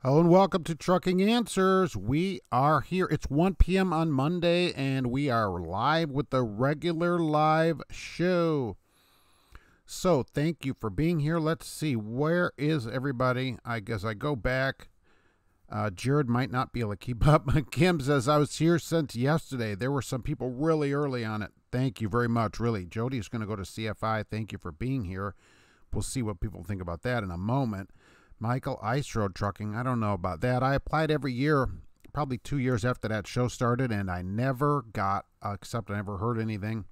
Hello and welcome to Trucking Answers. We are here. It's 1 p.m. on Monday, and we are live with the regular live show. So thank you for being here. Let's see, where is everybody? I guess I go back. Jared might not be able to keep up. Kim says, I was here since yesterday. There were some people really early on it. Thank you very much, really. Jody's going to go to CFI. Thank you for being here. We'll see what people think about that in a moment. Michael, Ice Road Trucking, I don't know about that. I applied every year, probably 2 years after that show started, and I never got, except I never heard anything.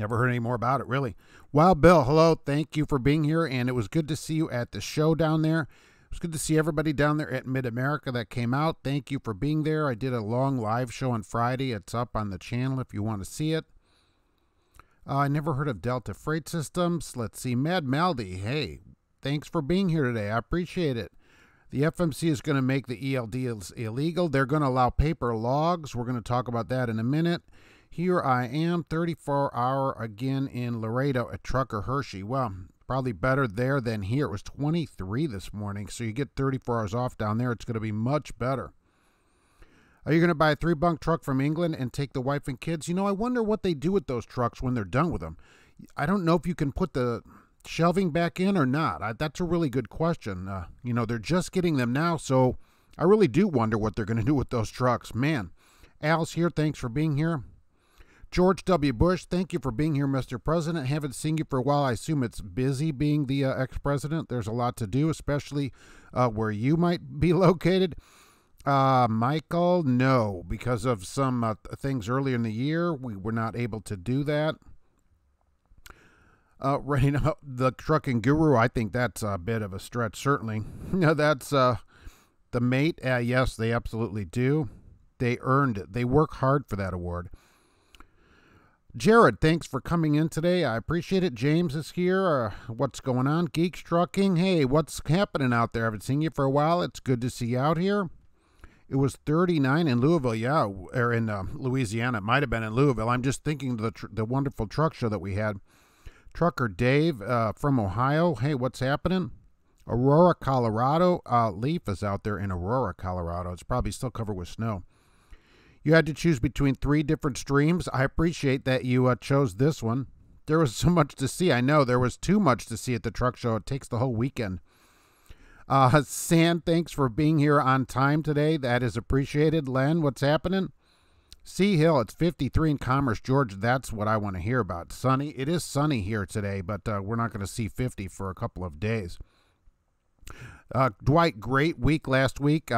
Never heard any more about it, really. Wild Bill, hello. Thank you for being here, and it was good to see you at the show down there. It was good to see everybody down there at Mid-America that came out. Thank you for being there. I did a long live show on Friday. It's up on the channel if you want to see it. I never heard of Delta Freight Systems. Let's see. Mad Maldy, hey, thanks for being here today. I appreciate it. The FMC is going to make the ELDs illegal. They're going to allow paper logs. We're going to talk about that in a minute. Here I am, 34-hour again in Laredo at Trucker Hershey. Well, probably better there than here. It was 23 this morning, so you get 34 hours off down there. It's going to be much better. Are you going to buy a 3-bunk truck from England and take the wife and kids? You know, I wonder what they do with those trucks when they're done with them. I don't know if you can put the shelving back in or not. That's a really good question. You know, they're just getting them now, so I really do wonder what they're going to do with those trucks. Man, Al's here. Thanks for being here. George W. Bush, thank you for being here, Mr. President. Haven't seen you for a while. I assume it's busy being the ex-president. There's a lot to do, especially where you might be located. Michael, no, because of some things earlier in the year, we were not able to do that. Right now, the trucking guru, I think that's a bit of a stretch, certainly. No, that's the mate. Yes, they absolutely do. They earned it. They work hard for that award. Jared, thanks for coming in today. I appreciate it. James is here. What's going on? Geeks Trucking. Hey, what's happening out there? I haven't seen you for a while. It's good to see you out here. It was 39 in Louisville, yeah, or in Louisiana. It might have been in Louisville. I'm just thinking of the wonderful truck show that we had. Trucker Dave from Ohio. Hey, what's happening? Aurora, Colorado. Leaf is out there in Aurora, Colorado. It's probably still covered with snow. You had to choose between 3 different streams. I appreciate that you chose this one. There was so much to see. I know there was too much to see at the truck show. It takes the whole weekend. San, thanks for being here on time today. That is appreciated. Len, what's happening? Sea Hill, it's 53 in Commerce, Georgia. That's what I want to hear about. Sunny. It is sunny here today, but we're not going to see 50 for a couple of days. Dwight, great week last week.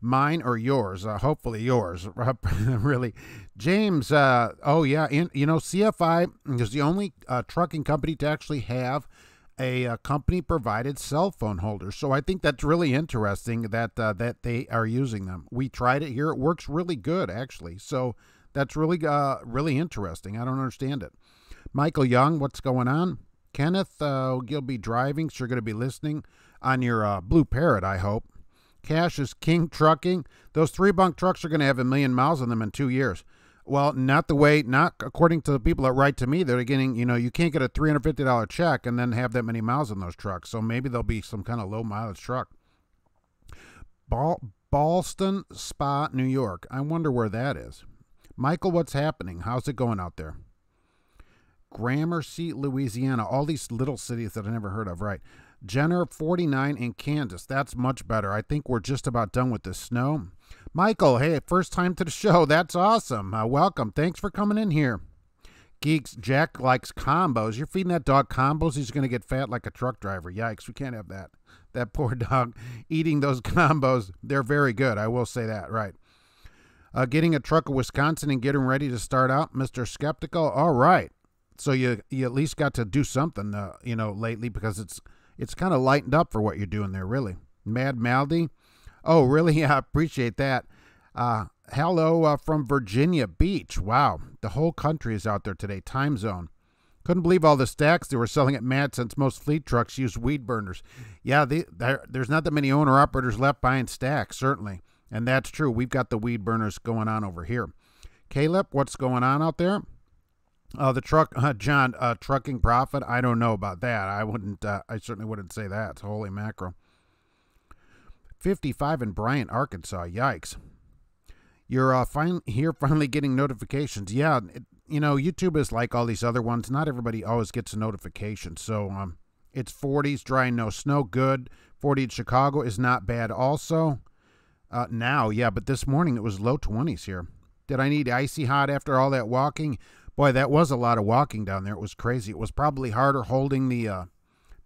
Mine or yours? Hopefully yours. Really. James, oh yeah, you know, CFI is the only trucking company to actually have a company-provided cell phone holder. So I think that's really interesting that that they are using them. We tried it here. It works really good, actually. So that's really really interesting. I don't understand it. Michael Young, what's going on? Kenneth, you'll be driving, so you're going to be listening on your BlueParrott, I hope. Cash is King Trucking. Those 3-bunk trucks are going to have 1 million miles on them in 2 years. Well, not according to the people that write to me. They're getting, you know, you can't get a $350 check and then have that many miles on those trucks. So maybe there'll be some kind of low mileage truck. Ballston Spa, New York. I wonder where that is. Michael, what's happening? How's it going out there? Gramercy, Louisiana. All these little cities that I never heard of, right? Jenner, 49 in Kansas. That's much better. I think we're just about done with the snow. Michael, hey, first time to the show. That's awesome. Welcome. Thanks for coming in here. Geeks, Jack likes combos. You're feeding that dog combos, he's going to get fat like a truck driver. Yikes, we can't have that. That poor dog eating those combos. They're very good. I will say that, right. Getting a truck of Wisconsin and getting ready to start out, Mr. Skeptical. All right. So you at least got to do something, you know, lately, because it's kind of lightened up for what you're doing there, really. Mad Maldy. Oh, really? Yeah, I appreciate that. Hello from Virginia Beach. Wow. The whole country is out there today. Time zone. Couldn't believe all the stacks they were selling at Mad since most fleet trucks use weed burners. Yeah, there's not that many owner-operators left buying stacks, certainly. And that's true. We've got the weed burners going on over here. Caleb, what's going on out there? The truck, John, trucking profit. I don't know about that. I certainly wouldn't say that. It's holy mackerel. 55 in Bryant, Arkansas. Yikes. You're finally getting notifications. Yeah, YouTube is like all these other ones. Not everybody always gets a notification. So it's 40s, dry and no snow. Good. 40 in Chicago is not bad also. Now, yeah, but this morning it was low 20s here. Did I need icy hot after all that walking? Boy, that was a lot of walking down there. It was crazy. It was probably harder holding the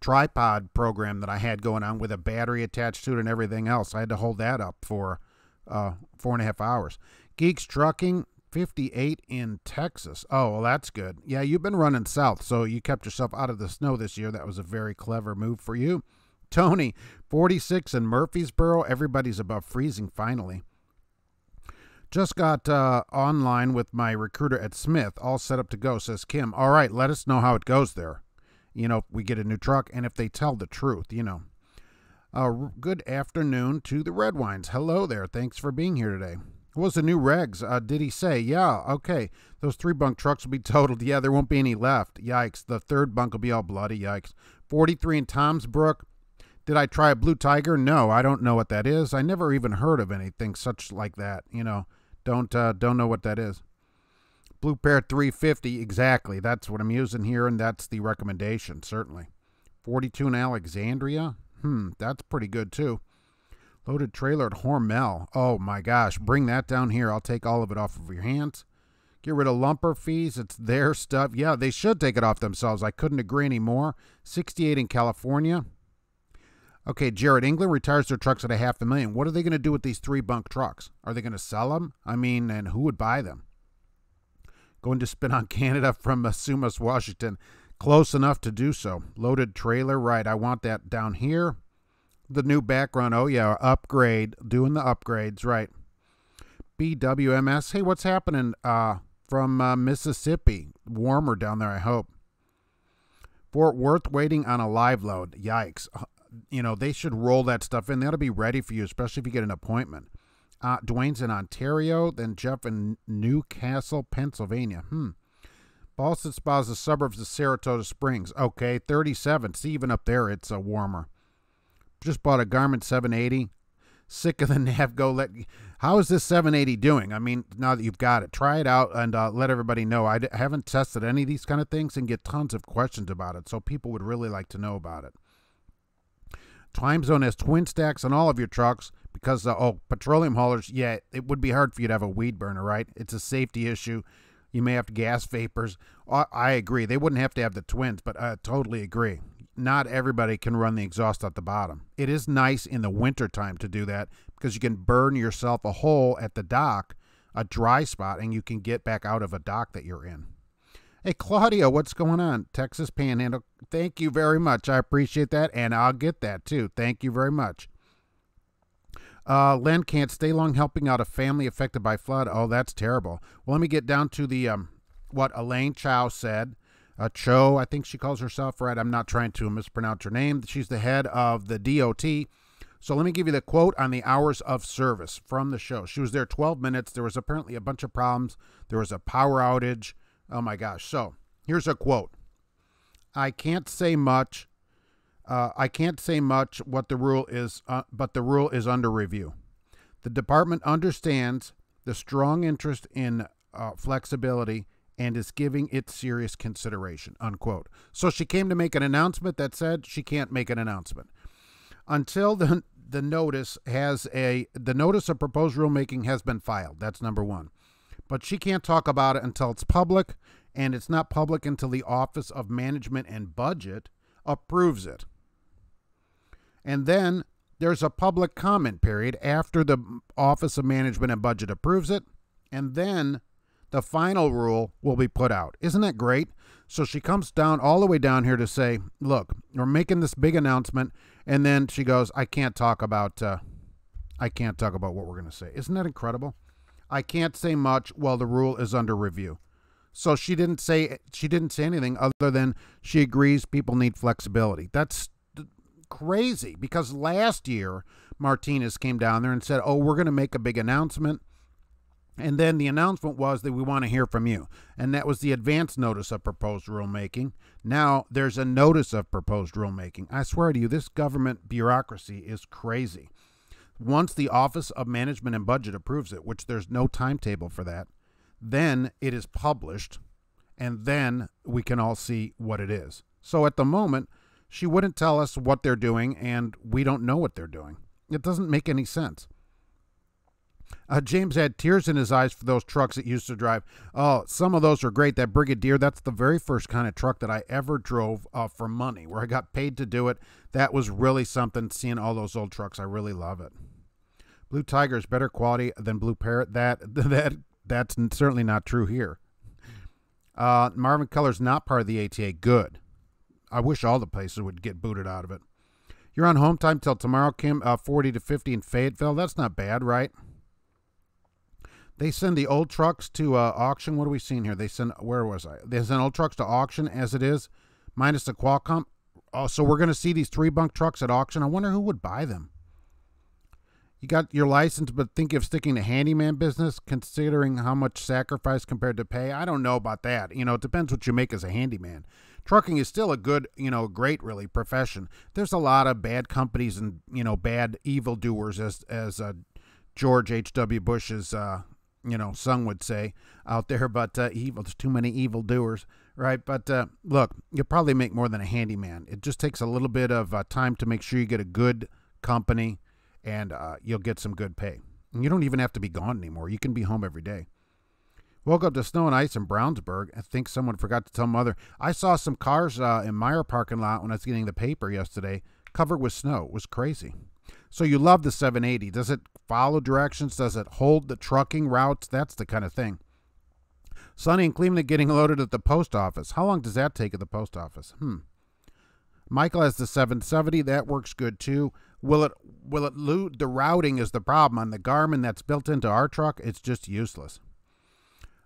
tripod program that I had going on with a battery attached to it and everything else. I had to hold that up for 4.5 hours. Geeks Trucking, 58 in Texas. Oh, well, that's good. Yeah, you've been running south, so you kept yourself out of the snow this year. That was a very clever move for you. Tony, 46 in Murfreesboro. Everybody's above freezing finally. Just got online with my recruiter at Smith, all set up to go, says Kim. All right, let us know how it goes there. If we get a new truck and if they tell the truth, Good afternoon to the Red Wines. Hello there. Thanks for being here today. What was the new regs? Did he say? Yeah, okay. Those 3-bunk trucks will be totaled. Yeah, there won't be any left. Yikes. The 3rd bunk will be all bloody. Yikes. 43 in Tomsbrook. Did I try a Blue Tiger? No, I don't know what that is. I never even heard of anything such like that. Don't know what that is. BlueParrott 350, exactly. That's what I'm using here, and that's the recommendation, certainly. 42 in Alexandria. That's pretty good, too. Loaded trailer at Hormel. Oh, my gosh. Bring that down here. I'll take all of it off of your hands. Get rid of lumper fees. It's their stuff. Yeah, they should take it off themselves. I couldn't agree anymore. 68 in California. Okay, Jared, England retires their trucks at $500,000. What are they going to do with these 3-bunk trucks? Are they going to sell them? And who would buy them? Going to spin on Canada from Sumas, Washington. Close enough to do so. Loaded trailer, right. I want that down here. The new background, oh yeah, upgrade. Doing the upgrades, right. BWMS, hey, what's happening from Mississippi? Warmer down there, I hope. Fort Worth waiting on a live load. Yikes. They should roll that stuff in. That'll be ready for you, especially if you get an appointment. Dwayne's in Ontario, then Jeff in Newcastle, Pennsylvania. Boston Spa is the suburbs of Saratoga Springs. Okay, 37. See, even up there, it's warmer. Just bought a Garmin 780. Sick of the Navgo. How is this 780 doing? Now that you've got it, try it out and let everybody know. I haven't tested any of these kind of things and get tons of questions about it, so people would really like to know about it. Time Zone has twin stacks on all of your trucks because, petroleum haulers, yeah, it would be hard for you to have a weed burner, right? It's a safety issue. You may have to gas vapors. I agree. They wouldn't have to have the twins, but I totally agree. Not everybody can run the exhaust at the bottom. It is nice in the wintertime to do that because you can burn yourself a hole at the dock, a dry spot, and you can get back out of a dock that you're in. Hey, Claudio, what's going on? Texas Panhandle. Thank you very much. I appreciate that, and I'll get that too. Thank you very much. Len can't stay long helping out a family affected by flood. Oh, that's terrible. Well, let me get down to the what Elaine Chow said. Cho, I think she calls herself, right? I'm not trying to mispronounce her name. She's the head of the DOT. So let me give you the quote on the hours of service from the show. She was there 12 minutes. There was apparently a bunch of problems. There was a power outage. Oh, my gosh. So here's a quote. I can't say much. What the rule is, but the rule is under review. The department understands the strong interest in flexibility and is giving it serious consideration, unquote. So she came to make an announcement that said she can't make an announcement until the notice of proposed rulemaking has been filed. That's number one. But she can't talk about it until it's public, and it's not public until the Office of Management and Budget approves it. And then there's a public comment period after the Office of Management and Budget approves it, and then the final rule will be put out. Isn't that great? So she comes down all the way down here to say, look, we're making this big announcement, and then she goes, I can't talk about what we're going to say. Isn't that incredible? I can't say much while the rule is under review. So she didn't say anything other than she agrees people need flexibility. That's crazy, because last year Martinez came down there and said, oh, we're going to make a big announcement. And then the announcement was that we want to hear from you. And that was the advance notice of proposed rulemaking. Now there's a notice of proposed rulemaking. I swear to you, this government bureaucracy is crazy. Once the Office of Management and Budget approves it, which there's no timetable for that, then it is published, and then we can all see what it is. So at the moment, she wouldn't tell us what they're doing, and we don't know what they're doing. It doesn't make any sense. James had tears in his eyes for those trucks that used to drive. Oh, some of those are great. That Brigadier, that's the very first kind of truck that I ever drove for money, where I got paid to do it. That was really something, seeing all those old trucks. I really love it. Blue Tiger is better quality than BlueParrott. That's certainly not true here. Marvin Keller's not part of the ATA. Good. I wish all the places would get booted out of it. You're on home time till tomorrow, Kim. 40 to 50 in Fayetteville. That's not bad, right? They send the old trucks to auction. What are we seeing here? They send, where was I? They send old trucks to auction as it is, minus the Qualcomm. Oh, so we're going to see these 3-bunk trucks at auction. I wonder who would buy them. You got your license, but think of sticking to handyman business, considering how much sacrifice compared to pay. I don't know about that. It depends what you make as a handyman. Trucking is still a good, great, really, profession. There's a lot of bad companies and, bad evildoers, as George H.W. Bush's, son would say out there, but evil, there's too many evildoers, right? But look, you'll probably make more than a handyman. It just takes a little bit of time to make sure you get a good company, and you'll get some good pay. And you don't even have to be gone anymore. You can be home every day. Woke up to snow and ice in Brownsburg. I think someone forgot to tell Mother. I saw some cars in Meyer parking lot when I was getting the paper yesterday, covered with snow. It was crazy. So you love the 780. Does it follow directions? Does it hold the trucking routes? That's the kind of thing. Sonny and Cleveland getting loaded at the post office. How long does that take at the post office? Michael has the 770. That works good too. Will it loot? The routing is the problem. On the Garmin that's built into our truck, it's just useless.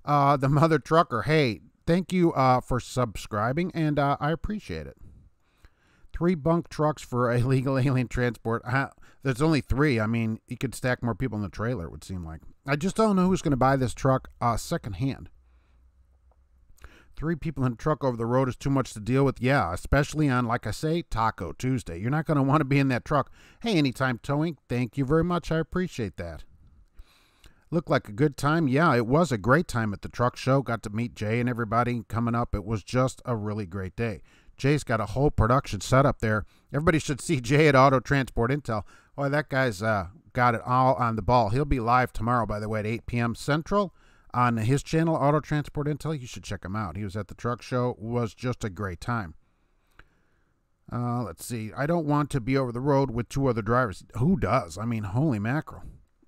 The Mother Trucker, hey, thank you for subscribing, and I appreciate it. 3-bunk trucks for illegal alien transport. There's only 3. I mean, you could stack more people in the trailer, it would seem like. I just don't know who's going to buy this truck secondhand. 3 people in a truck over the road is too much to deal with. Yeah, especially on, like I say, Taco Tuesday. You're not going to want to be in that truck. Hey, Anytime Towing, thank you very much. I appreciate that. Looked like a good time. Yeah, it was a great time at the truck show. Got to meet Jay and everybody coming up. It was just a really great day. Jay's got a whole production set up there. Everybody should see Jay at Auto Transport Intel. Boy, that guy's got it all on the ball. He'll be live tomorrow, by the way, at 8 p.m. Central on his channel, Auto Transport Intel. You should check him out. He was at the truck show. It was just a great time. Let's see. I don't want to be over the road with 2 other drivers. Who does? I mean, holy mackerel.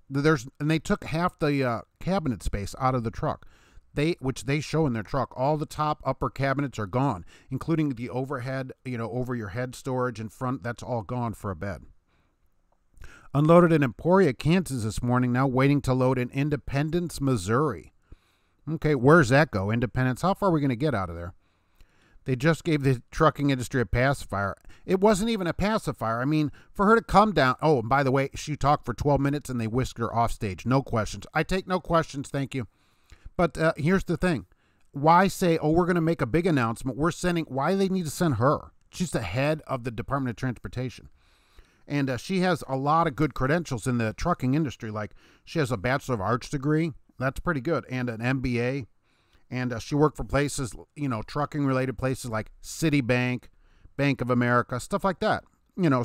And they took half the cabinet space out of the truck, which they show in their truck. All the top upper cabinets are gone, including the overhead, over your head storage in front. That's all gone for a bed. Unloaded in Emporia, Kansas this morning, now waiting to load in Independence, Missouri. Okay, where's that go? Independence. How far are we going to get out of there? They just gave the trucking industry a pacifier. It wasn't even a pacifier. I mean, for her to come down. Oh, and by the way, she talked for 12 minutes and they whisked her off stage. No questions. I take no questions. Thank you. But here's the thing. Why say, oh, we're going to make a big announcement? Why do they need to send her? She's the head of the Department of Transportation. And she has a lot of good credentials in the trucking industry. Like, she has a Bachelor of Arts degree. That's pretty good. And an MBA. And she worked for places, trucking-related places like Citibank, Bank of America, stuff like that.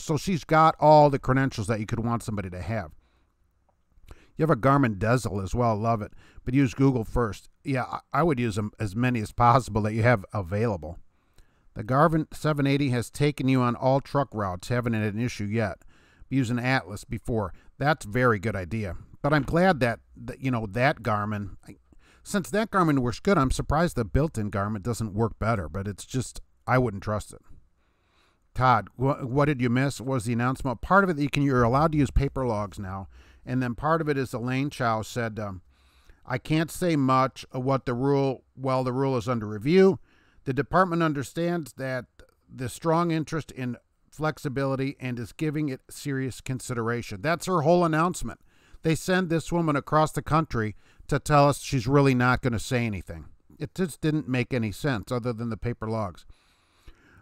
So she's got all the credentials that you could want somebody to have. You have a Garmin Diesel as well. Love it. But use Google first. Yeah, I would use them as many as possible that you have available. The Garmin 780 has taken you on all truck routes. Haven't had an issue yet. Using Atlas before. That's a very good idea. But I'm glad that that Garmin... Since that Garmin works good, I'm surprised the built-in Garmin doesn't work better, but it's just, I wouldn't trust it. Todd, what did you miss? What was the announcement? Part of it, you're allowed to use paper logs now, and then part of it is Elaine Chow said, I can't say much of what the rule is under review. The department understands that the strong interest in flexibility and is giving it serious consideration. That's her whole announcement. They send this woman across the country to tell us she's really not going to say anything. It just didn't make any sense other than the paper logs.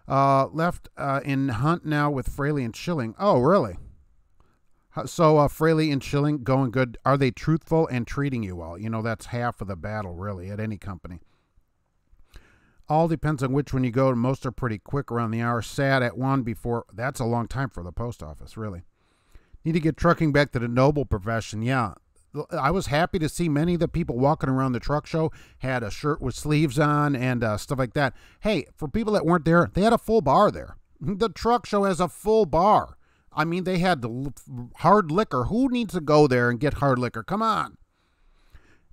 Left in Hunt now with Fraley and Schilling. Oh, really? So, Fraley and Schilling going good. Are they truthful and treating you well? You know, that's half of the battle, really, at any company. All depends on which one you go. Most are pretty quick around the hour. Sad at one before. That's a long time for the post office, really. Need to get trucking back to the noble profession. Yeah. I was happy to see many of the people walking around the truck show had a shirt with sleeves on and stuff like that. Hey, for people that weren't there, they had a full bar there. The truck show has a full bar. I mean, they had the hard liquor. Who needs to go there and get hard liquor? Come on.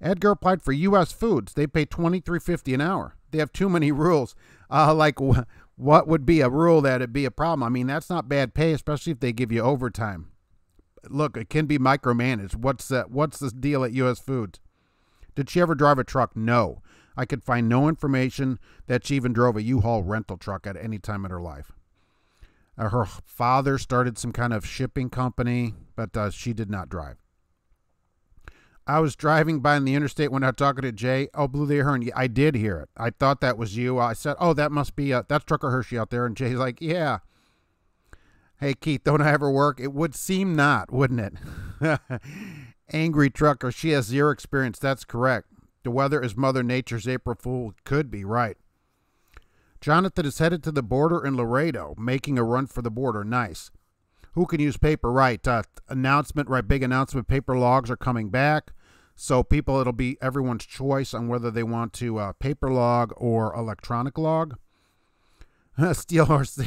Edgar applied for U.S. Foods. They pay $23.50 an hour. They have too many rules. Like what would be a rule that would be a problem? I mean, that's not bad pay, especially if they give you overtime. Look, it can be micromanaged. What's the deal at U.S. Foods? Did she ever drive a truck? No. I could find no information that she even drove a U-Haul rental truck at any time in her life. Her father started some kind of shipping company, but she did not drive. I was driving by on the interstate when I was talking to Jay. Oh, blew the horn. I did hear it. I thought that was you. I said, oh, that must be, that's Trucker Hershey out there. And Jay's like, yeah. Hey, Keith, don't I ever work? It would seem not, wouldn't it? Angry trucker. She has zero experience. That's correct. The weather is Mother Nature's April Fool. Could be, right. Jonathan is headed to the border in Laredo, making a run for the border. Nice. Who can use paper? Right. Announcement, right. Big announcement. Paper logs are coming back. So people, it'll be everyone's choice on whether they want to paper log or electronic log. Steel horse.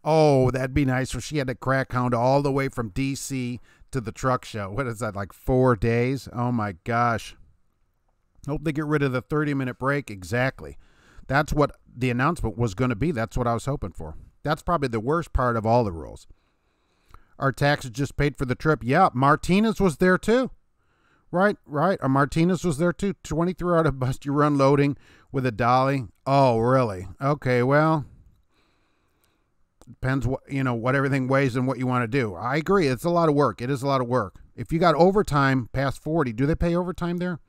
Oh, that'd be nice. So she had to crack hound all the way from D.C. to the truck show. What is that, like 4 days? Oh, my gosh. Hope they get rid of the 30-minute break. Exactly. That's what the announcement was going to be. That's what I was hoping for. That's probably the worst part of all the rules. Our taxes just paid for the trip. Yeah, Martinez was there too. Right. Martinez was there too. 23 hour bust you run loading with a dolly. Oh, really? Okay, well, depends what everything weighs and what you want to do. I agree. It's a lot of work. It is a lot of work. If you got overtime past 40, do they pay overtime there?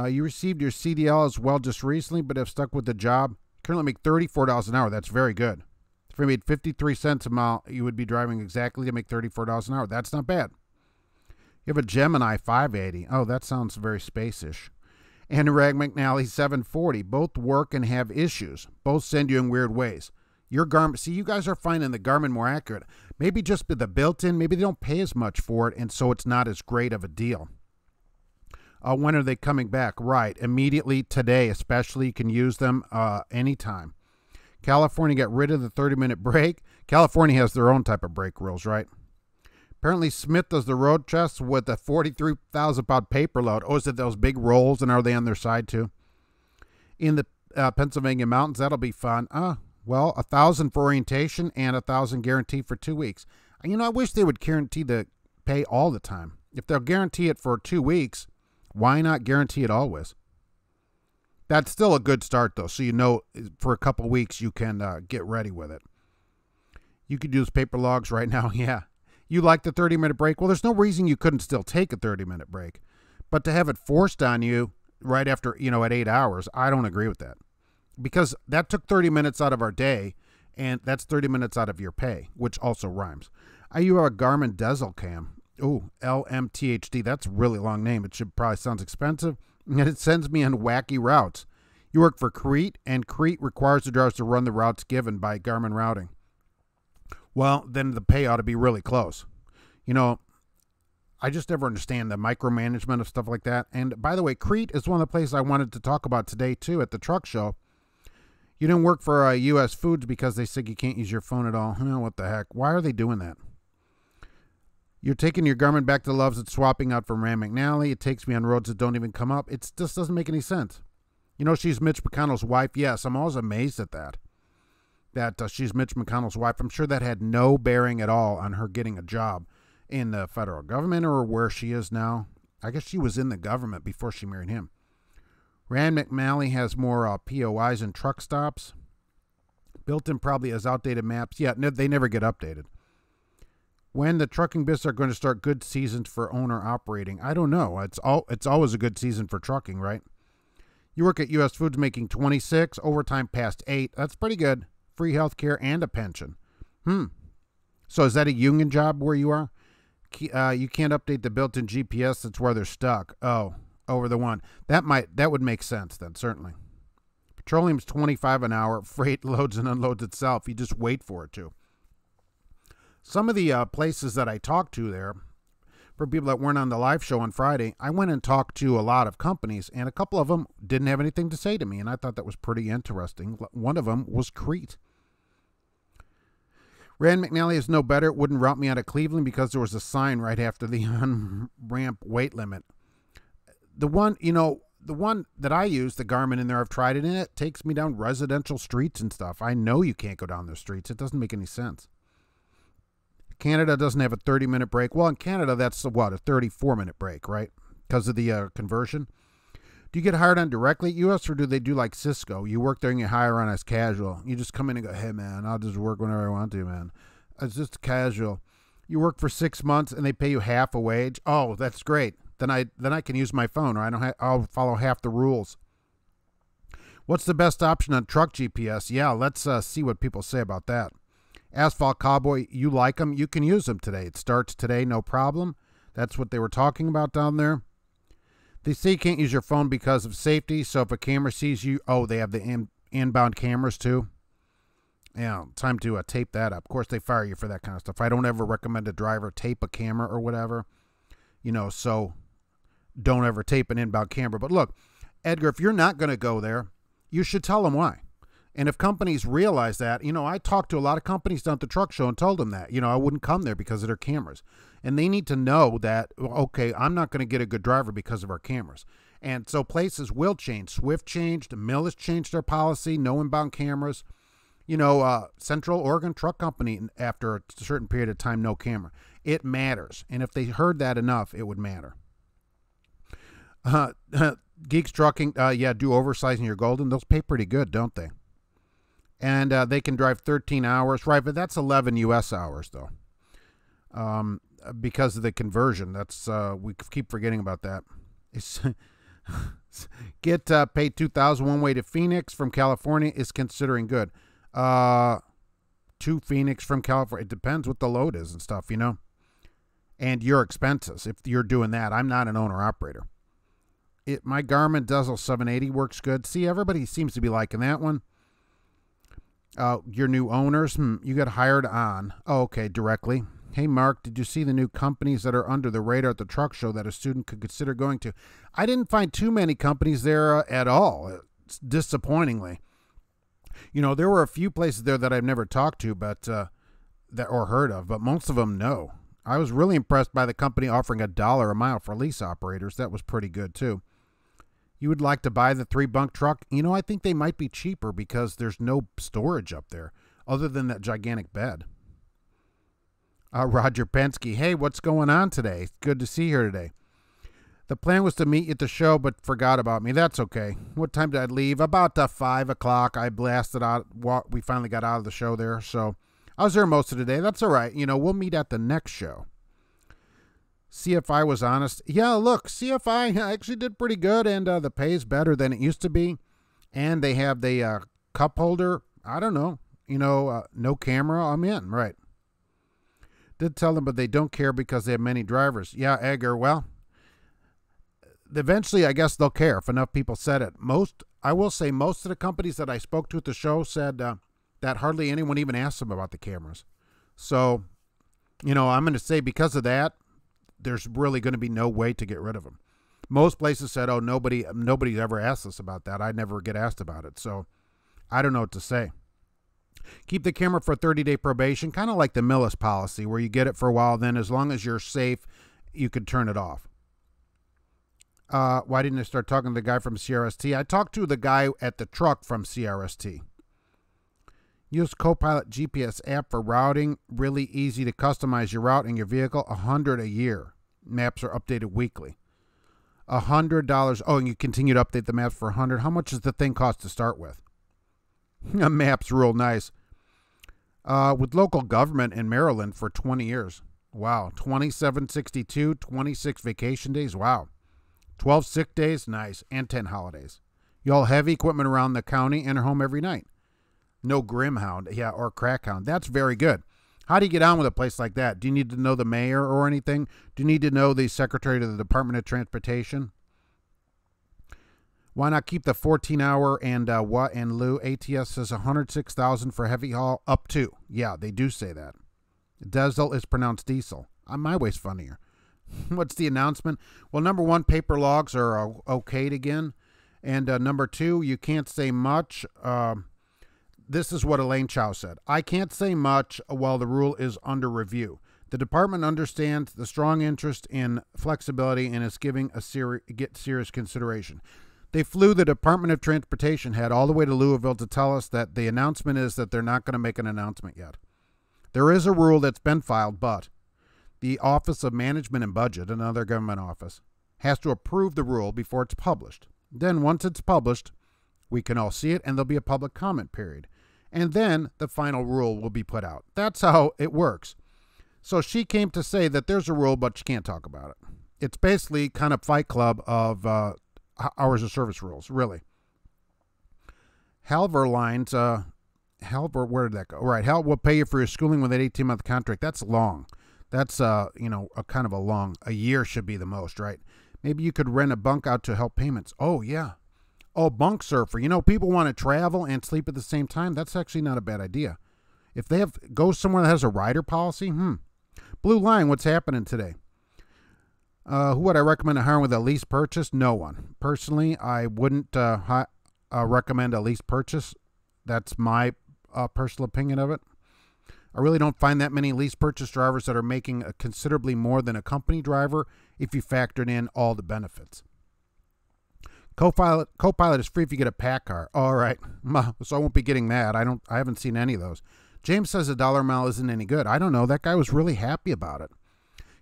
You received your CDL as well just recently, but have stuck with the job. Currently make $34 an hour. That's very good. If you made 53 cents a mile, you would be driving exactly to make $34 an hour. That's not bad. You have a Gemini 580. Oh, that sounds very spacish. And Rag McNally 740. Both work and have issues. Both send you in weird ways. Your Garmin, see, you guys are finding the Garmin more accurate. Maybe just the built-in, maybe they don't pay as much for it, and so it's not as great of a deal. When are they coming back? Right, immediately today, especially. You can use them anytime. California got rid of the 30-minute break. California has their own type of break rules, right? Apparently, Smith does the road tests with a 43,000-pound paper load. Oh, is it those big rolls, and are they on their side, too? In the Pennsylvania mountains, that'll be fun. Well, 1,000 for orientation and 1,000 guaranteed for 2 weeks. I wish they would guarantee the pay all the time. If they'll guarantee it for 2 weeks, why not guarantee it always? That's still a good start, though, so for a couple weeks you can get ready with it. You could use paper logs right now, yeah. You like the 30-minute break? Well, there's no reason you couldn't still take a 30-minute break. But to have it forced on you right after, at 8 hours, I don't agree with that. Because that took 30 minutes out of our day, and that's 30 minutes out of your pay, which also rhymes. You have a Garmin Diesel Cam. Ooh, LMTHD. That's a really long name. It should probably sounds expensive. And it sends me on wacky routes. You work for Crete, and Crete requires the drivers to run the routes given by Garmin Routing. Well, then the pay ought to be really close. I just never understand the micromanagement of stuff like that. And by the way, Crete is one of the places I wanted to talk about today, too, at the truck show. You didn't work for U.S. Foods because they said you can't use your phone at all. What the heck? Why are they doing that? You're taking your Garmin back to Loves and swapping out from Rand McNally. It takes me on roads that don't even come up. It just doesn't make any sense. She's Mitch McConnell's wife. Yes, I'm always amazed at that. That she's Mitch McConnell's wife. I'm sure that had no bearing at all on her getting a job in the federal government or where she is now. I guess she was in the government before she married him. Rand McNally has more POIs and truck stops. Built-in probably has outdated maps. Yeah, they never get updated. When the trucking business are going to start good seasons for owner operating? I don't know. It's always a good season for trucking, right? You work at U.S. Foods making 26, overtime past 8. That's pretty good. Free health care and a pension. So is that a union job where you are? You can't update the built-in GPS. That's where they're stuck. Oh, over the one. That would make sense then, certainly. Petroleum's 25 an hour. Freight loads and unloads itself. You just wait for it to. Some of the places that I talked to there, for people that weren't on the live show on Friday, I went and talked to a lot of companies, and a couple of them didn't have anything to say to me, and I thought that was pretty interesting. One of them was Crete. Rand McNally is no better. It wouldn't route me out of Cleveland because there was a sign right after the on-ramp weight limit. The one that I use, the Garmin in there, I've tried it in it, takes me down residential streets and stuff. I know you can't go down those streets. It doesn't make any sense. Canada doesn't have a 30-minute break. Well, in Canada, that's what, a 34-minute break, right? Because of the conversion. Do you get hired on directly at U.S. or do they do like Cisco? You work there and you hire on as casual. You just come in and go, hey, man, I'll just work whenever I want to, man. It's just casual. You work for 6 months and they pay you half a wage. Oh, that's great. Then I can use my phone, or I'll follow half the rules. What's the best option on truck GPS? Yeah, let's see what people say about that. Asphalt Cowboy, you like them? You can use them today. It starts today, no problem. That's what they were talking about down there. They say you can't use your phone because of safety, so if a camera sees you, oh, they have the inbound cameras too. Yeah, time to tape that up. Of course, they fire you for that kind of stuff. I don't ever recommend a driver tape a camera or whatever, so don't ever tape an inbound camera. But look, Edgar, if you're not going to go there, you should tell them why. And if companies realize that, I talked to a lot of companies down at the truck show and told them that, I wouldn't come there because of their cameras. And they need to know that, okay, I'm not going to get a good driver because of our cameras. And so places will change. Swift changed. Mill has changed their policy. No inbound cameras. Central Oregon Truck Company, after a certain period of time, no camera. It matters. And if they heard that enough, it would matter. Geeks Trucking, yeah, do oversizing your Golden. Those pay pretty good, don't they? And they can drive 13 hours, right? But that's 11 U.S. hours, though, because of the conversion. That's we keep forgetting about that. Get paid $2,000 one way to Phoenix from California is considering good. To Phoenix from California, it depends what the load is and stuff, and your expenses. If you're doing that, I'm not an owner operator. My Garmin Diesel 780 works good. See, everybody seems to be liking that one. Your new owners, you got hired on. Oh, okay, directly. Hey, Mark, did you see the new companies that are under the radar at the truck show that a student could consider going to? I didn't find too many companies there at all, disappointingly. There were a few places there that I've never talked to, but or heard of, but most of them, no. I was really impressed by the company offering $1 a mile for lease operators. That was pretty good, too. You would like to buy the 3-bunk truck? I think they might be cheaper because there's no storage up there other than that gigantic bed. Roger Penske, hey, what's going on today? Good to see you here today. The plan was to meet you at the show, but forgot about me. That's okay. What time did I leave? About 5 o'clock. I blasted out. We finally got out of the show there, so I was there most of the day. That's all right. We'll meet at the next show. CFI was honest. Yeah, look, CFI actually did pretty good, and the pay is better than it used to be. And they have the cup holder. I don't know. No camera. I'm in. Right. Did tell them, but they don't care because they have many drivers. Yeah, Edgar, well, eventually I guess they'll care if enough people said it. I will say most of the companies that I spoke to at the show said that hardly anyone even asked them about the cameras. So, I'm going to say because of that, there's really going to be no way to get rid of them. Most places said, oh, nobody ever asked us about that. I never get asked about it. So I don't know what to say. Keep the camera for 30-day probation, kind of like the Millis policy where you get it for a while. Then as long as you're safe, you could turn it off. Why didn't I start talking to the guy from CRST? I talked to the guy at the truck from CRST. Use Copilot GPS app for routing. Really easy to customize your route and your vehicle. $100 a year. Maps are updated weekly. $100. Oh, and you continue to update the maps for $100. How much does the thing cost to start with? Maps real nice. With local government in Maryland for 20 years. Wow. 2762, 26 vacation days. Wow. 12 sick days. Nice. And 10 holidays. You all heavy equipment around the county and are home every night. No Grimhound, yeah, or Crackhound. That's very good. How do you get on with a place like that? Do you need to know the mayor or anything? Do you need to know the secretary to the Department of Transportation? Why not keep the 14-hour and what and lieu? ATS says $106,000 for heavy haul up to. Yeah, they do say that. Diesel is pronounced diesel. My way's funnier. What's the announcement? Well, number one, paper logs are okayed again. And number two, you can't say much. This is what Elaine Chao said. I can't say much while the rule is under review. The department understands the strong interest in flexibility and is giving serious consideration. They flew the Department of Transportation head all the way to Louisville to tell us that the announcement is that they're not going to make an announcement yet. There is a rule that's been filed, but the Office of Management and Budget, another government office, has to approve the rule before it's published. Then once it's published, we can all see it, and there'll be a public comment period. And then the final rule will be put out. That's how it works. So she came to say that there's a rule, but she can't talk about it. It's basically kind of Fight Club of hours of service rules, really. Halver lines, Halver, where did that go? Right, Hal will pay you for your schooling with an 18-month contract. That's long. That's, a kind of a year should be the most, right? Maybe you could rent a bunk out to help payments. Oh, yeah. Oh, bunk surfer. People want to travel and sleep at the same time. That's actually not a bad idea. If they go somewhere that has a rider policy, Blue Line, what's happening today? Who would I recommend hiring with a lease purchase? No one. Personally, I wouldn't recommend a lease purchase. That's my personal opinion of it. I really don't find that many lease purchase drivers that are making considerably more than a company driver if you factored in all the benefits. Copilot is free if you get a pack car. All right, so I won't be getting that. I haven't seen any of those. James says $1 a mile isn't any good. I don't know. That guy was really happy about it.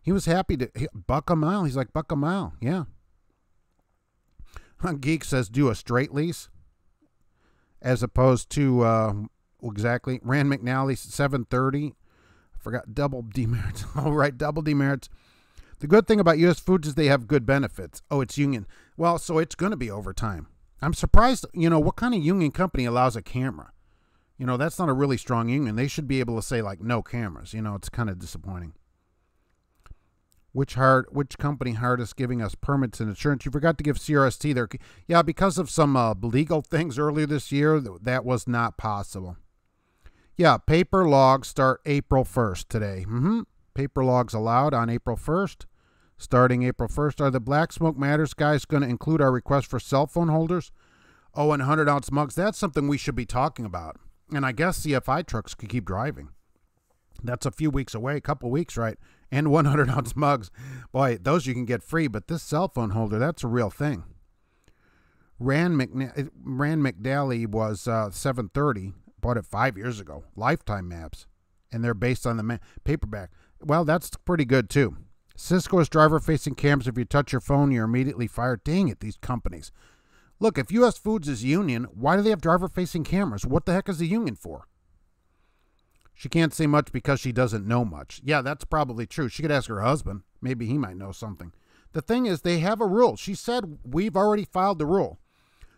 He was happy to buck a mile. He's like, buck a mile. Yeah. Geek says do a straight lease as opposed to exactly. Rand McNally 730. I forgot double demerits. All right, double demerits. The good thing about U.S. Foods is they have good benefits. Oh, it's union. Well, so it's going to be overtime. I'm surprised, what kind of union company allows a camera? That's not a really strong union. They should be able to say, like, no cameras. It's kind of disappointing. Which company hardest giving us permits and insurance? You forgot to give CRST their... Yeah, because of some legal things earlier this year, that was not possible. Yeah, paper logs start April 1st today. Paper logs allowed on April 1st. Starting April 1st. Are the Black Smoke Matters guys going to include our request for cell phone holders? Oh, and 100-ounce mugs. That's something we should be talking about. And I guess CFI trucks could keep driving. That's a few weeks away, a couple weeks, right? And 100-ounce mugs. Boy, those you can get free, but this cell phone holder, that's a real thing. Rand McDally was 730. Bought it 5 years ago. Lifetime maps. And they're based on the paperback. Well, that's pretty good, too. Cisco is driver-facing cams. If you touch your phone, you're immediately fired. Dang it, these companies. Look, if U.S. Foods is union, why do they have driver-facing cameras? What the heck is the union for? She can't say much because she doesn't know much. Yeah, that's probably true. She could ask her husband. Maybe he might know something. The thing is, they have a rule. She said, we've already filed the rule.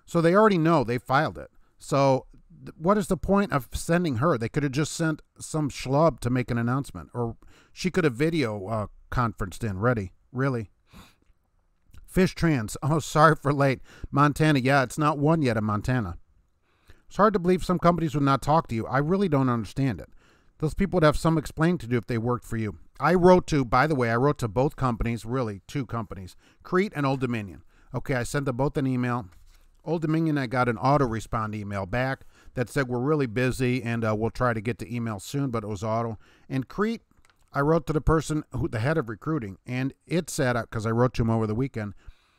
So they already know they filed it. So what is the point of sending her? They could have just sent some schlub to make an announcement. Or she could have video conferenced in. Ready. Really. Fish Trans. Oh, sorry for late. Montana. Yeah, it's not one yet in Montana. It's hard to believe some companies would not talk to you. I really don't understand it. Those people would have some explaining to do if they worked for you. I wrote to both companies, really, two companies, Crete and Old Dominion. Okay, I sent them both an email. Old Dominion, I got an auto-respond email back that said we're really busy and we'll try to get to email soon, but it was auto. And Crete, I wrote to the person, the head of recruiting, and it said, because I wrote to him over the weekend,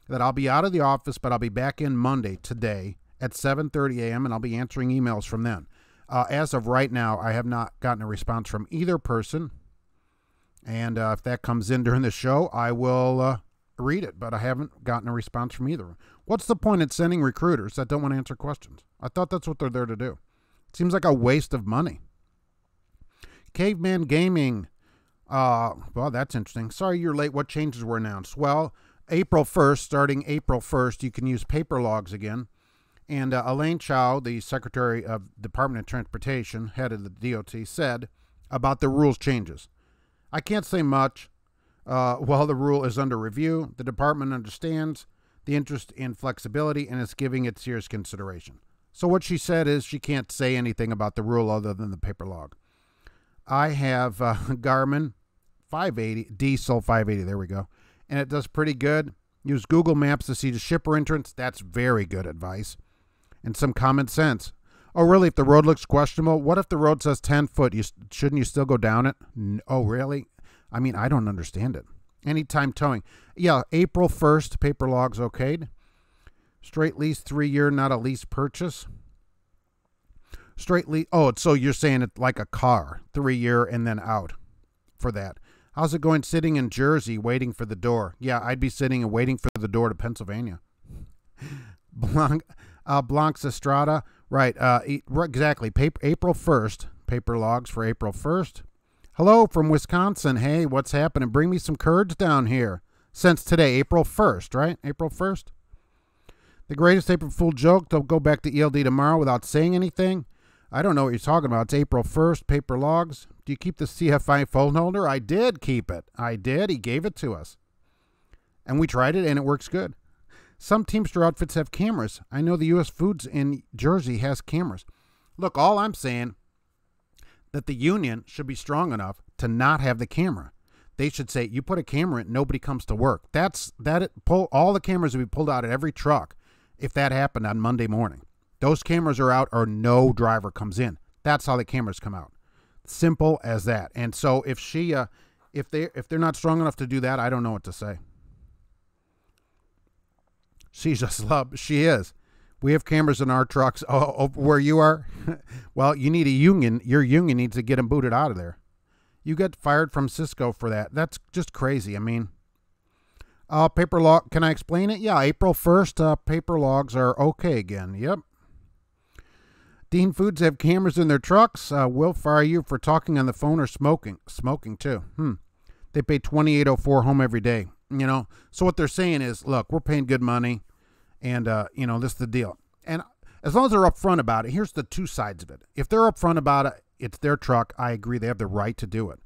that I'll be out of the office, but I'll be back in Monday, today, at 7:30 a.m., and I'll be answering emails from then. As of right now, I have not gotten a response from either person, and if that comes in during the show, I will read it, but I haven't gotten a response from either. What's the point in sending recruiters that don't want to answer questions? I thought that's what they're there to do. It seems like a waste of money. Caveman Gaming. Well, that's interesting. Sorry you're late. What changes were announced? Well, April 1st, starting April 1st, you can use paper logs again. And Elaine Chao, the Secretary of Department of Transportation, head of the DOT, said about the rules changes. I can't say much. While the rule is under review, the department understands the interest in flexibility and is giving it serious consideration. So what she said is she can't say anything about the rule other than the paper log. I have Garmin 580, Diesel 580, there we go. And it does pretty good. Use Google Maps to see the shipper entrance. That's very good advice. And some common sense. Oh, really? If the road looks questionable, what if the road says 10 foot? Shouldn't you still go down it? Oh, really? I mean, I don't understand it. Anytime towing. Yeah, April 1st, paper logs okayed. Straight lease, 3-year, not a lease purchase. Straight lease. Oh, so you're saying it like a car, 3-year and then out for that. How's it going sitting in Jersey waiting for the door? Yeah, I'd be sitting and waiting for the door to Pennsylvania. Blancs Estrada. Right, exactly. April 1st. Paper logs for April 1st. Hello from Wisconsin. Hey, what's happening? Bring me some curds down here. Since today, April 1st, right? April 1st. The greatest April Fool joke. They'll go back to ELD tomorrow without saying anything. I don't know what you're talking about. It's April 1st, paper logs. Do you keep the CFI phone holder? I did keep it. I did. He gave it to us. And we tried it, and it works good. Some Teamster outfits have cameras. I know the U.S. Foods in Jersey has cameras. Look, all I'm saying that the union should be strong enough to not have the camera. They should say, you put a camera in, nobody comes to work. All the cameras would be pulled out at every truck if that happened on Monday morning. Those cameras are out or no driver comes in. That's how the cameras come out. Simple as that. And so if they're not strong enough to do that, I don't know what to say. She's just love. She is. We have cameras in our trucks. Oh, where you are? Well, you need a union. Your union needs to get them booted out of there. You get fired from Cisco for that. That's just crazy. I mean, paper log. Can I explain it? Yeah, April 1st, paper logs are okay again. Yep. Dean Foods have cameras in their trucks. We'll fire you for talking on the phone or smoking. Smoking, too. They pay $28.04 home every day. You know, so what they're saying is, look, we're paying good money, and, you know, this is the deal. And as long as they're upfront about it, here's the two sides of it. If they're upfront about it, it's their truck. I agree. They have the right to do it.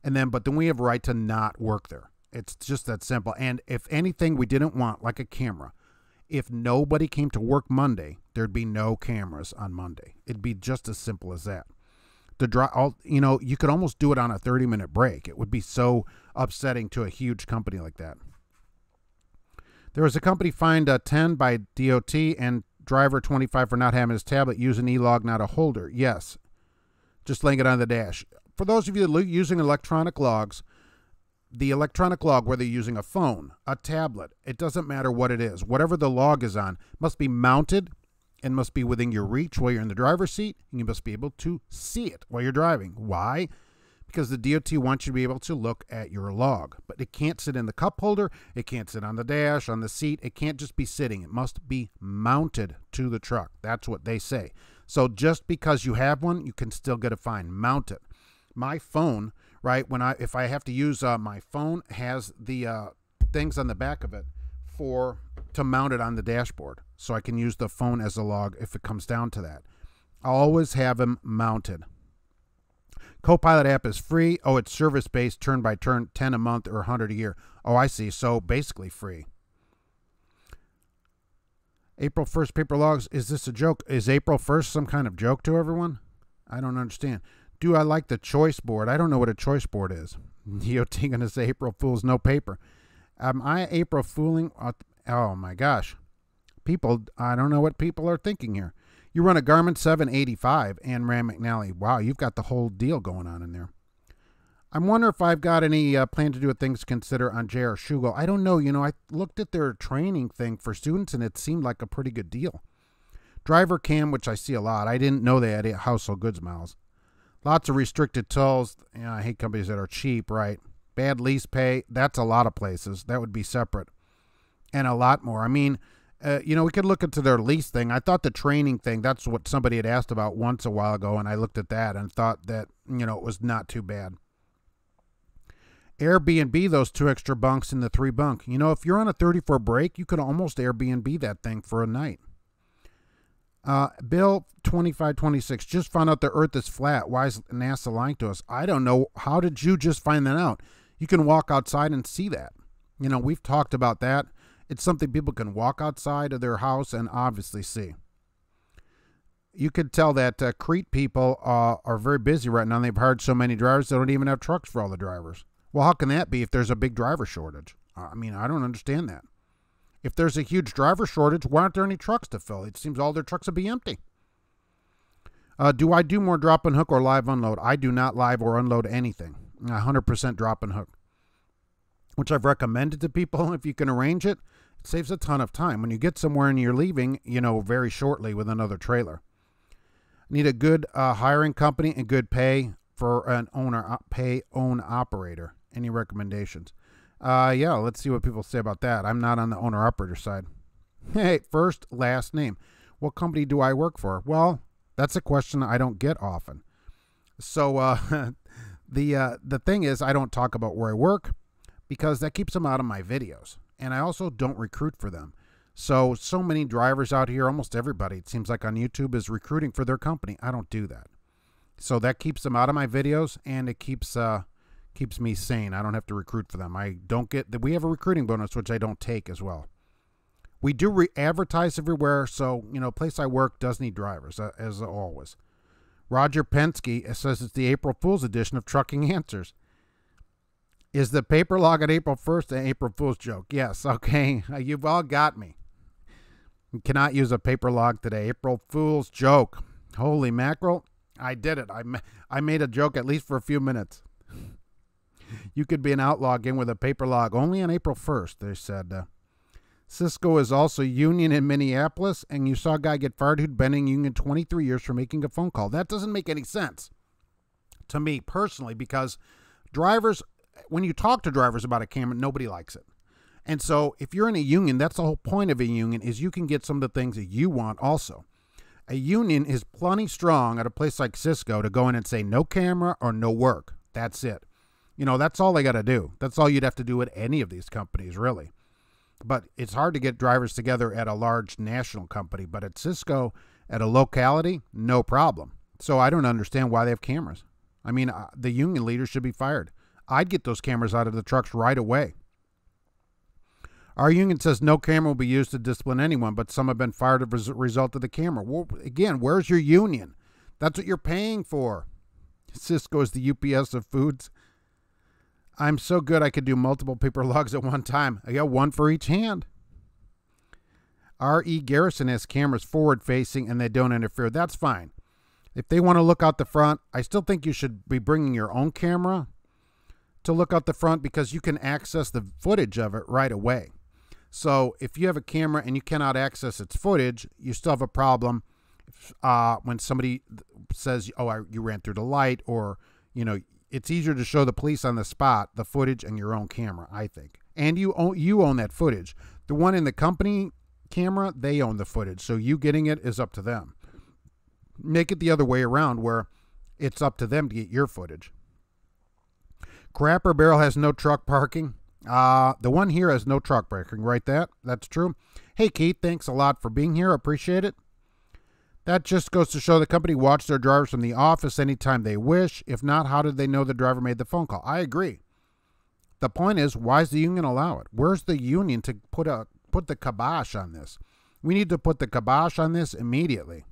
But then we have a right to not work there. It's just that simple. And if anything we didn't want, like a camera, if nobody came to work Monday, there'd be no cameras on Monday. It'd be just as simple as that. You could almost do it on a 30-minute break. It would be so upsetting to a huge company like that. There was a company fined 10 by DOT and driver 25 for not having his tablet. Use an e-log, not a holder. Yes, just laying it on the dash. For those of you using electronic logs, the electronic log, whether you're using a phone, a tablet, it doesn't matter what it is. Whatever the log is on must be mounted and must be within your reach while you're in the driver's seat, and you must be able to see it while you're driving. Why? Because the DOT wants you to be able to look at your log. But it can't sit in the cup holder. It can't sit on the dash, on the seat. It can't just be sitting. It must be mounted to the truck. That's what they say. So just because you have one, you can still get a fine. Mount it. My phone, right, if I have to use my phone, has the things on the back of it to mount it on the dashboard. So I can use the phone as a log if it comes down to that. I'll always have them mounted. Copilot app is free. Oh, it's service-based, turn by turn, 10 a month or 100 a year. Oh, I see. So basically free. April 1st paper logs. Is this a joke? Is April 1st some kind of joke to everyone? I don't understand. Do I like the choice board? I don't know what a choice board is. DOT going to say April Fool's no paper. Am I April Fooling? Oh, my gosh. People, I don't know what people are thinking here. You run a Garmin 785 and Ram McNally. Wow, you've got the whole deal going on in there. I wonder if I've got any plan to do with things to consider on J.R. Shugo. I don't know. You know, I looked at their training thing for students, and it seemed like a pretty good deal. Driver cam, which I see a lot. I didn't know they had household goods miles. Lots of restricted tolls. I hate companies that are cheap, right? Bad lease pay. That's a lot of places. That would be separate. And a lot more. I mean, we could look into their lease thing. I thought the training thing, that's what somebody had asked about once a while ago, and I looked at that and thought that, it was not too bad. Airbnb those 2 extra bunks in the 3 bunk. If you're on a 34 break, you could almost Airbnb that thing for a night. Bill 2526 just found out the Earth is flat. Why is NASA lying to us? I don't know. How did you just find that out? You can walk outside and see that. You know, we've talked about that. It's something people can walk outside of their house and obviously see. You could tell that Crete people are very busy right now. They've hired so many drivers, they don't even have trucks for all the drivers. Well, how can that be if there's a big driver shortage? I mean, I don't understand that. If there's a huge driver shortage, why aren't there any trucks to fill? It seems all their trucks will be empty. Do I do more drop and hook or live unload? I do not live or unload anything. 100% drop and hook, which I've recommended to people. If you can arrange it, it saves a ton of time. When you get somewhere and you're leaving, you know, very shortly with another trailer. Need a good hiring company and good pay for an own operator. Any recommendations? Yeah, let's see what people say about that. I'm not on the owner operator side. Hey, first, last name. What company do I work for? Well, that's a question I don't get often. So the thing is, I don't talk about where I work because that keeps them out of my videos. And I also don't recruit for them. So many drivers out here, almost everybody, it seems like on YouTube, is recruiting for their company. I don't do that. So that keeps them out of my videos, and it keeps me sane. I don't have to recruit for them. We have a recruiting bonus, which I don't take as well. We do advertise everywhere, so, you know, place I work does need drivers, as always. Roger Penske says it's the April Fool's edition of Trucking Answers. Is the paper log on April 1st an April Fool's joke? Yes, okay. You've all got me. You cannot use a paper log today. April Fool's joke. Holy mackerel. I did it. I made a joke at least for a few minutes. You could be an outlaw again with a paper log only on April 1st, they said. Cisco is also union in Minneapolis, and you saw a guy get fired who'd been in union 23 years for making a phone call. That doesn't make any sense to me personally, because drivers, when you talk to drivers about a camera, nobody likes it. And so if you're in a union, that's the whole point of a union, is you can get some of the things that you want also. A union is plenty strong at a place like Cisco to go in and say no camera or no work. That's it. You know, that's all they got to do. That's all you'd have to do at any of these companies, really. But it's hard to get drivers together at a large national company. But at Cisco, at a locality, no problem. So I don't understand why they have cameras. I mean, the union leaders should be fired. I'd get those cameras out of the trucks right away. Our union says no camera will be used to discipline anyone, but some have been fired as a result of the camera. Well, again, where's your union? That's what you're paying for. Cisco is the UPS of foods. I'm so good I could do multiple paper logs at one time. I got one for each hand. R.E. Garrison has cameras forward-facing and they don't interfere. That's fine. If they want to look out the front, I still think you should be bringing your own camera to look out the front, because you can access the footage of it right away. So if you have a camera and you cannot access its footage, you still have a problem when somebody says, oh, you ran through the light, or, you know, it's easier to show the police on the spot the footage and your own camera, I think. And you own that footage. The one in the company camera, they own the footage. So you getting it is up to them. Make it the other way around, where it's up to them to get your footage. Crapper Barrel has no truck parking. The one here has no truck parking, right? That's true. Hey, Keith, thanks a lot for being here. Appreciate it. That just goes to show the company watch their drivers from the office anytime they wish. If not, how did they know the driver made the phone call? I agree. The point is, why does the union allow it? Where's the union to put the kibosh on this? We need to put the kibosh on this immediately.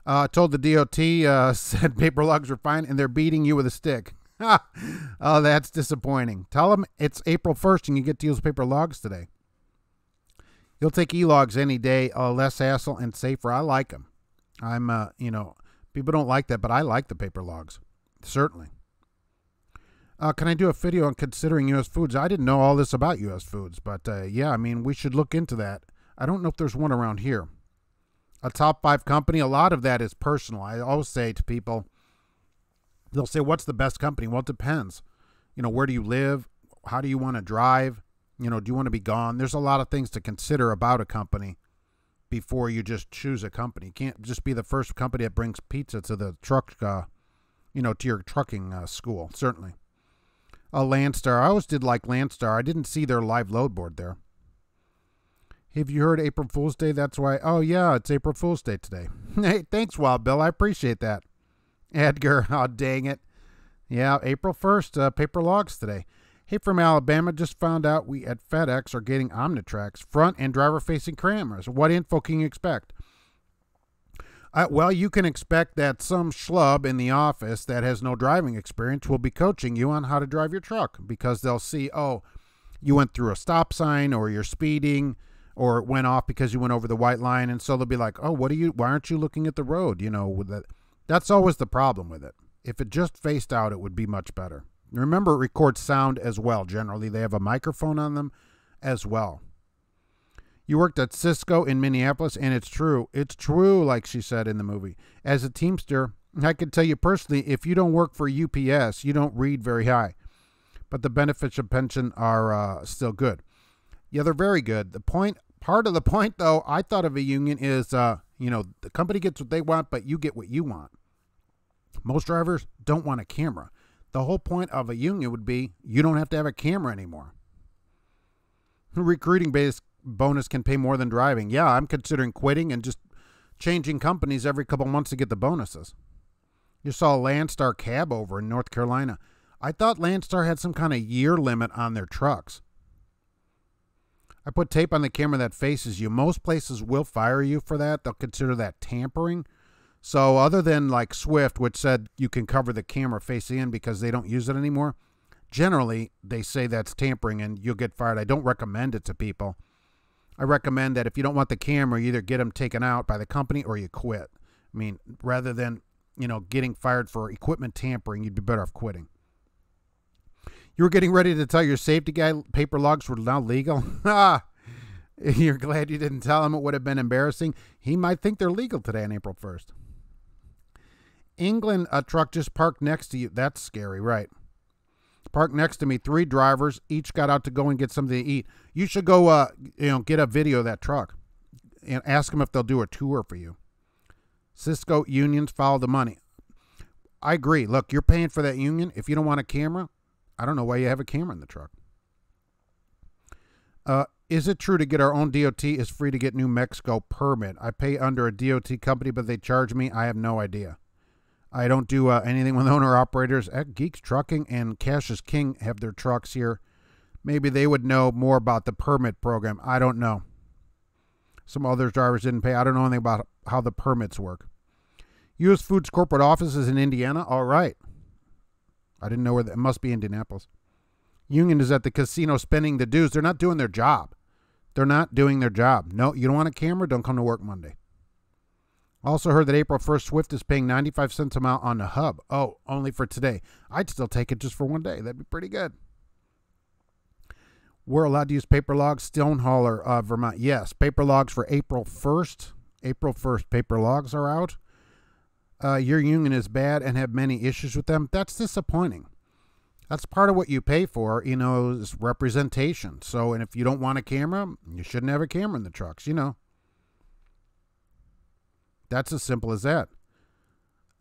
Told the DOT, said paper logs are fine, and they're beating you with a stick. Oh, that's disappointing. Tell them it's April 1st and you get to use paper logs today. You'll take e-logs any day, less hassle and safer. I like them. You know, people don't like that, but I like the paper logs. Certainly. Can I do a video on considering U.S. foods? I didn't know all this about U.S. foods, but yeah, I mean, we should look into that. I don't know if there's one around here. A top 5 company, a lot of that is personal. I always say to people, they'll say, what's the best company? Well, it depends. You know, where do you live? How do you want to drive? You know, do you want to be gone? There's a lot of things to consider about a company before you just choose a company. You can't just be the first company that brings pizza to the truck, you know, to your trucking school, certainly. Landstar. I always did like Landstar. I didn't see their live load board there. Have you heard April Fool's Day? That's why. Oh, yeah, it's April Fool's Day today. Hey, thanks, Wild Bill. I appreciate that. Edgar, oh, dang it. Yeah, April 1st, paper logs today. Hey, from Alabama, just found out we at FedEx are getting Omnitracks, front and driver-facing cameras. What info can you expect? Well, you can expect that some schlub in the office that has no driving experience will be coaching you on how to drive your truck because they'll see, oh, you went through a stop sign or you're speeding or it went off because you went over the white line. And so they'll be like, oh, why aren't you looking at the road? You know, with that. That's always the problem with it. If it just faced out, it would be much better. Remember, it records sound as well. Generally, they have a microphone on them as well. You worked at Cisco in Minneapolis, and it's true. It's true, like she said in the movie. As a Teamster, I can tell you personally, if you don't work for UPS, you don't read very high. But the benefits of pension are still good. Yeah, they're very good. Part of the point, though, I thought of a union is, you know, the company gets what they want, but you get what you want. Most drivers don't want a camera. The whole point of a union would be you don't have to have a camera anymore. Recruiting-based bonus can pay more than driving. Yeah, I'm considering quitting and just changing companies every couple months to get the bonuses. You saw Landstar Cab over in North Carolina. I thought Landstar had some kind of year limit on their trucks. I put tape on the camera that faces you. Most places will fire you for that. They'll consider that tampering. So other than like Swift, which said you can cover the camera facing in because they don't use it anymore, generally they say that's tampering and you'll get fired. I don't recommend it to people. I recommend that if you don't want the camera, you either get them taken out by the company or you quit. I mean, rather than, you know, getting fired for equipment tampering, you'd be better off quitting. You were getting ready to tell your safety guy paper logs were now legal? You're glad you didn't tell him. It would have been embarrassing. He might think they're legal today on April 1st. England, a truck just parked next to you. That's scary, right? Parked next to me, 3 drivers, each got out to go and get something to eat. You should go, you know, get a video of that truck and ask them if they'll do a tour for you. Cisco unions follow the money. I agree. Look, you're paying for that union. If you don't want a camera, I don't know why you have a camera in the truck. Is it true to get our own DOT is free to get New Mexico permit? I pay under a DOT company, but they charge me. I have no idea. I don't do anything with owner-operators. Geeks Trucking and Cash is King have their trucks here. Maybe they would know more about the permit program. I don't know. Some other drivers didn't pay. I don't know anything about how the permits work. U.S. Foods corporate offices in Indiana. All right. I didn't know where that. It must be Indianapolis. Union is at the casino spending the dues. They're not doing their job. They're not doing their job. No, you don't want a camera? Don't come to work Monday. Also heard that April 1st, Swift is paying 95 cents a mile on the hub. Oh, only for today. I'd still take it just for one day. That'd be pretty good. We're allowed to use paper logs. Stonehauler, Vermont. Yes, paper logs for April 1st. April 1st, paper logs are out. Your union is bad and have many issues with them. That's disappointing. That's part of what you pay for, you know, is representation. So, and if you don't want a camera, you shouldn't have a camera in the trucks, you know. That's as simple as that.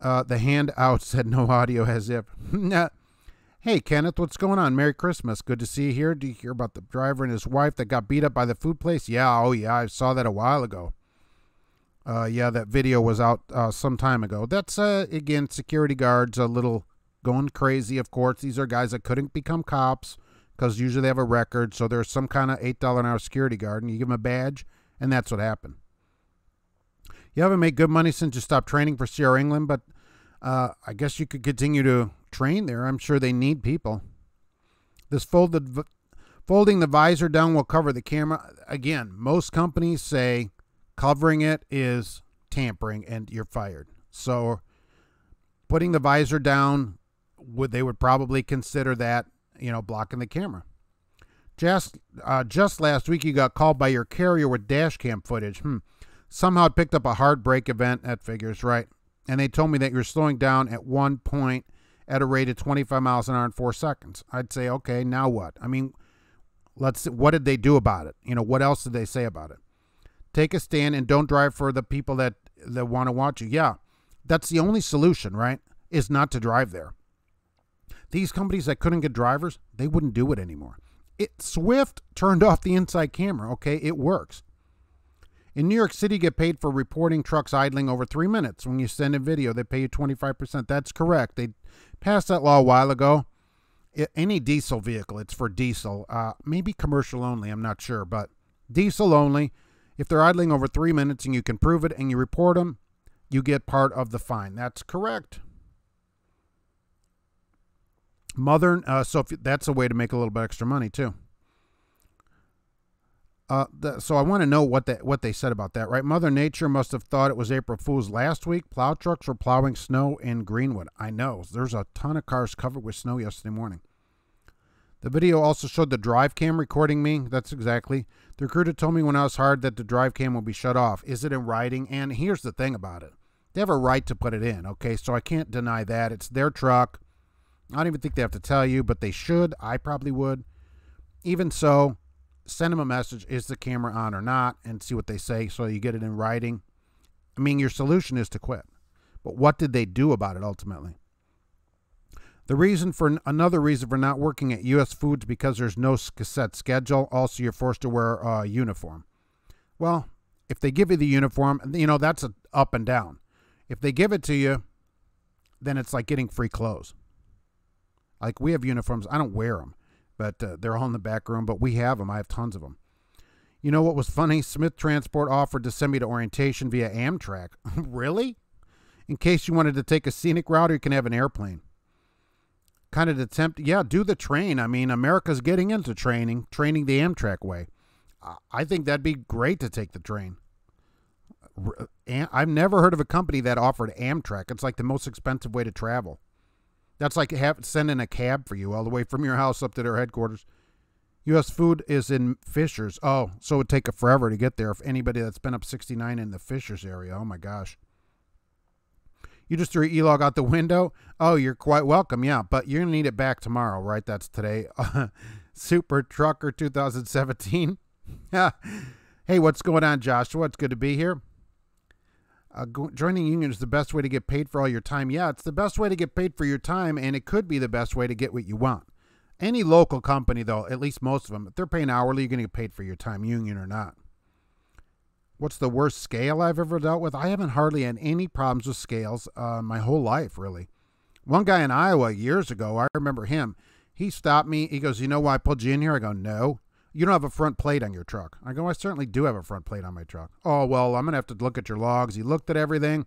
The handout said no audio as if. Hey, Kenneth, what's going on? Merry Christmas. Good to see you here. Do you hear about the driver and his wife that got beat up by the food place? Yeah, oh yeah, I saw that a while ago. Yeah, that video was out some time ago. That's, again, security guards a little going crazy, of course. These are guys that couldn't become cops because usually they have a record, so there's some kind of $8 an hour security guard, and you give them a badge, and that's what happened. You haven't made good money since you stopped training for Sierra England, but I guess you could continue to train there. I'm sure they need people. This folding the visor down will cover the camera. Again, most companies say covering it is tampering and you're fired. So putting the visor down, they would probably consider that, you know, blocking the camera. Just last week you got called by your carrier with dash cam footage. Somehow it picked up a hard brake event. That figures, right? And they told me that you're slowing down at one point at a rate of 25 miles an hour in 4 seconds. I'd say, okay, now what? I mean, let's see, what did they do about it? You know, what else did they say about it? Take a stand and don't drive for the people that want to watch you. Yeah, that's the only solution, right? Is not to drive there. These companies that couldn't get drivers, they wouldn't do it anymore. Swift turned off the inside camera. Okay, it works. In New York City, you get paid for reporting trucks idling over 3 minutes. When you send a video, they pay you 25%. That's correct. They passed that law a while ago. Any diesel vehicle, it's for diesel. Maybe commercial only, I'm not sure, but diesel only. If they're idling over 3 minutes and you can prove it and you report them, you get part of the fine. That's correct. So that's a way to make a little bit extra money too. So I want to know what they said about that, right? Mother Nature must have thought it was April Fool's last week. Plow trucks were plowing snow in Greenwood. I know. There's a ton of cars covered with snow yesterday morning. The video also showed the drive cam recording me. That's exactly. The recruiter told me when I was hired that the drive cam will be shut off. Is it in writing? And here's the thing about it. They have a right to put it in, okay? So I can't deny that. It's their truck. I don't even think they have to tell you, but they should. I probably would. Even so, send them a message. Is the camera on or not? And see what they say so you get it in writing. I mean, your solution is to quit. But what did they do about it ultimately? Another reason for not working at U.S. Foods because there's no cassette schedule. Also, you're forced to wear a uniform. Well, if they give you the uniform, that's a up and down. If they give it to you, then it's like getting free clothes. Like we have uniforms. I don't wear them, but they're all in the back room. But we have them. I have tons of them. You know what was funny? Smith Transport offered to send me to orientation via Amtrak. Really? In case you wanted to take a scenic route, or you can have an airplane. Kind of attempt, do the train. I mean, America's getting into training the Amtrak way. I think that'd be great to take the train. I've never heard of a company that offered Amtrak. It's like the most expensive way to travel. That's like sending a cab for you all the way from your house up to their headquarters. U.S. Food is in Fishers. Oh, so it would take forever to get there if anybody that's been up 69 in the Fishers area. Oh, my gosh. You just threw E-log out the window? Oh, you're quite welcome, yeah. But you're going to need it back tomorrow, right? That's today. Super Trucker 2017. Hey, what's going on, Joshua? It's good to be here. Joining union is the best way to get paid for all your time. Yeah, it's the best way to get paid for your time, and it could be the best way to get what you want. Any local company, though, at least most of them, if they're paying hourly, you're going to get paid for your time, union or not. What's the worst scale I've ever dealt with? I haven't hardly had any problems with scales my whole life, really. One guy in Iowa years ago, I remember him. He stopped me. He goes, you know why I pulled you in here? I go, no. You don't have a front plate on your truck. I go, I certainly do have a front plate on my truck. Oh, well, I'm going to have to look at your logs. He looked at everything.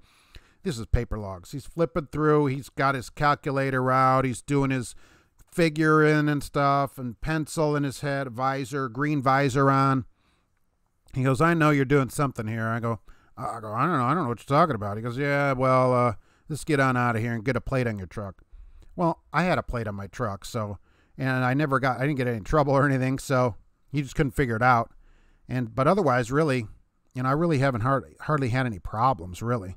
This is paper logs. He's flipping through. He's got his calculator out. He's doing his figure in and stuff and pencil in his head, green visor on. He goes, I know you're doing something here. I go, I don't know. I don't know what you're talking about. He goes, yeah, well, let's get on out of here and get a plate on your truck. Well, I had a plate on my truck, and I didn't get any trouble or anything, so he just couldn't figure it out. But otherwise, really, I really haven't hardly had any problems, really.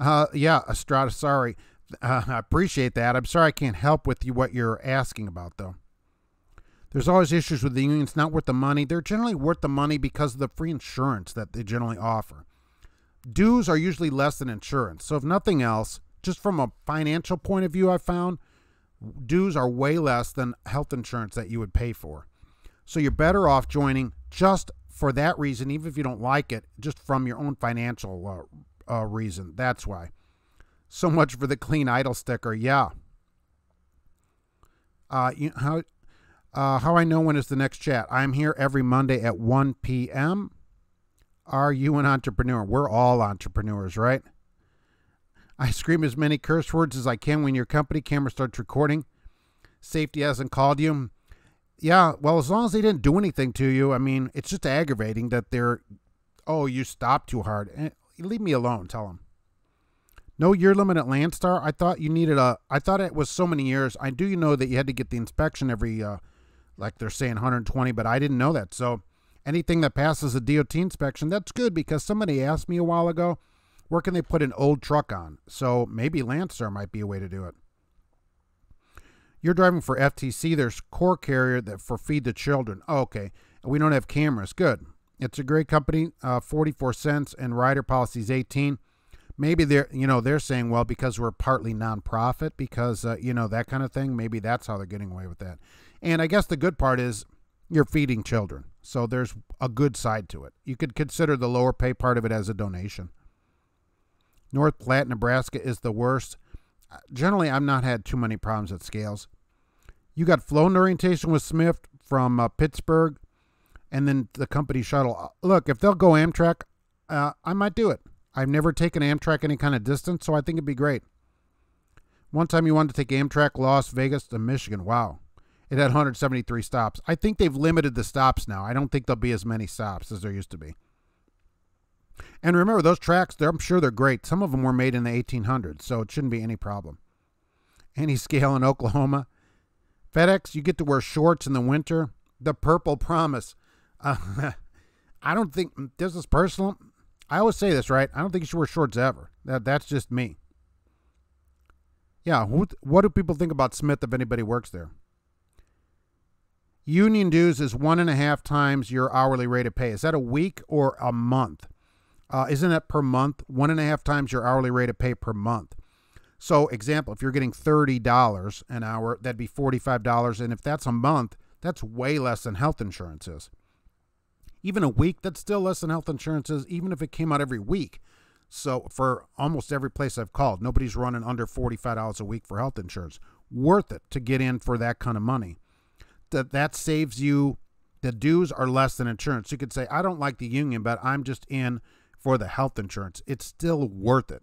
Yeah, Estrada, sorry. I appreciate that. I'm sorry I can't help with what you're asking about, though. There's always issues with the unions not worth the money. They're generally worth the money because of the free insurance that they generally offer. Dues are usually less than insurance. So if nothing else, just from a financial point of view, I found dues are way less than health insurance that you would pay for. So you're better off joining just for that reason, even if you don't like it, just from your own financial reason. That's why. So much for the clean idle sticker. Yeah. How I know when is the next chat? I'm here every Monday at 1 p.m. Are you an entrepreneur? We're all entrepreneurs, right? I scream as many curse words as I can when your company camera starts recording. Safety hasn't called you. Yeah, well, as long as they didn't do anything to you, I mean, it's just aggravating that you stopped too hard. Leave me alone, tell them. No year limit at Landstar? I thought I thought it was so many years. I do know that you had to get the inspection every, like they're saying 120, but I didn't know that. So anything that passes a DOT inspection, that's good, because somebody asked me a while ago, where can they put an old truck on? So maybe Landstar might be a way to do it. You're driving for FTC. There's core carrier that for Feed the Children. Oh, okay. We don't have cameras. Good. It's a great company. 44 cents and rider policy is 18. Maybe they're saying, well, because we're partly nonprofit, because that kind of thing. Maybe that's how they're getting away with that. And I guess the good part is you're feeding children. So there's a good side to it. You could consider the lower pay part of it as a donation. North Platte, Nebraska is the worst. Generally, I've not had too many problems at scales. You got flown orientation with Smith from Pittsburgh, and then the company shuttle. Look, if they'll go Amtrak, I might do it. I've never taken Amtrak any kind of distance, so I think it'd be great. One time you wanted to take Amtrak Las Vegas to Michigan. Wow. It had 173 stops. I think they've limited the stops now. I don't think there'll be as many stops as there used to be. And remember, those tracks, I'm sure they're great. Some of them were made in the 1800s, so it shouldn't be any problem. Any scale in Oklahoma. FedEx, you get to wear shorts in the winter. The Purple Promise. I don't think, this is personal. I always say this, right? I don't think you should wear shorts ever. That's just me. Yeah, what do people think about Smith if anybody works there? Union dues is 1.5 times your hourly rate of pay. Is that a week or a month? Isn't that per month? 1.5 times your hourly rate of pay per month. So, example, if you're getting $30 an hour, that'd be $45. And if that's a month, that's way less than health insurance is. Even a week, that's still less than health insurance is, even if it came out every week. So, for almost every place I've called, nobody's running under $45 a week for health insurance. Worth it to get in for that kind of money. That saves you, the dues are less than insurance. You could say, I don't like the union, but I'm just in for the health insurance. It's still worth it.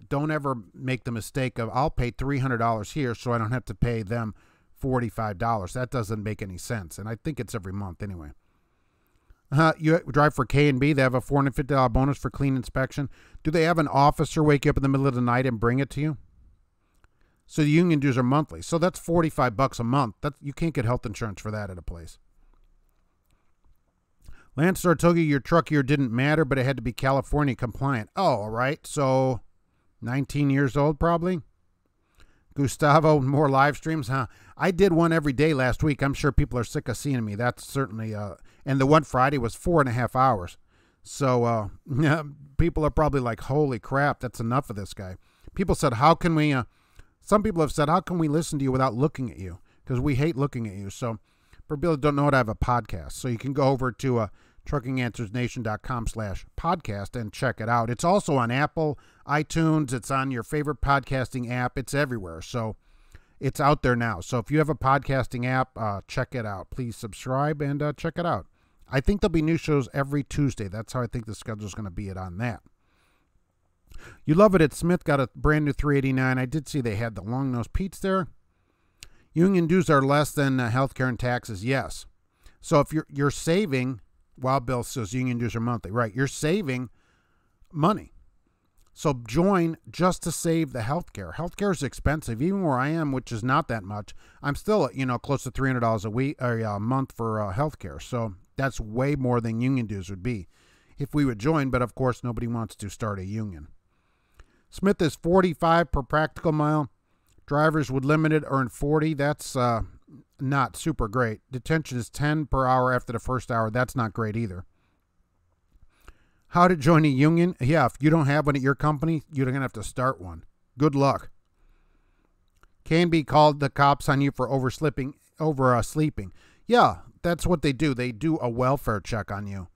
Don't ever make the mistake of, I'll pay $300 here so I don't have to pay them $45. That doesn't make any sense. And I think it's every month anyway. You drive for K&B. They have a $450 bonus for clean inspection. Do they have an officer wake you up in the middle of the night and bring it to you? So the union dues are monthly. So that's $45 a month. You can't get health insurance for that at a place. Landstar told you your truck year didn't matter, but it had to be California compliant. Oh, all right. So 19 years old probably. Gustavo, more live streams, huh? I did one every day last week. I'm sure people are sick of seeing me. That's certainly, and the one Friday was 4.5 hours. So people are probably like, holy crap, that's enough of this guy. People said, how can we, some people have said, how can we listen to you without looking at you? Because we hate looking at you. So for people that don't know it, I have a podcast. So you can go over to truckinganswersnation.com/podcast and check it out. It's also on Apple, iTunes. It's on your favorite podcasting app. It's everywhere. So it's out there now. So if you have a podcasting app, check it out. Please subscribe and check it out. I think there'll be new shows every Tuesday. That's how I think the schedule is going to be on that. You love it at Smith. Got a brand new 389. I did see they had the long nose Pete's there. Union dues are less than healthcare and taxes. Yes. So if you're saving, Wild Bill says union dues are monthly. Right. You're saving money. So join just to save the healthcare. Healthcare is expensive, even where I am, which is not that much. I'm still, close to $300 a week or a month for healthcare. So that's way more than union dues would be if we would join. But of course, nobody wants to start a union. Smith is 45 per practical mile. Drivers with limited earn 40. That's not super great. Detention is 10 per hour after the first hour. That's not great either. How to join a union? Yeah, if you don't have one at your company, you're going to have to start one. Good luck. Can be called the cops on you for oversleeping. Yeah, that's what they do. They do a welfare check on you.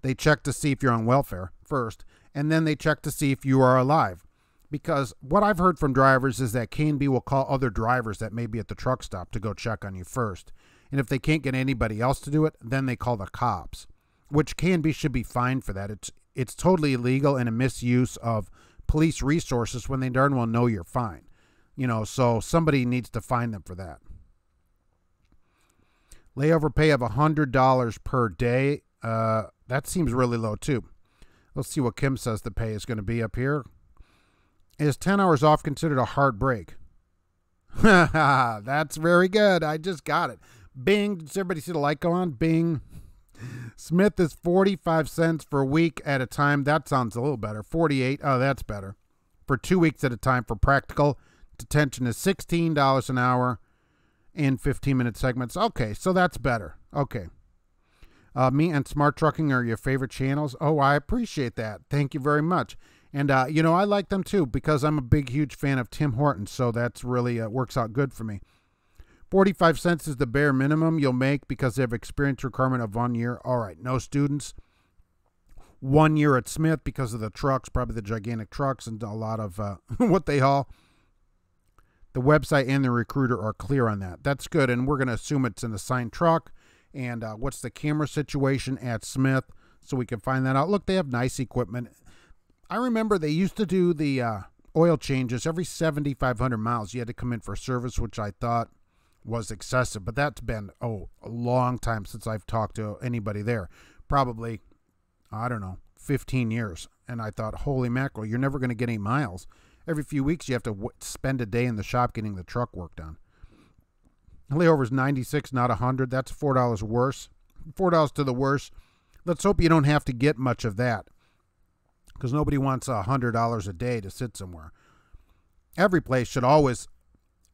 They check to see if you're on welfare first, and then they check to see if you are alive. Because what I've heard from drivers is that K&B will call other drivers that may be at the truck stop to go check on you first. And if they can't get anybody else to do it, then they call the cops, which K&B should be fined for that. It's totally illegal and a misuse of police resources when they darn well know you're fine. So somebody needs to fine them for that. Layover pay of $100 per day. That seems really low too. Let's see what Kim says the pay is going to be up here. Is 10 hours off considered a hard break? That's very good. I just got it. Bing. Does everybody see the light go on? Bing. Smith is 45 cents for a week at a time. That sounds a little better. 48. Oh, that's better. For 2 weeks at a time for practical. Detention is $16 an hour in 15-minute segments. Okay, so that's better. Okay. Me and Smart Trucking are your favorite channels. Oh, I appreciate that. Thank you very much. And, I like them too because I'm a big, huge fan of Tim Hortons. So that's really works out good for me. 45 cents is the bare minimum you'll make because they have experience requirement of 1 year. All right, no students. 1 year at Smith because of the trucks, probably the gigantic trucks and a lot of what they haul. The website and the recruiter are clear on that. That's good, and we're going to assume it's an assigned truck. And what's the camera situation at Smith so we can find that out. Look, they have nice equipment. I remember they used to do the oil changes every 7,500 miles. You had to come in for service, which I thought was excessive, but that's been, a long time since I've talked to anybody there. Probably, I don't know, 15 years. And I thought, holy mackerel, you're never going to get any miles. Every few weeks you have to spend a day in the shop getting the truck work done. Layover's 96, not 100. That's $4 worse. $4 to the worst. Let's hope you don't have to get much of that, because nobody wants $100 a day to sit somewhere. Every place should always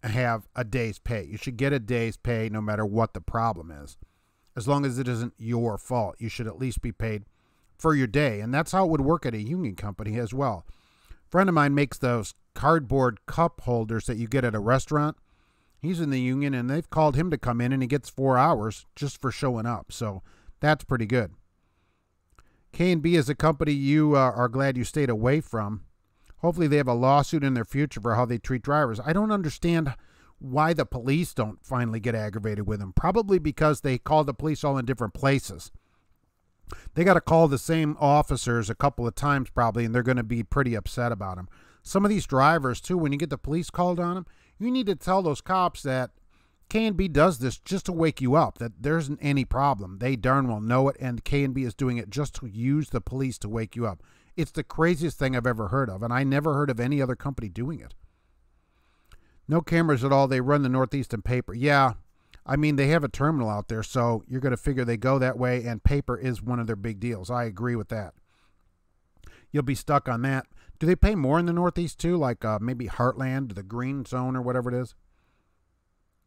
have a day's pay. You should get a day's pay no matter what the problem is. As long as it isn't your fault, you should at least be paid for your day. And that's how it would work at a union company as well. A friend of mine makes those cardboard cup holders that you get at a restaurant. He's in the union, and they've called him to come in, and he gets 4 hours just for showing up. So that's pretty good. K&B is a company you are glad you stayed away from. Hopefully they have a lawsuit in their future for how they treat drivers. I don't understand why the police don't finally get aggravated with them. Probably because they call the police all in different places. They got to call the same officers a couple of times probably, and they're going to be pretty upset about them. Some of these drivers, too, when you get the police called on them, you need to tell those cops that K&B does this just to wake you up, that there isn't any problem. They darn well know it, and K&B is doing it just to use the police to wake you up. It's the craziest thing I've ever heard of, and I never heard of any other company doing it. No cameras at all. They run the Northeastern paper. Yeah, I mean, they have a terminal out there, so you're going to figure they go that way, and paper is one of their big deals. I agree with that. You'll be stuck on that. Do they pay more in the Northeast, too, like maybe Heartland, the Green Zone, or whatever it is?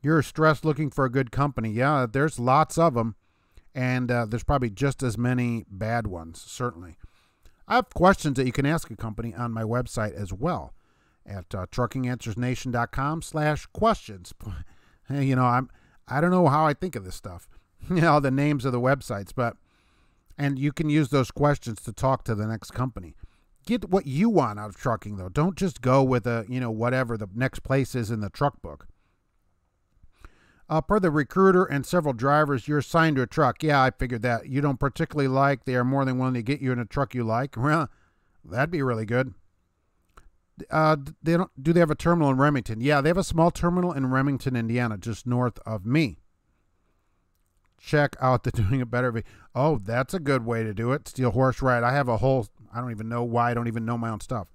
You're stressed looking for a good company. Yeah, there's lots of them, and there's probably just as many bad ones, certainly. I have questions that you can ask a company on my website as well at truckinganswersnation.com/questions. You know, I don't know how I think of this stuff, you know, the names of the websites, and you can use those questions to talk to the next company. Get what you want out of trucking, though. Don't just go with whatever the next place is in the truck book. Per the recruiter and several drivers, you're assigned to a truck. Yeah, I figured that. You don't particularly like. They are more than willing to get you in a truck you like. Well, that'd be really good. Do they have a terminal in Remington? Yeah, they have a small terminal in Remington, Indiana, just north of me. Check out the Doing It Better. Oh, that's a good way to do it. Steel horse ride. I have a whole, I don't even know why I don't even know my own stuff.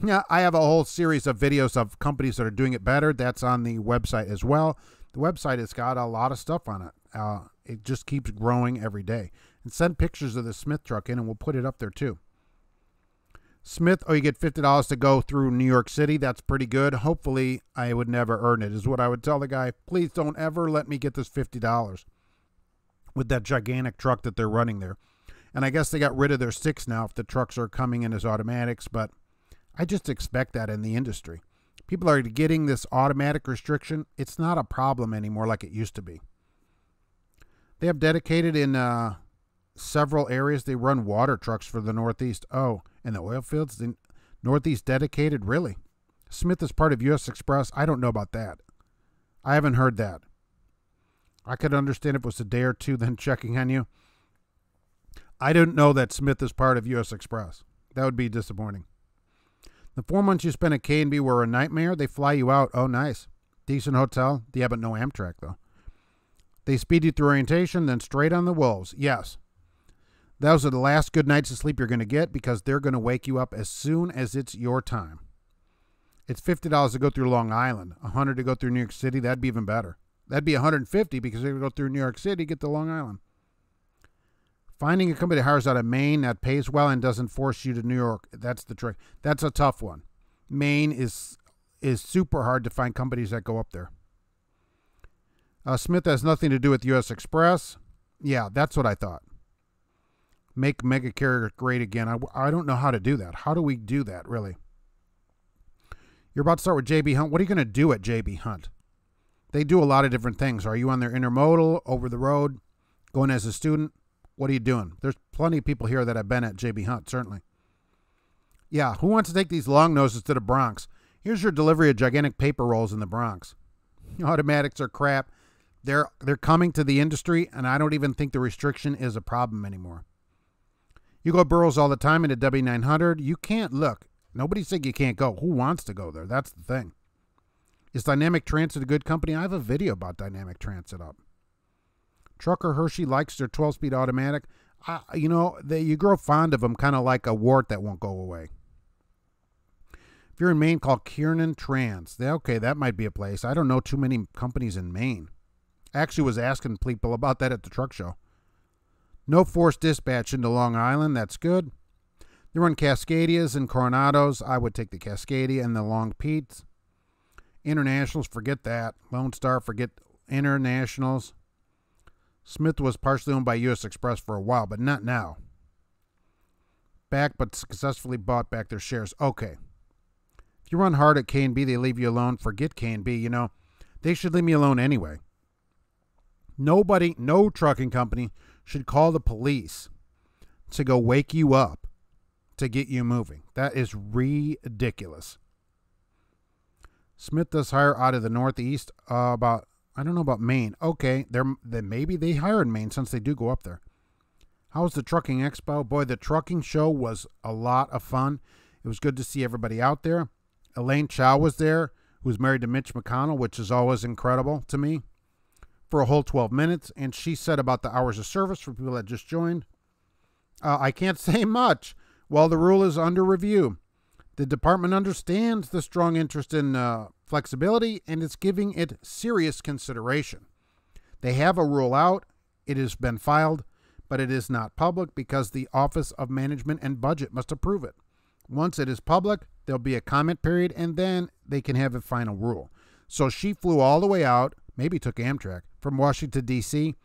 Yeah, I have a whole series of videos of companies that are doing it better. That's on the website as well. The website has got a lot of stuff on it. It just keeps growing every day. And send pictures of the Smith truck in, and we'll put it up there too. Smith, you get $50 to go through New York City. That's pretty good. Hopefully, I would never earn it, is what I would tell the guy. Please don't ever let me get this $50 with that gigantic truck that they're running there. And I guess they got rid of their 6 now if the trucks are coming in as automatics, but I just expect that in the industry. People are getting this automatic restriction. It's not a problem anymore like it used to be. They have dedicated in several areas. They run water trucks for the Northeast. Oh, and the oil fields, the Northeast dedicated? Really? Smith is part of U.S. Express? I don't know about that. I haven't heard that. I could understand if it was a day or two then checking on you. I didn't know that Smith is part of U.S. Express. That would be disappointing. The 4 months you spent at K&B were a nightmare. They fly you out. Oh, nice. Decent hotel. Yeah, but no Amtrak, though. They speed you through orientation, then straight on the wolves. Yes. Those are the last good nights of sleep you're going to get because they're going to wake you up as soon as it's your time. It's $50 to go through Long Island. $100 to go through New York City. That'd be even better. That'd be $150 because they're going to go through New York City, get to Long Island. Finding a company that hires out of Maine that pays well and doesn't force you to New York, that's the trick. That's a tough one. Maine is super hard to find companies that go up there. Smith has nothing to do with U.S. Express. Yeah, that's what I thought. Make mega carrier great again. I don't know how to do that. How do we do that, really? You're about to start with J.B. Hunt. What are you going to do at J.B. Hunt? They do a lot of different things. Are you on their intermodal, over the road, going as a student? What are you doing? There's plenty of people here that have been at JB Hunt, certainly. Yeah, who wants to take these long noses to the Bronx? Here's your delivery of gigantic paper rolls in the Bronx. Automatics are crap. They're coming to the industry, and I don't even think the restriction is a problem anymore. You go boroughs all the time into W900. You can't look. Nobody said you can't go. Who wants to go there? That's the thing. Is Dynamic Transit a good company? I have a video about Dynamic Transit up. Trucker Hershey likes their 12-speed automatic. You grow fond of them, kind of like a wart that won't go away. If you're in Maine, call Kiernan Trans. Okay, that might be a place. I don't know too many companies in Maine. I actually was asking people about that at the truck show. No forced dispatch into Long Island. That's good. They run Cascadias and Coronados. I would take the Cascadia and the Long Pete's. Internationals, forget that. Lone Star, forget internationals. Smith was partially owned by U.S. Express for a while, but not now. Back, but successfully bought back their shares. Okay. If you run hard at K&B, they leave you alone. Forget K&B. They should leave me alone anyway. Nobody, no trucking company should call the police to go wake you up to get you moving. That is ridiculous. Smith does hire out of the Northeast. I don't know about Maine. Okay, then maybe they hire in Maine since they do go up there. How was the Trucking Expo? Boy, the trucking show was a lot of fun. It was good to see everybody out there. Elaine Chow was there, who was married to Mitch McConnell, which is always incredible to me, for a whole 12 minutes. And she said about the hours of service for people that just joined. I can't say much while the rule is under review. The department understands the strong interest in flexibility, and it's giving it serious consideration. They have a rule out. It has been filed, but it is not public because the Office of Management and Budget must approve it. Once it is public, there'll be a comment period, and then they can have a final rule. So she flew all the way out, maybe took Amtrak, from Washington, D.C.,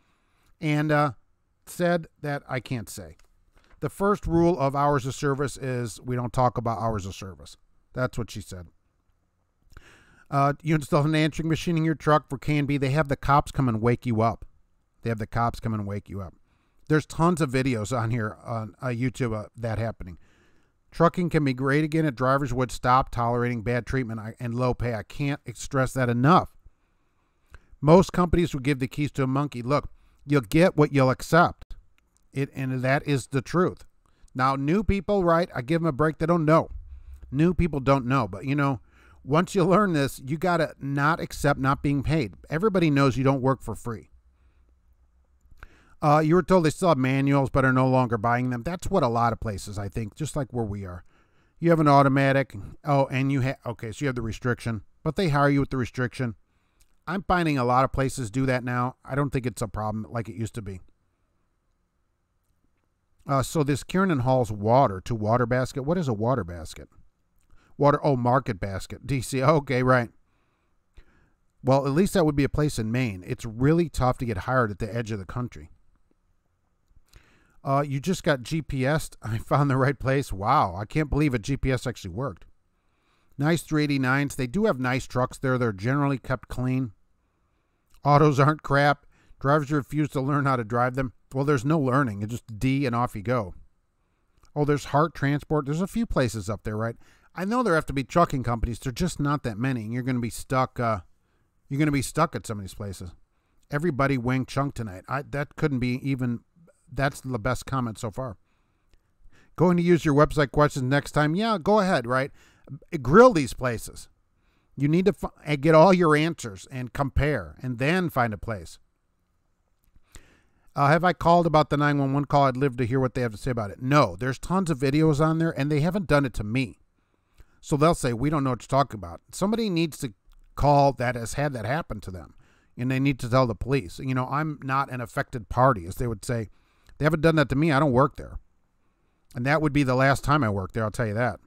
and said that I can't say. The first rule of hours of service is we don't talk about hours of service. That's what she said. You install an answering machine in your truck for K&B. They have the cops come and wake you up. There's tons of videos on here on YouTube of that happening. Trucking can be great again if drivers would stop tolerating bad treatment and low pay. I can't stress that enough. Most companies will give the keys to a monkey. Look, you'll get what you'll accept. And that is the truth. Now, new people, right, I give them a break. They don't know. New people don't know. But, once you learn this, you got to not accept not being paid. Everybody knows you don't work for free. You were told they still have manuals but are no longer buying them. That's what a lot of places, I think, just like where we are. You have an automatic. Oh, and okay, so you have the restriction. But they hire you with the restriction. I'm finding a lot of places do that now. I don't think it's a problem like it used to be. So this Kiernan hauls water to Water Basket. What is a Water Basket? Market Basket. DC. Okay, right. Well, at least that would be a place in Maine. It's really tough to get hired at the edge of the country. You just got GPS'd. I found the right place. Wow, I can't believe a GPS actually worked. Nice 389s. They do have nice trucks there. They're generally kept clean. Autos aren't crap. Drivers refuse to learn how to drive them. Well, there's no learning. It's just D and off you go. Oh, there's Hart Transport. There's a few places up there, right? I know there have to be trucking companies. They're just not that many. And you're going to be stuck. You're going to be stuck at some of these places. Everybody Wang Chung tonight. That couldn't be even. That's the best comment so far. Going to use your website questions next time? Yeah, go ahead, right? Grill these places. You need to get all your answers and compare and then find a place. Have I called about the 911 call? I'd live to hear what they have to say about it. No, there's tons of videos on there, and they haven't done it to me. So they'll say, we don't know what you're talking about. Somebody needs to call that has had that happen to them, and they need to tell the police. I'm not an affected party, as they would say. They haven't done that to me. I don't work there. And that would be the last time I worked there, I'll tell you that.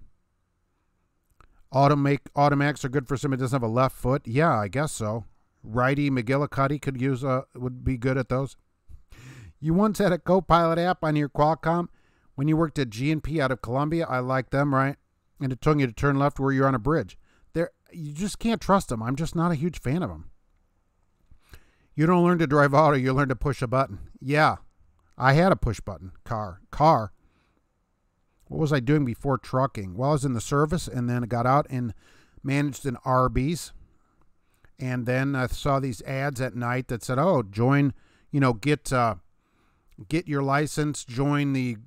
Automatics are good for somebody who doesn't have a left foot. Yeah, I guess so. Righty McGillicuddy could would be good at those. You once had a Copilot app on your Qualcomm when you worked at G&P out of Columbia. I like them, right? And it told you to turn left where you're on a bridge. You just can't trust them. I'm just not a huge fan of them. You don't learn to drive auto, you learn to push a button. Yeah, I had a push button car. What was I doing before trucking? Well, I was in the service, and then I got out and managed an Arby's. And then I saw these ads at night that said, oh, join, get your license, join the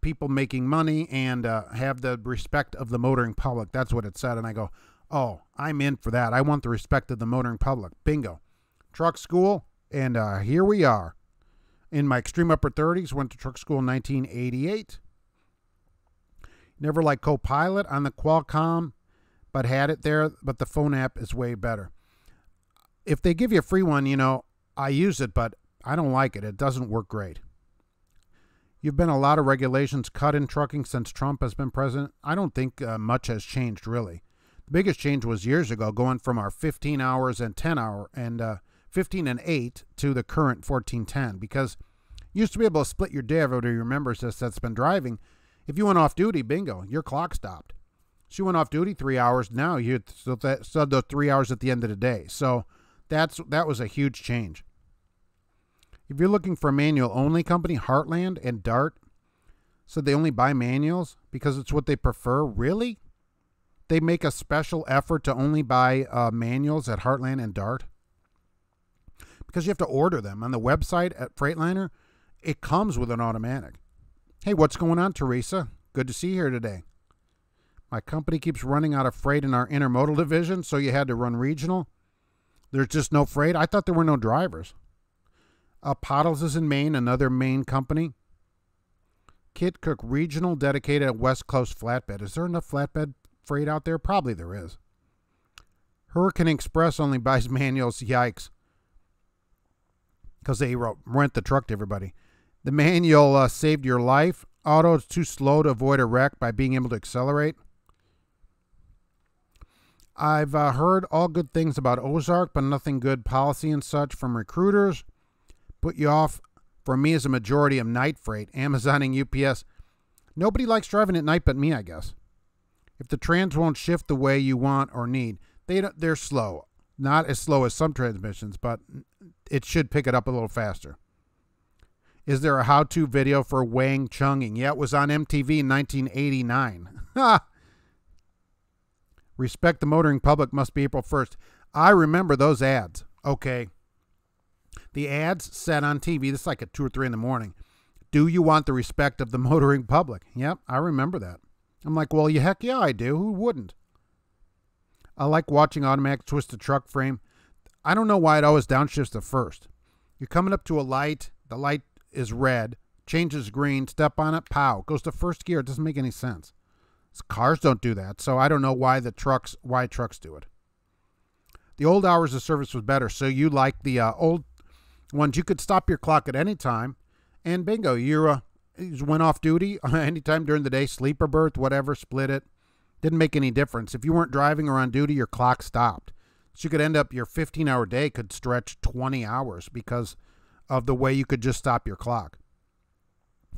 people making money, and have the respect of the motoring public. That's what it said. And I go, oh, I'm in for that. I want the respect of the motoring public. Bingo. Truck school, and here we are. In my extreme upper 30s, went to truck school in 1988. Never liked Copilot on the Qualcomm, but had it there. But the phone app is way better. If they give you a free one, I use it, but I don't like it. It doesn't work great. You've been a lot of regulations cut in trucking since Trump has been president. I don't think much has changed, really. The biggest change was years ago, going from our 15 hours and 10 hour and 15 and 8 to the current 14-10, because you used to be able to split your day. Everybody remembers this that's been driving. If you went off duty, bingo, your clock stopped. So you went off duty 3 hours. Now you still the 3 hours at the end of the day. So that was a huge change. If you're looking for a manual-only company, Heartland and Dart said they only buy manuals because it's what they prefer. Really? They make a special effort to only buy manuals at Heartland and Dart? Because you have to order them. On the website at Freightliner, it comes with an automatic. Hey, what's going on, Teresa? Good to see you here today. My company keeps running out of freight in our intermodal division, so you had to run regional. There's just no freight? I thought there were no drivers. Pottles is in Maine, another Maine company. Kit Cook Regional, dedicated at West Coast flatbed. Is there enough flatbed freight out there? Probably there is. Hurricane Express only buys manuals. Yikes. Because they rent the truck to everybody. The manual saved your life. Auto is too slow to avoid a wreck by being able to accelerate. I've heard all good things about Ozark, but nothing good policy and such from recruiters. Put you off. For me, as a majority of night freight, Amazon and UPS. Nobody likes driving at night but me, I guess. If the trans won't shift the way you want or need, they're slow. Not as slow as some transmissions, but it should pick it up a little faster. Is there a how-to video for Wang Chunging? Yeah, it was on MTV in 1989. Respect the motoring public must be April 1st. I remember those ads. Okay. The ads said on TV, this is like at 2 or 3 in the morning. Do you want the respect of the motoring public? Yep, I remember that. I'm like, well, heck yeah, I do. Who wouldn't? I like watching automatic twisted truck frame. I don't know why it always downshifts to first. You're coming up to a light. The light is red, changes green, step on it, pow, goes to first gear. It doesn't make any sense. Cars don't do that, so I don't know why trucks do it. The old hours of service was better, so you like the old ones. You could stop your clock at any time, and bingo, you went off duty anytime during the day, sleeper berth, whatever, split it. Didn't make any difference. If you weren't driving or on duty, your clock stopped. So you could end up, your 15-hour day could stretch 20 hours because of the way you could just stop your clock.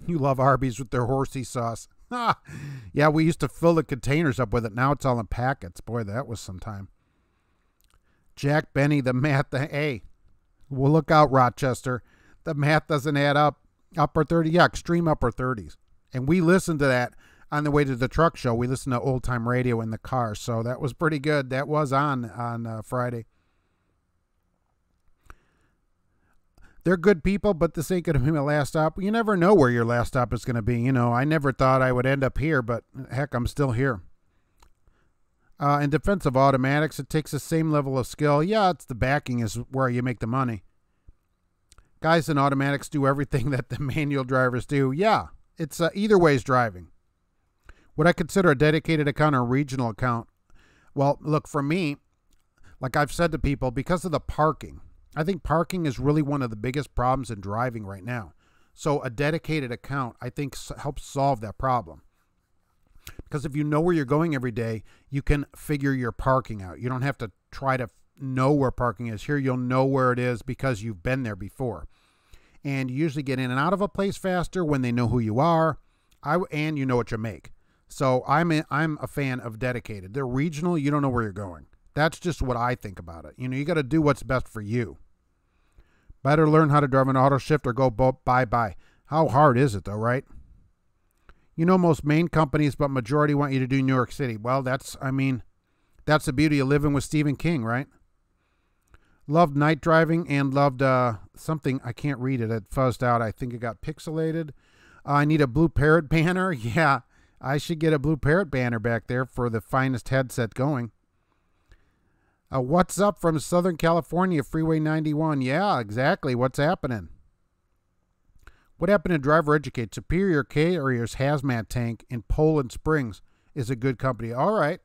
You love Arby's with their horsey sauce. Yeah, we used to fill the containers up with it. Now it's all in packets. Boy, that was some time. Jack Benny, the math. Hey, well, look out, Rochester. The math doesn't add up. Upper 30, yeah, extreme upper 30s. And we listened to that on the way to the truck show. We listened to old time radio in the car, so that was pretty good. That was on Friday. They're good people, but this ain't going to be my last stop. You never know where your last stop is going to be. I never thought I would end up here, but heck, I'm still here. In defensive automatics, it takes the same level of skill. Yeah, it's the backing is where you make the money. Guys in automatics do everything that the manual drivers do. Yeah, it's either way is driving. Would I consider a dedicated account or a regional account? Well, look, for me, like I've said to people, because of the parking, I think parking is really one of the biggest problems in driving right now. So a dedicated account, I think, helps solve that problem. Because if you know where you're going every day, you can figure your parking out. You don't have to try to know where parking is. Here, you'll know where it is because you've been there before. And you usually get in and out of a place faster when they know who you are, and you know what you make. So I'm a fan of dedicated. They're regional. You don't know where you're going. That's just what I think about it. You got to do what's best for you. Better learn how to drive an auto shift or go bye-bye. How hard is it, though, right? You know most main companies, but majority want you to do New York City. Well, that's the beauty of living with Stephen King, right? Loved night driving and loved something. I can't read it. It fuzzed out. I think it got pixelated. I need a BlueParrott banner. Yeah, I should get a BlueParrott banner back there for the finest headset going. What's up from Southern California, Freeway 91? Yeah, exactly. What's happening? What happened to Driver Educate? Superior Carriers Hazmat Tank in Poland Springs is a good company. All right.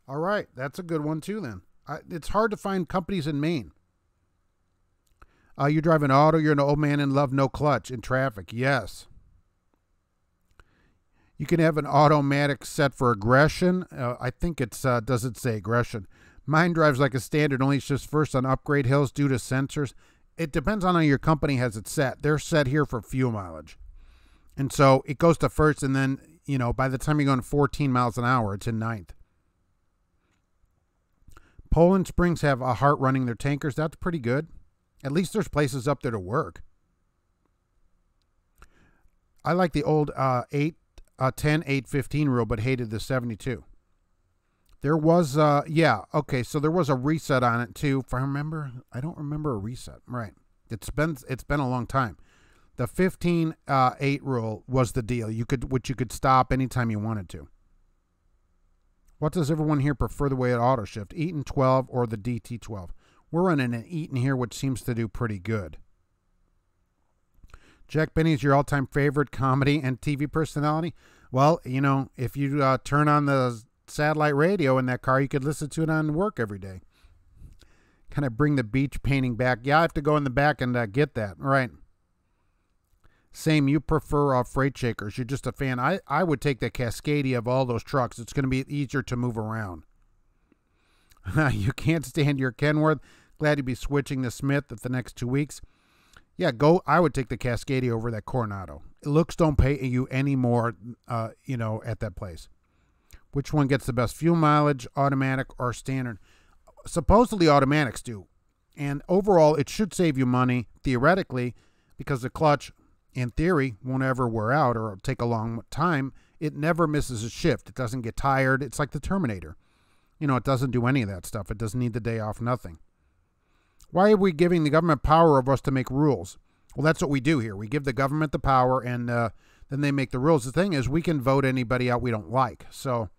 All right. That's a good one, too, then. It's hard to find companies in Maine. You drive an auto, you're an old man in love, no clutch in traffic. Yes. You can have an automatic set for aggression. I think it's, does it say aggression? Mine drives like a standard, only shifts first on upgrade hills due to sensors. It depends on how your company has it set. They're set here for fuel mileage. And so it goes to first, and then, you know, by the time you're going 14 miles an hour, it's in ninth. Poland Springs have a Hart running their tankers. That's pretty good. At least there's places up there to work. I like the old 10-8-15 rule, but hated the 72. There was, yeah, okay, so there was a reset on it too. If I remember, I don't remember a reset. Right. It's been a long time. The 15-8 rule was the deal. Which you could stop anytime you wanted to. What does everyone here prefer the way at auto shift? Eaton 12 or the DT 12? We're running an Eaton here, which seems to do pretty good. Jack Benny's your all-time favorite comedy and TV personality? Well, you know, if you turn on the satellite radio in that car, you could listen to it on work every day. Kind of bring the beach painting back. Yeah, I have to go in the back and get that. Right. Same, you prefer freight shakers. You're just a fan. I would take the Cascadia of all those trucks. It's going to be easier to move around. You can't stand your Kenworth. Glad you'd be switching to Smith at the next 2 weeks. Yeah, go. I would take the Cascadia over that Coronado. Looks don't pay you any more, you know, at that place. Which one gets the best fuel mileage, automatic or standard? Supposedly automatics do. And overall, it should save you money, theoretically, because the clutch, in theory, won't ever wear out or take a long time. It never misses a shift. It doesn't get tired. It's like the Terminator. You know, it doesn't do any of that stuff. It doesn't need the day off, nothing. Why are we giving the government power over us to make rules? Well, that's what we do here. We give the government the power, and then they make the rules. The thing is, we can vote anybody out we don't like. So,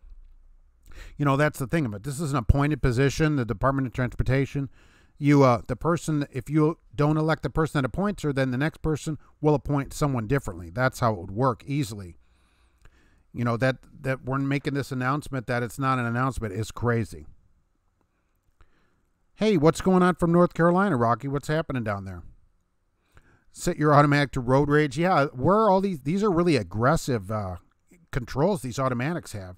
you know, that's the thing of it. This is an appointed position, the Department of Transportation. The person, if you don't elect the person that appoints her, then the next person will appoint someone differently. That's how it would work easily. You know, that we're making this announcement that it's not an announcement is crazy. Hey, what's going on from North Carolina, Rocky? What's happening down there? Set your automatic to road rage. Yeah, where are all these are really aggressive controls these automatics have.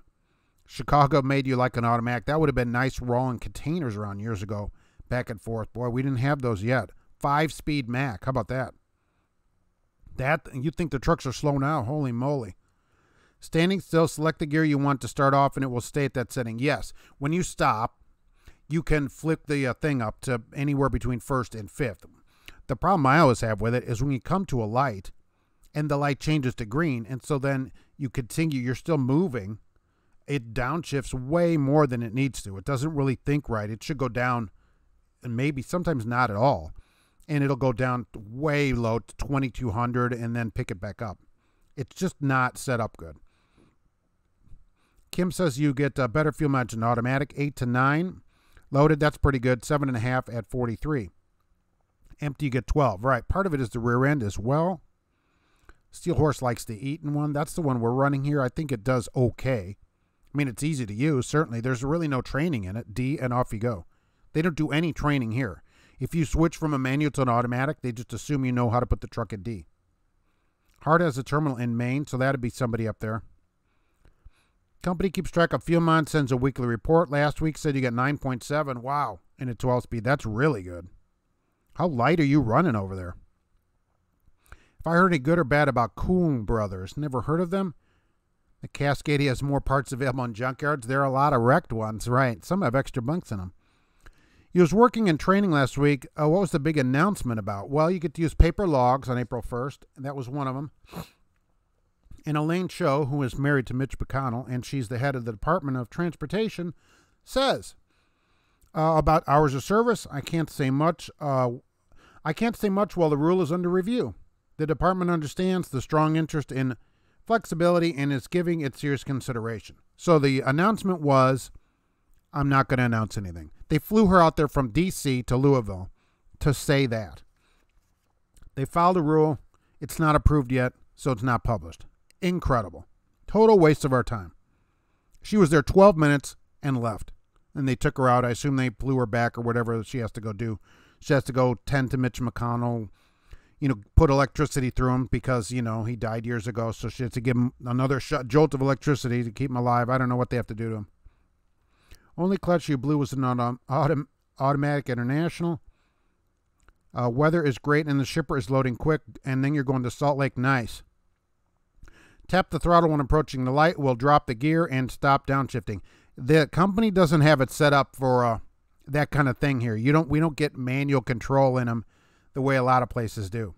Chicago made you like an automatic. That would have been nice rolling containers around years ago, back and forth. Boy, we didn't have those yet. 5-speed Mac. How about that? You'd think the trucks are slow now. Holy moly. Standing still, select the gear you want to start off, and it will stay at that setting. Yes, when you stop, you can flip the thing up to anywhere between first and fifth. The problem I always have with it is when you come to a light, and the light changes to green, and so then you continue, you're still moving, it downshifts way more than it needs to. It doesn't really think right. It should go down, and maybe sometimes not at all, and it'll go down way low to 2200 and then pick it back up. It's just not set up good. Kim says you get better fuel mileage in automatic, 8 to 9. Loaded, that's pretty good, 7.5 at 43. Empty, you get 12. Right, part of it is the rear end as well. Steel Horse likes the Eaton one. That's the one we're running here. I think it does okay. I mean, it's easy to use, certainly. There's really no training in it. D, and off you go. They don't do any training here. If you switch from a manual to an automatic, they just assume you know how to put the truck in D. Hart has a terminal in Maine, so that'd be somebody up there. Company keeps track of fuel mileage, sends a weekly report. Last week said you got 9.7. Wow. And at 12-speed. That's really good. How light are you running over there? If I heard any good or bad about Coon Brothers, never heard of them? The Cascadia has more parts available in junkyards. There are a lot of wrecked ones, right? Some have extra bunks in them. He was working in training last week. What was the big announcement about? Well, you get to use paper logs on April 1st, and that was one of them. And Elaine Cho, who is married to Mitch McConnell, and she's the head of the Department of Transportation, says about hours of service, I can't say much. I can't say much while the rule is under review. The department understands the strong interest in flexibility and is giving it serious consideration. So the announcement was, I'm not going to announce anything. They flew her out there from D.C. to Louisville to say that. They filed a rule. It's not approved yet, so it's not published. Incredible. Total waste of our time. She was there 12 minutes and left. And they took her out. I assume they flew her back or whatever she has to go do. She has to go tend to Mitch McConnell, put electricity through him because, he died years ago. So she has to give him another jolt of electricity to keep him alive. I don't know what they have to do to him. Only clutch you blew was an automatic international. Weather is great and the shipper is loading quick. And then you're going to Salt Lake. Nice. Tap the throttle when approaching the light. Will drop the gear and stop downshifting. The company doesn't have it set up for that kind of thing here. We don't get manual control in them the way a lot of places do.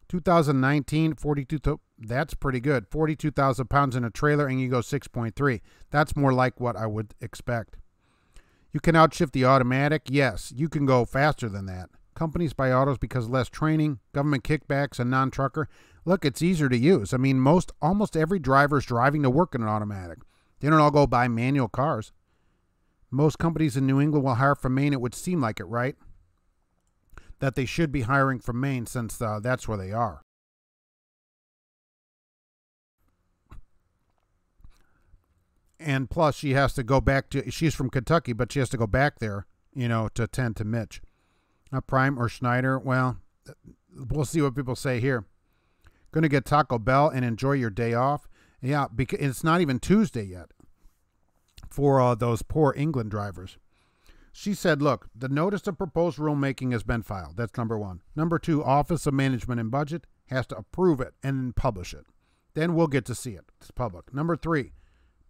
2019, 42. That's pretty good. 42,000 pounds in a trailer, and you go 6.3. That's more like what I would expect. You can outshift the automatic. Yes, you can go faster than that. Companies buy autos because of less training, government kickbacks, and non-trucker. Look, it's easier to use. I mean, almost every driver is driving to work in an automatic. They don't all go buy manual cars. Most companies in New England will hire from Maine. It would seem like it, right? That they should be hiring from Maine since that's where they are. And plus, she has to go back to, she's from Kentucky, but she has to go back there, to attend to Mitch. Prime or Schneider, well, we'll see what people say here. Going to get Taco Bell and enjoy your day off. Yeah, because it's not even Tuesday yet for those poor England drivers. She said, look, the notice of proposed rulemaking has been filed. That's number one. Number two, Office of Management and Budget has to approve it and publish it. Then we'll get to see it. It's public. Number three,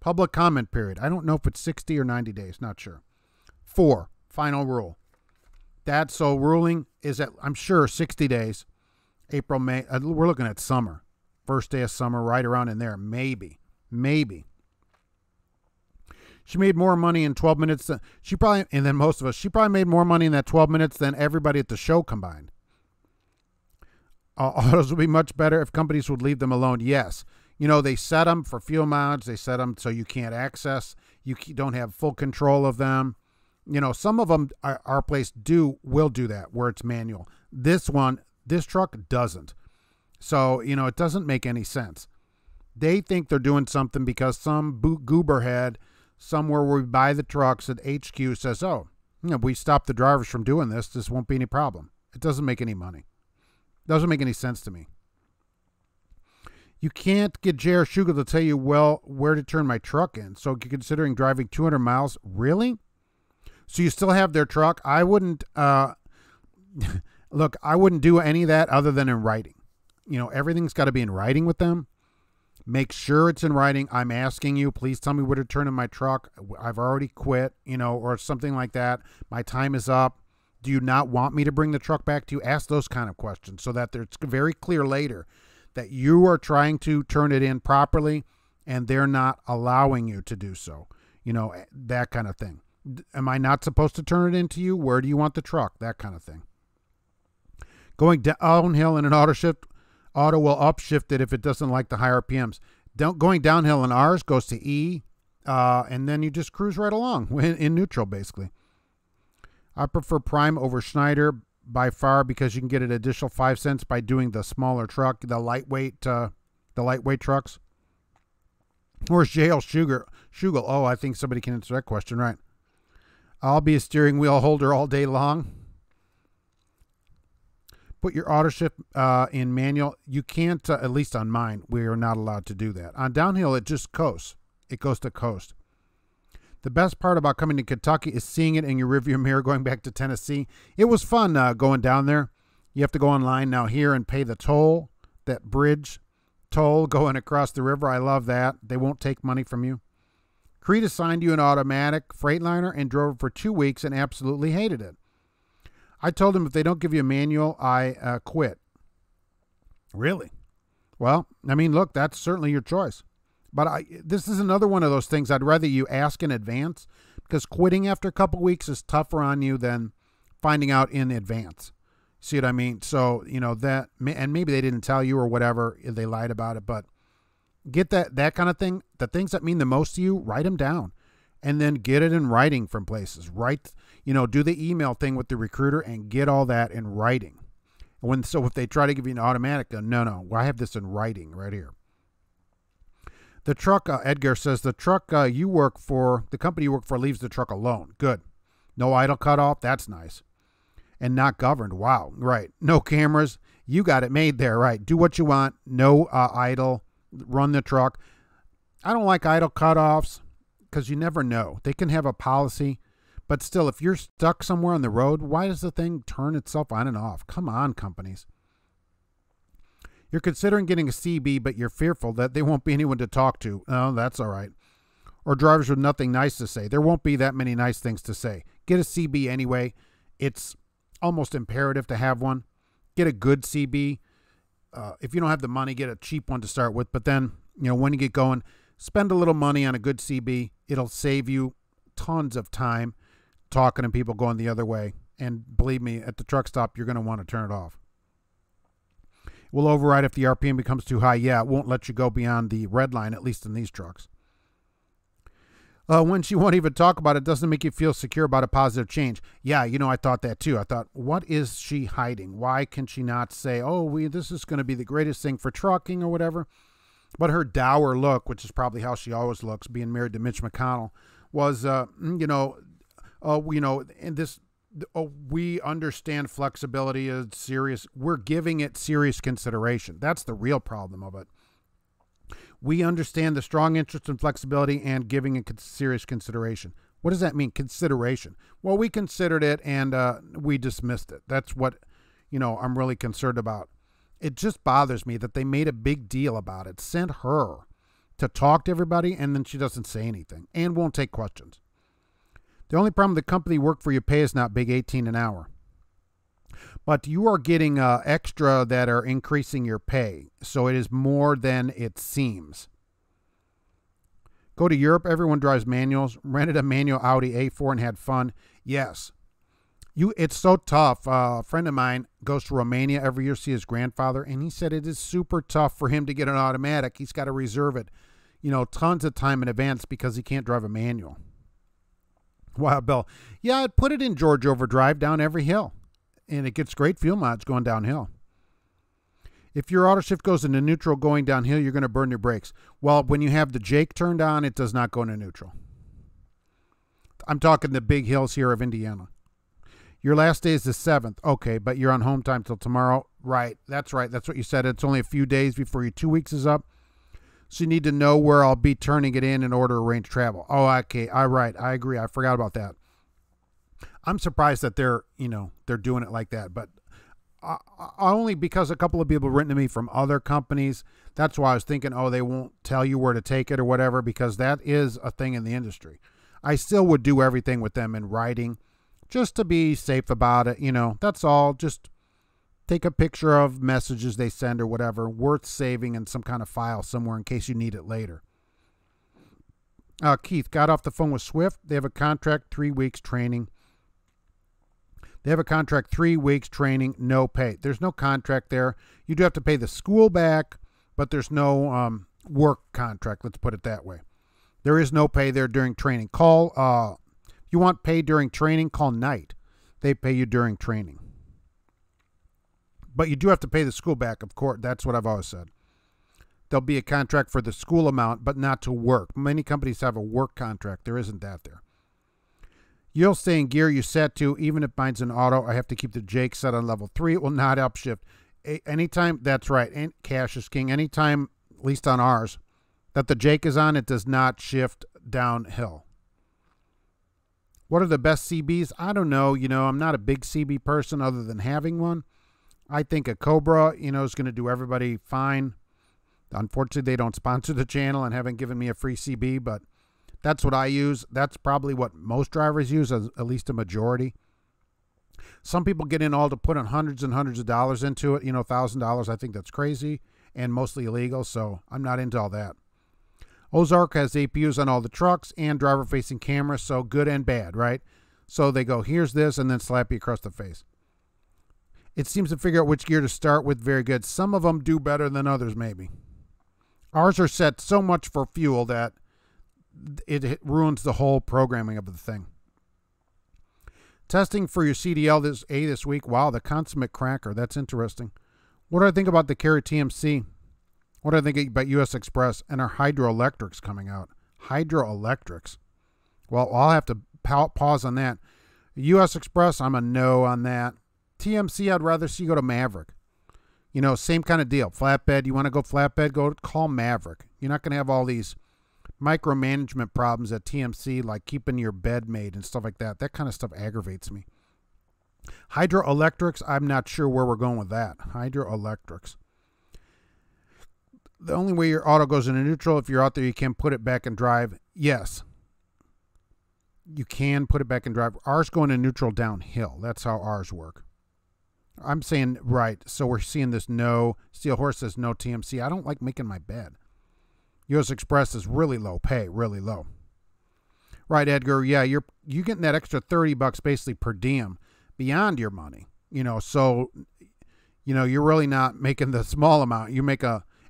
public comment period. I don't know if it's 60 or 90 days. Not sure. 4, final rule. That so ruling is at, I'm sure, 60 days. April, May. We're looking at summer. First day of summer, right around in there. Maybe. She made more money in 12 minutes than she probably made more money in that 12 minutes than everybody at the show combined. Autos would be much better if companies would leave them alone. Yes. They set them for fuel mileage. They set them so you can't access. You don't have full control of them. Some of them, our place will do that where it's manual. This truck doesn't. So, it doesn't make any sense. They think they're doing something because some goober head somewhere where we buy the trucks at HQ says, oh, if we stop the drivers from doing this won't be any problem. It doesn't make any money. It doesn't make any sense to me. You can't get J.R. Shugel to tell you, well, where to turn my truck in. So you're considering driving 200 miles? Really? So you still have their truck? I wouldn't, look, I wouldn't do any of that other than in writing. Everything's got to be in writing with them. Make sure it's in writing. I'm asking you, please tell me where to turn in my truck. I've already quit, or something like that. My time is up. Do you not want me to bring the truck back to you? Ask those kind of questions so that it's very clear later that you are trying to turn it in properly and they're not allowing you to do so. That kind of thing. Am I not supposed to turn it in to you? Where do you want the truck? That kind of thing. Going downhill in an auto will upshift it if it doesn't like the higher RPMs. Going downhill in ours goes to E, and then you just cruise right along in neutral, basically. I prefer Prime over Schneider by far because you can get an additional 5 cents by doing the smaller truck, the lightweight trucks. Where's J.L. Shugel? Oh, I think somebody can answer that question, right? I'll be a steering wheel holder all day long. Put your auto shift in manual. You can't, at least on mine, we are not allowed to do that. On downhill, it just coasts. It goes to coast. The best part about coming to Kentucky is seeing it in your rearview mirror going back to Tennessee. It was fun going down there. You have to go online now here and pay the toll, that bridge toll going across the river. I love that. They won't take money from you. Crete assigned you an automatic Freightliner and drove it for 2 weeks and absolutely hated it. I told him if they don't give you a manual, I quit. Really? Well, I mean, look, that's certainly your choice. But this is another one of those things I'd rather you ask in advance, because quitting after a couple weeks is tougher on you than finding out in advance. See what I mean? So, you know, that, and maybe they didn't tell you or whatever, they lied about it, but get that kind of thing, the things that mean the most to you, write them down and then get it in writing from places. Write, you know, do the email thing with the recruiter and get all that in writing. So if they try to give you an automatic, go, no, well, I have this in writing right here. The truck, Edgar says, the truck you work for, the company you work for leaves the truck alone. Good. No idle cutoff. That's nice. And not governed. Wow. Right. No cameras. You got it made there. Right. Do what you want. No idle. Run the truck. I don't like idle cutoffs because you never know. They can have a policy, but still, if you're stuck somewhere on the road, why does the thing turn itself on and off? Come on, companies. You're considering getting a CB, but you're fearful that there won't be anyone to talk to. Oh, that's all right. Or drivers with nothing nice to say. There won't be that many nice things to say. Get a CB anyway. It's almost imperative to have one. Get a good CB. If you don't have the money, get a cheap one to start with. But then, you know, when you get going, spend a little money on a good CB. It'll save you tons of time talking to people going the other way. And believe me, at the truck stop, you're going to want to turn it off. Will override if the RPM becomes too high. Yeah, it won't let you go beyond the red line, at least in these trucks. When she won't even talk about it, doesn't make you feel secure about a positive change. Yeah, you know, I thought that too. I thought, what is she hiding? Why can she not say, oh, this is going to be the greatest thing for trucking or whatever? But her dour look, which is probably how she always looks, being married to Mitch McConnell, was, and this, we understand flexibility is serious. We're giving it serious consideration. That's the real problem of it. We understand the strong interest in flexibility and giving it serious consideration. What does that mean, consideration? Well, we considered it and we dismissed it. That's what, you know, I'm really concerned about. It just bothers me that they made a big deal about it. Sent her to talk to everybody and then she doesn't say anything and won't take questions. The only problem the company work for you pay is not big, 18 an hour. But you are getting extra that are increasing your pay. So it is more than it seems. Go to Europe. Everyone drives manuals. Rented a manual Audi A4 and had fun. Yes. It's so tough. A friend of mine goes to Romania every year to see his grandfather. And he said it is super tough for him to get an automatic. He's got to reserve it, you know, tons of time in advance because he can't drive a manual. Wow, Bill. Yeah, I'd put it in George Overdrive down every hill. And it gets great fuel mileage going downhill. If your auto shift goes into neutral going downhill, you're going to burn your brakes. Well, when you have the Jake turned on, it does not go into neutral. I'm talking the big hills here of Indiana. Your last day is the 7th. Okay, but you're on home time till tomorrow. Right, that's right. That's what you said. It's only a few days before your 2 weeks is up. So you need to know where I'll be turning it in order to arrange travel. Oh, okay. All right. I agree. I forgot about that. I'm surprised that they're doing it like that, but only because a couple of people have written to me from other companies. That's why I was thinking, oh, they won't tell you where to take it or whatever, because that is a thing in the industry. I still would do everything with them in writing just to be safe about it. You know, that's all. Just take a picture of messages they send or whatever, worth saving in some kind of file somewhere in case you need it later. Keith got off the phone with Swift. They have a contract, 3 weeks training. They have a contract, 3 weeks training, no pay. There's no contract there. You do have to pay the school back, but there's no work contract. Let's put it that way. There is no pay there during training. You want pay during training, call Knight. They pay you during training. But you do have to pay the school back, of course. That's what I've always said. There'll be a contract for the school amount, but not to work. Many companies have a work contract. There isn't that there. You'll stay in gear you set to. Even if mine's an auto, I have to keep the Jake set on level 3. It will not upshift. Anytime, that's right, and cash is king. Anytime, at least on ours, that the Jake is on, it does not shift downhill. What are the best CBs? I don't know. You know, I'm not a big CB person other than having one. I think a Cobra, you know, is going to do everybody fine. Unfortunately, they don't sponsor the channel and haven't given me a free CB, but That's what I use. That's probably what most drivers use, at least a majority. Some people get in all to put in hundreds and hundreds of dollars into it, $1,000. I think that's crazy and mostly illegal, so I'm not into all that. Ozark has APUs on all the trucks and driver-facing cameras, so good and bad, right? So they go, here's this, and then slap you across the face. It seems to figure out which gear to start with very good. Some of them do better than others, maybe. Ours are set so much for fuel that it ruins the whole programming of the thing. Testing for your CDL this week. Wow, the consummate cracker. That's interesting. What do I think about the Crete TMC? What do I think about US Express and our hydroelectrics coming out? Hydroelectrics. Well, I'll have to pause on that. US Express, I'm a no on that. TMC, I'd rather see you go to Maverick. Same kind of deal. Flatbed, you want to go flatbed, go call Maverick. You're not going to have all these micromanagement problems at TMC, like keeping your bed made and stuff like that. That kind of stuff aggravates me. Hydroelectrics, I'm not sure where we're going with that. Hydroelectrics. The only way your auto goes into neutral, if you're out there, you can put it back and drive. Yes. You can put it back and drive. Ours going to neutral downhill. That's how ours work. I'm saying, right, so we're seeing this no. Steel Horse says no TMC. I don't like making my bed. US Express is really low pay, really low. Right, Edgar, yeah, you're getting that extra $30 basically per diem beyond your money. So, you're really not making the small amount. You make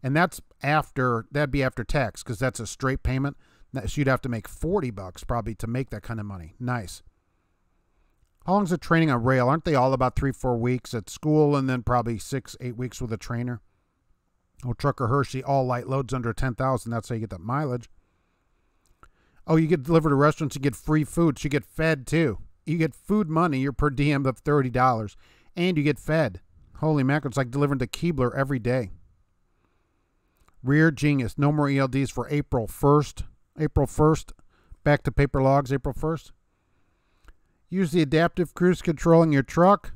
and that'd be after tax, because that's a straight payment. So you'd have to make $40 probably to make that kind of money. Nice. How long is the training on rail? Aren't they all about 3-4 weeks at school and then probably 6-8 weeks with a trainer? Oh, Trucker Hershey, all light loads under 10,000. That's how you get that mileage. Oh, you get delivered to restaurants, you get free food. So you get fed too. You get food money, your per diem of $30, and you get fed. Holy mackerel, it's like delivering to Keebler every day. Rear genius. No more ELDs for April 1st. April 1st. Back to paper logs April 1st. Use the adaptive cruise control in your truck.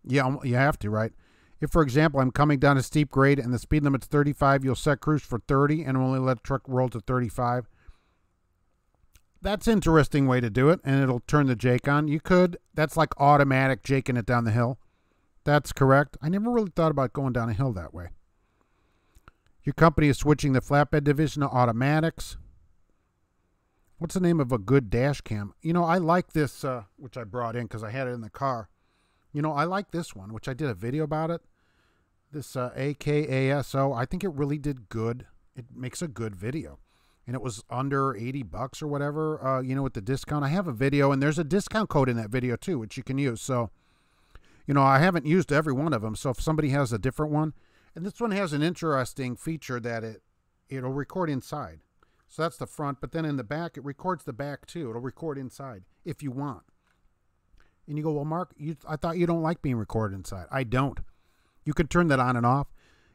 Yeah, you have to, right? If, for example, I'm coming down a steep grade and the speed limit's 35, you'll set cruise for 30 and only let the truck roll to 35. That's an interesting way to do it, and it'll turn the jake on. You could. That's like automatic jaking it down the hill. That's correct. I never really thought about going down a hill that way. Your company is switching the flatbed division to automatics. What's the name of a good dash cam? I like this, which I brought in because I had it in the car. I like this one, which I did a video about it. This AKASO, I think it really did good. It makes a good video. And it was under $80 or whatever, with the discount. I have a video, and there's a discount code in that video too, which you can use. So, I haven't used every one of them. So if somebody has a different one, and this one has an interesting feature that it'll record inside. So that's the front, but then in the back, it records the back too. It'll record inside if you want. And you go, well, Mark, I thought you don't like being recorded inside. I don't. You can turn that on and off.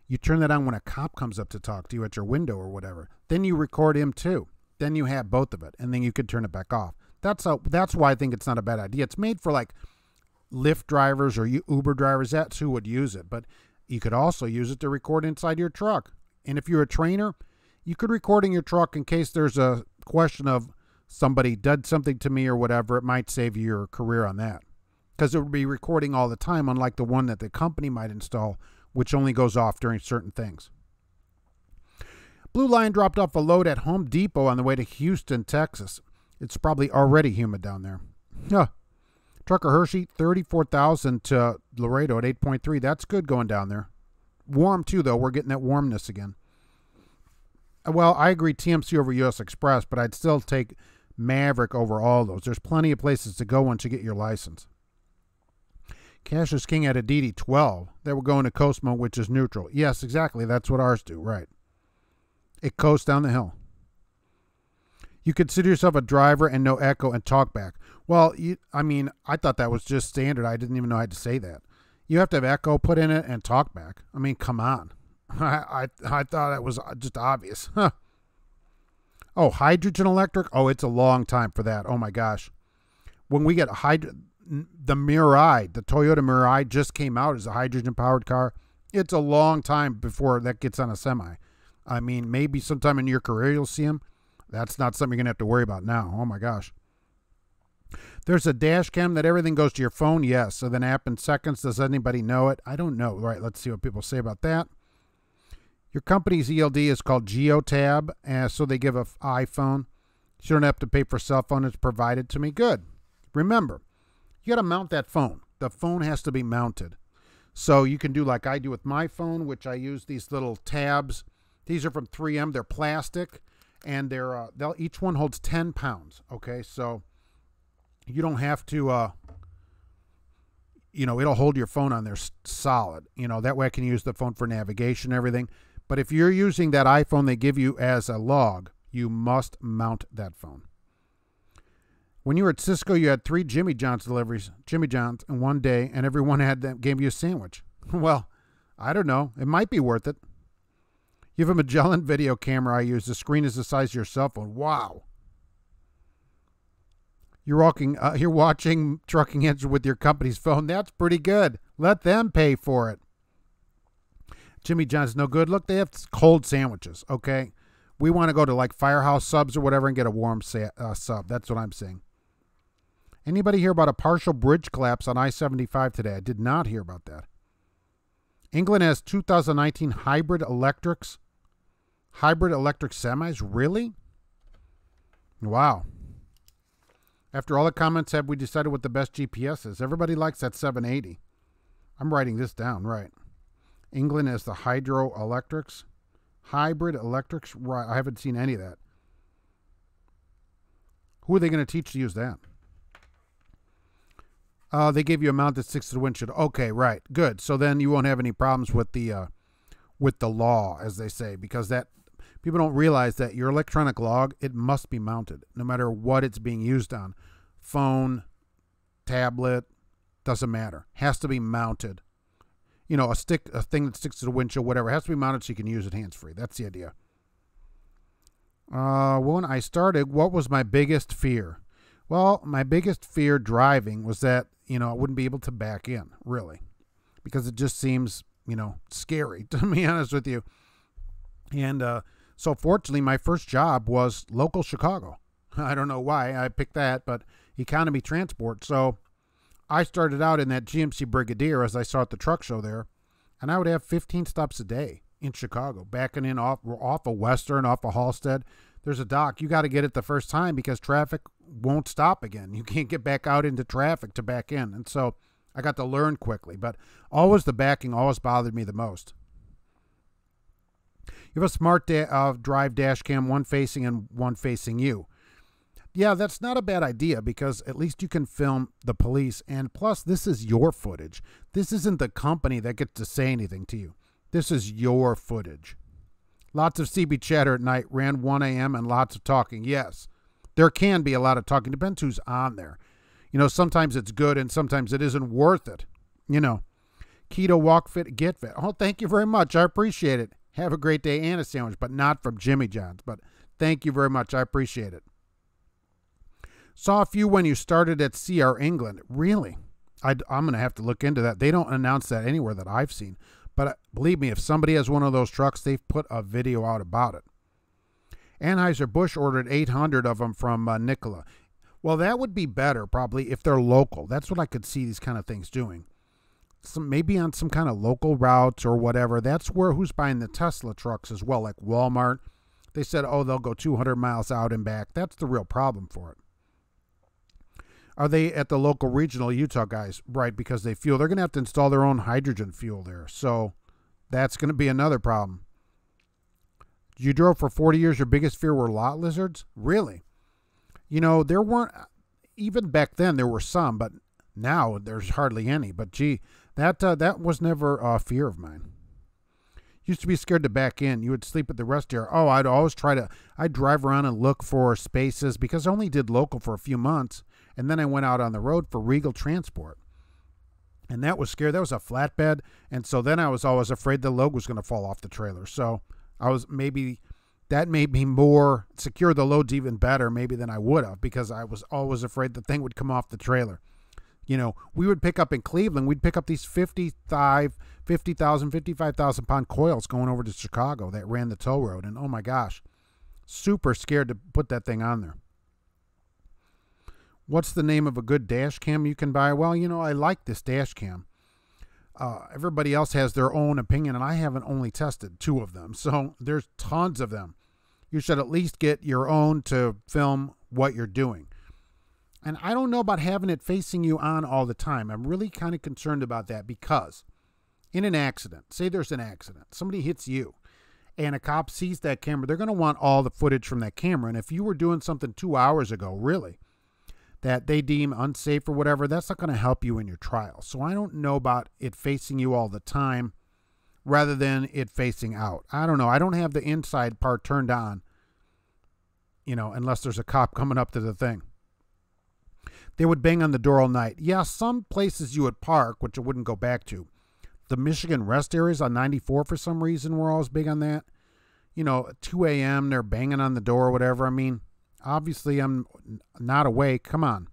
You turn that on when a cop comes up to talk to you at your window or whatever. Then you record him too. Then you have both of it, and then you could turn it back off. That's why I think it's not a bad idea. It's made for like Lyft drivers or Uber drivers. That's who would use it. But you could also use it to record inside your truck. And if you're a trainer, you could record in your truck in case there's a question of somebody did something to me or whatever. It might save you your career on that, because it would be recording all the time, unlike the one that the company might install, which only goes off during certain things. Blue Line dropped off a load at Home Depot on the way to Houston, Texas. It's probably already humid down there. Huh. Trucker Hershey, 34,000 to Laredo at 8.3. That's good going down there. Warm too, though. We're getting that warmness again. Well, I agree TMC over US Express, but I'd still take Maverick over all those. There's plenty of places to go once you get your license. Cash is King at a DD12. They were going to coast mode, which is neutral. Yes, exactly. That's what ours do, right. It coasts down the hill. You consider yourself a driver and no echo and talk back. Well, I thought that was just standard. I didn't even know I had to say that. You have to have echo put in it and talk back. I mean, come on. I thought that was just obvious. Huh. Oh, hydrogen electric? Oh, it's a long time for that. Oh, my gosh. When we get the Mirai, the Toyota Mirai just came out as a hydrogen-powered car. It's a long time before that gets on a semi. I mean, maybe sometime in your career you'll see them. That's not something you're going to have to worry about now. Oh, my gosh. There's a dash cam that everything goes to your phone. Yes. So then app in seconds. Does anybody know it? I don't know. Right. Let's see what people say about that. Your company's ELD is called GeoTab. So they give an iPhone. You don't have to pay for cell phone. It's provided to me. Good. Remember, you got to mount that phone. The phone has to be mounted. So you can do like I do with my phone, which I use these little tabs. These are from 3M. They're plastic, and they'll each one holds 10 pounds. Okay, so you don't have to, it'll hold your phone on there solid. That way I can use the phone for navigation and everything. But if you're using that iPhone they give you as a log, you must mount that phone. When you were at Cisco, you had 3 Jimmy John's deliveries, Jimmy John's, in one day, and everyone gave you a sandwich. Well, I don't know. It might be worth it. You have a Magellan video camera I use. The screen is the size of your cell phone. Wow. You're watching Trucking Answer with your company's phone. That's pretty good. Let them pay for it. Jimmy John's no good. Look, they have cold sandwiches, okay? We want to go to like Firehouse Subs or whatever and get a warm sub. That's what I'm saying. Anybody hear about a partial bridge collapse on I-75 today? I did not hear about that. England has 2019 hybrid electric semis. Really? Wow. After all the comments, have we decided what the best GPS is? Everybody likes that 780. I'm writing this down, right. England has the hybrid electrics. Right. I haven't seen any of that. Who are they going to teach to use that? They give you a mount that sticks to the windshield. Okay, right. Good. So then you won't have any problems with the law, as they say, because that people don't realize that your electronic log, it must be mounted, no matter what it's being used on. Phone, tablet, doesn't matter. Has to be mounted. A thing that sticks to the windshield, whatever. It has to be mounted so you can use it hands-free. That's the idea. When I started, what was my biggest fear? Well, my biggest fear driving was that, I wouldn't be able to back in, really. Because it just seems, scary, to be honest with you. And so fortunately, my first job was local Chicago. I don't know why I picked that, but economy transport. So I started out in that GMC Brigadier, as I saw at the truck show there, and I would have 15 stops a day in Chicago, backing in off of Western, off of Halstead. There's a dock. You got to get it the first time because traffic won't stop again. You can't get back out into traffic to back in. And so I got to learn quickly, but always the backing always bothered me the most. You have a smart drive dash cam, one facing and one facing you. Yeah, that's not a bad idea because at least you can film the police. And plus, this is your footage. This isn't the company that gets to say anything to you. This is your footage. Lots of CB chatter at night, ran 1 a.m. and lots of talking. Yes, there can be a lot of talking. Depends who's on there. Sometimes it's good and sometimes it isn't worth it. Keto, walk fit, get fit. Oh, thank you very much. I appreciate it. Have a great day and a sandwich, but not from Jimmy John's. But thank you very much. I appreciate it. Saw a few when you started at CR England. Really? I'm going to have to look into that. They don't announce that anywhere that I've seen. But believe me, if somebody has one of those trucks, they've put a video out about it. Anheuser-Busch ordered 800 of them from Nikola. Well, that would be better probably if they're local. That's what I could see these kind of things doing. Maybe on some kind of local routes or whatever. That's who's buying the Tesla trucks as well, like Walmart. They said, they'll go 200 miles out and back. That's the real problem for it. Are they at the local regional Utah guys? Right, because they're going to have to install their own hydrogen fuel there. So that's going to be another problem. You drove for 40 years. Your biggest fear were lot lizards? Really? There weren't, even back then there were some, but now there's hardly any. But gee, that was never a fear of mine. Used to be scared to back in. You would sleep at the rest area. I'd always I'd drive around and look for spaces because I only did local for a few months. And then I went out on the road for Regal Transport. And that was scary. That was a flatbed. And so then I was always afraid the load was going to fall off the trailer. So that made me more secure the loads even better maybe than I would have because I was always afraid the thing would come off the trailer. We would pick up in Cleveland. We'd pick up these 55,000 pound coils going over to Chicago that ran the toll road. And oh my gosh, Super scared to put that thing on there. What's the name of a good dash cam you can buy? Well, I like this dash cam. Everybody else has their own opinion, and I haven't only tested 2 of them. So there's tons of them. You should at least get your own to film what you're doing. And I don't know about having it facing you on all the time. I'm really kind of concerned about that because in an accident, say there's an accident, somebody hits you, and a cop sees that camera, they're going to want all the footage from that camera. And if you were doing something 2 hours ago, really, that they deem unsafe or whatever, that's not going to help you in your trial. So I don't know about it facing you all the time rather than it facing out. I don't know. I don't have the inside part turned on, unless there's a cop coming up to the thing. They would bang on the door all night. Yeah, some places you would park, which I wouldn't go back to. The Michigan rest areas on 94 for some reason were always big on that. 2 a.m. they're banging on the door or whatever. I mean, obviously I'm not awake. Come on.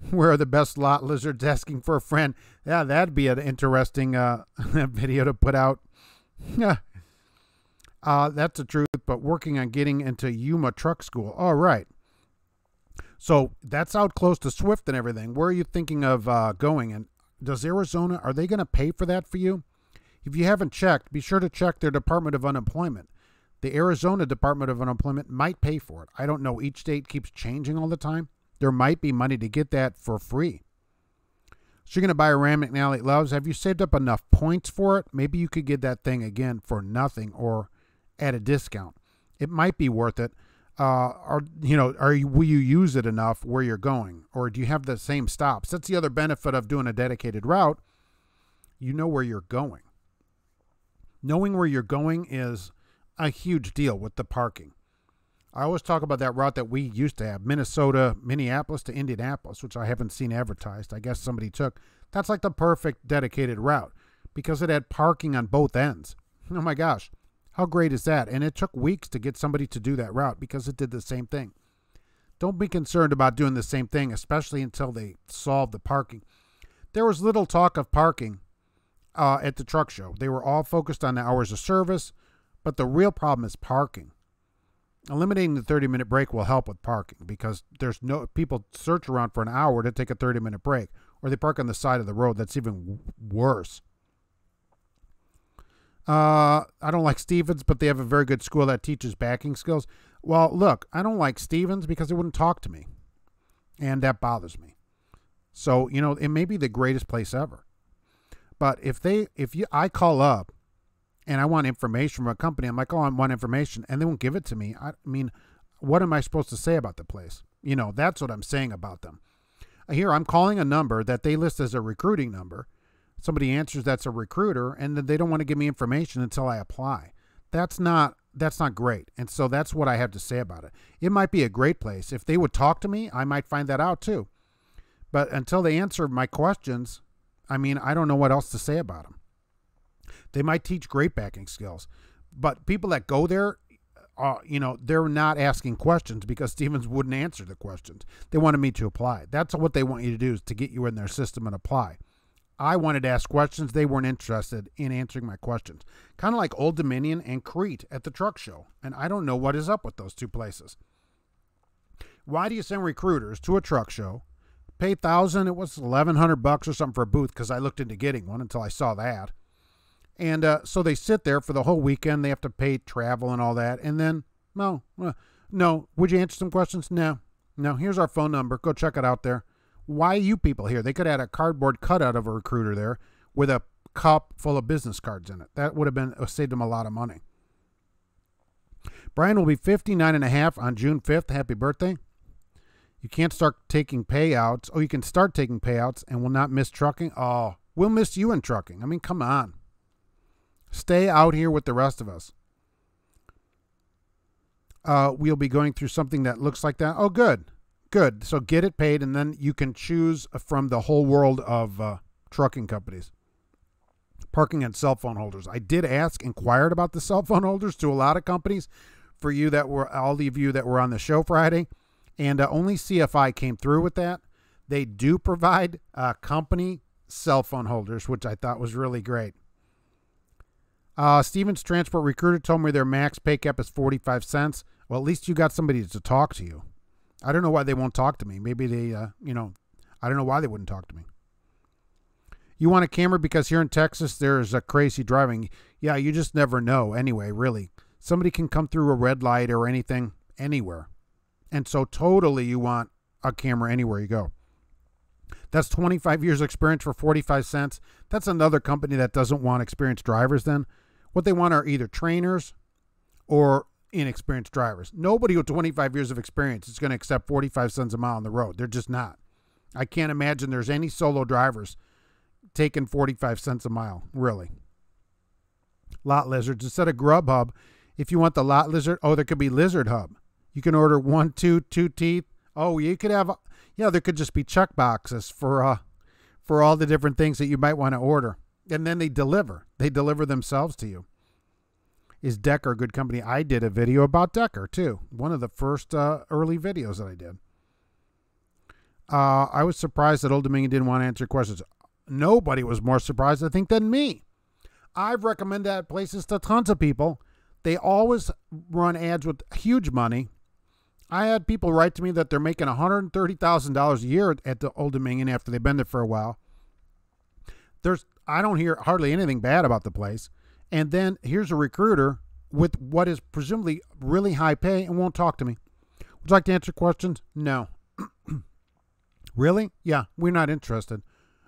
Where are the best lot lizards asking for a friend? Yeah, that'd be an interesting video to put out. Yeah. That's the truth, but working on getting into Yuma truck school. All right. So that's out close to Swift and everything. Where are you thinking of going? And does Arizona, are they going to pay for that for you? If you haven't checked, be sure to check their Department of Unemployment. The Arizona Department of Unemployment might pay for it. I don't know. Each state keeps changing all the time. There might be money to get that for free. So you're going to buy a Ram McNally Loves. Have you saved up enough points for it? Maybe you could get that thing again for nothing or at a discount. It might be worth it. Will you use it enough where you're going? Or do you have the same stops? That's the other benefit of doing a dedicated route. You know where you're going. Knowing where you're going is a huge deal with the parking. I always talk about that route that we used to have, Minnesota, Minneapolis to Indianapolis, which I haven't seen advertised. I guess somebody took. That's like the perfect dedicated route because it had parking on both ends. Oh my gosh. How great is that? And it took weeks to get somebody to do that route because it did the same thing. Don't be concerned about doing the same thing, especially until they solve the parking. There was little talk of parking at the truck show. They were all focused on the hours of service, but the real problem is parking. Eliminating the 30-minute break will help with parking because there's no people search around for an hour to take a 30-minute break, or they park on the side of the road. That's even worse. I don't like Stevens, but they have a very good school that teaches backing skills. Well, look, I don't like Stevens because they wouldn't talk to me, and that bothers me. So, it may be the greatest place ever. But I call up and I want information from a company, I'm like, oh, I want information, and they won't give it to me. I mean, what am I supposed to say about the place? That's what I'm saying about them. Here, I'm calling a number that they list as a recruiting number. Somebody answers that's a recruiter, and then they don't want to give me information until I apply. That's not great. And so that's what I have to say about it. It might be a great place. If they would talk to me, I might find that out too. But until they answer my questions, I don't know what else to say about them. They might teach great backing skills, but people that go there, they're not asking questions because Stevens wouldn't answer the questions. They wanted me to apply. That's what they want you to do, is to get you in their system and apply. I wanted to ask questions. They weren't interested in answering my questions. Kind of like Old Dominion and Crete at the truck show. And I don't know what is up with those two places. Why do you send recruiters to a truck show, pay $1,000, it was $1,100 or something for a booth, because I looked into getting one until I saw that. And so they sit there for the whole weekend. They have to pay travel and all that. And then, no. Would you answer some questions? No. Here's our phone number. Go check it out there. Why are you people here? They could have had a cardboard cutout of a recruiter there with a cup full of business cards in it. That would have saved them a lot of money. Brian will be 59 and a half on June 5th. Happy birthday. You can't start taking payouts. Oh, you can start taking payouts and will not miss trucking. Oh, we'll miss you in trucking. Come on. Stay out here with the rest of us. We'll be going through something that looks like that. Oh, good. So get it paid, and then you can choose from the whole world of trucking companies. Parking and cell phone holders. I did inquired about the cell phone holders to a lot of companies for you all of you that were on the show Friday, and only CFI came through with that. They do provide company cell phone holders, which I thought was really great. Stevens Transport Recruiter told me their max pay cap is 45 cents. Well, at least you got somebody to talk to you. I don't know why they won't talk to me. Maybe they, I don't know why they wouldn't talk to me. You want a camera because here in Texas there's a crazy driving. Yeah, you just never know anyway, really. Somebody can come through a red light or anything anywhere. And so totally you want a camera anywhere you go. That's 25 years experience for 45 cents. That's another company that doesn't want experienced drivers then. What they want are either trainers or inexperienced drivers. Nobody with 25 years of experience is going to accept 45 cents a mile on the road. They're just not. I can't imagine there's any solo drivers taking 45 cents a mile, really. Lot lizards. Instead of Grubhub, if you want the lot lizard, there could be Lizard Hub. You can order 1, 2 teeth. Oh, you could have, there could just be check boxes for all the different things that you might want to order. And then they deliver. They deliver themselves to you. Is Decker a good company? I did a video about Decker, too. One of the first early videos that I did. I was surprised that Old Dominion didn't want to answer questions. Nobody was more surprised, I think, than me. I've recommended that places to tons of people. They always run ads with huge money. I had people write to me that they're making $130,000 a year at the Old Dominion after they've been there for a while. I don't hear hardly anything bad about the place. And then here's a recruiter with what is presumably really high pay and won't talk to me. Would you like to answer questions? No. Really? Yeah, we're not interested.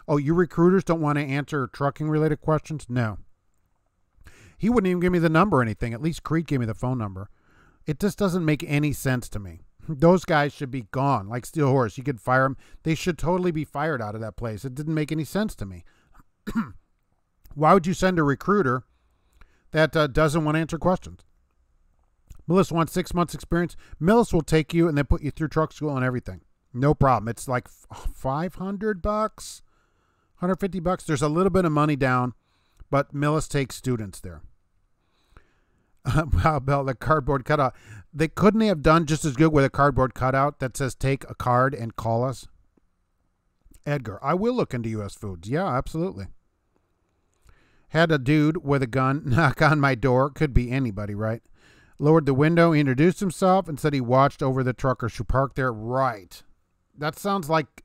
Oh, you recruiters don't want to answer trucking-related questions? No. He wouldn't even give me the number or anything. At least Crete gave me the phone number. It just doesn't make any sense to me. Those guys should be gone, like Steel Horse. You could fire them. They should totally be fired out of that place. It didn't make any sense to me. Why would you send a recruiter that doesn't want to answer questions? Melissa wants 6 months experience. Melissa will take you and then put you through truck school and everything. No problem. It's like $500, $150. There's a little bit of money down, but Millis takes students there. Wow, Bell, the cardboard cutout. They couldn't have done just as good with a cardboard cutout that says take a card and call us. Edgar, I will look into U.S. Foods. Yeah, absolutely. Had a dude with a gun knock on my door. Could be anybody, right? Lowered the window, he introduced himself, and said he watched over the truckers who parked there. Right. That sounds like,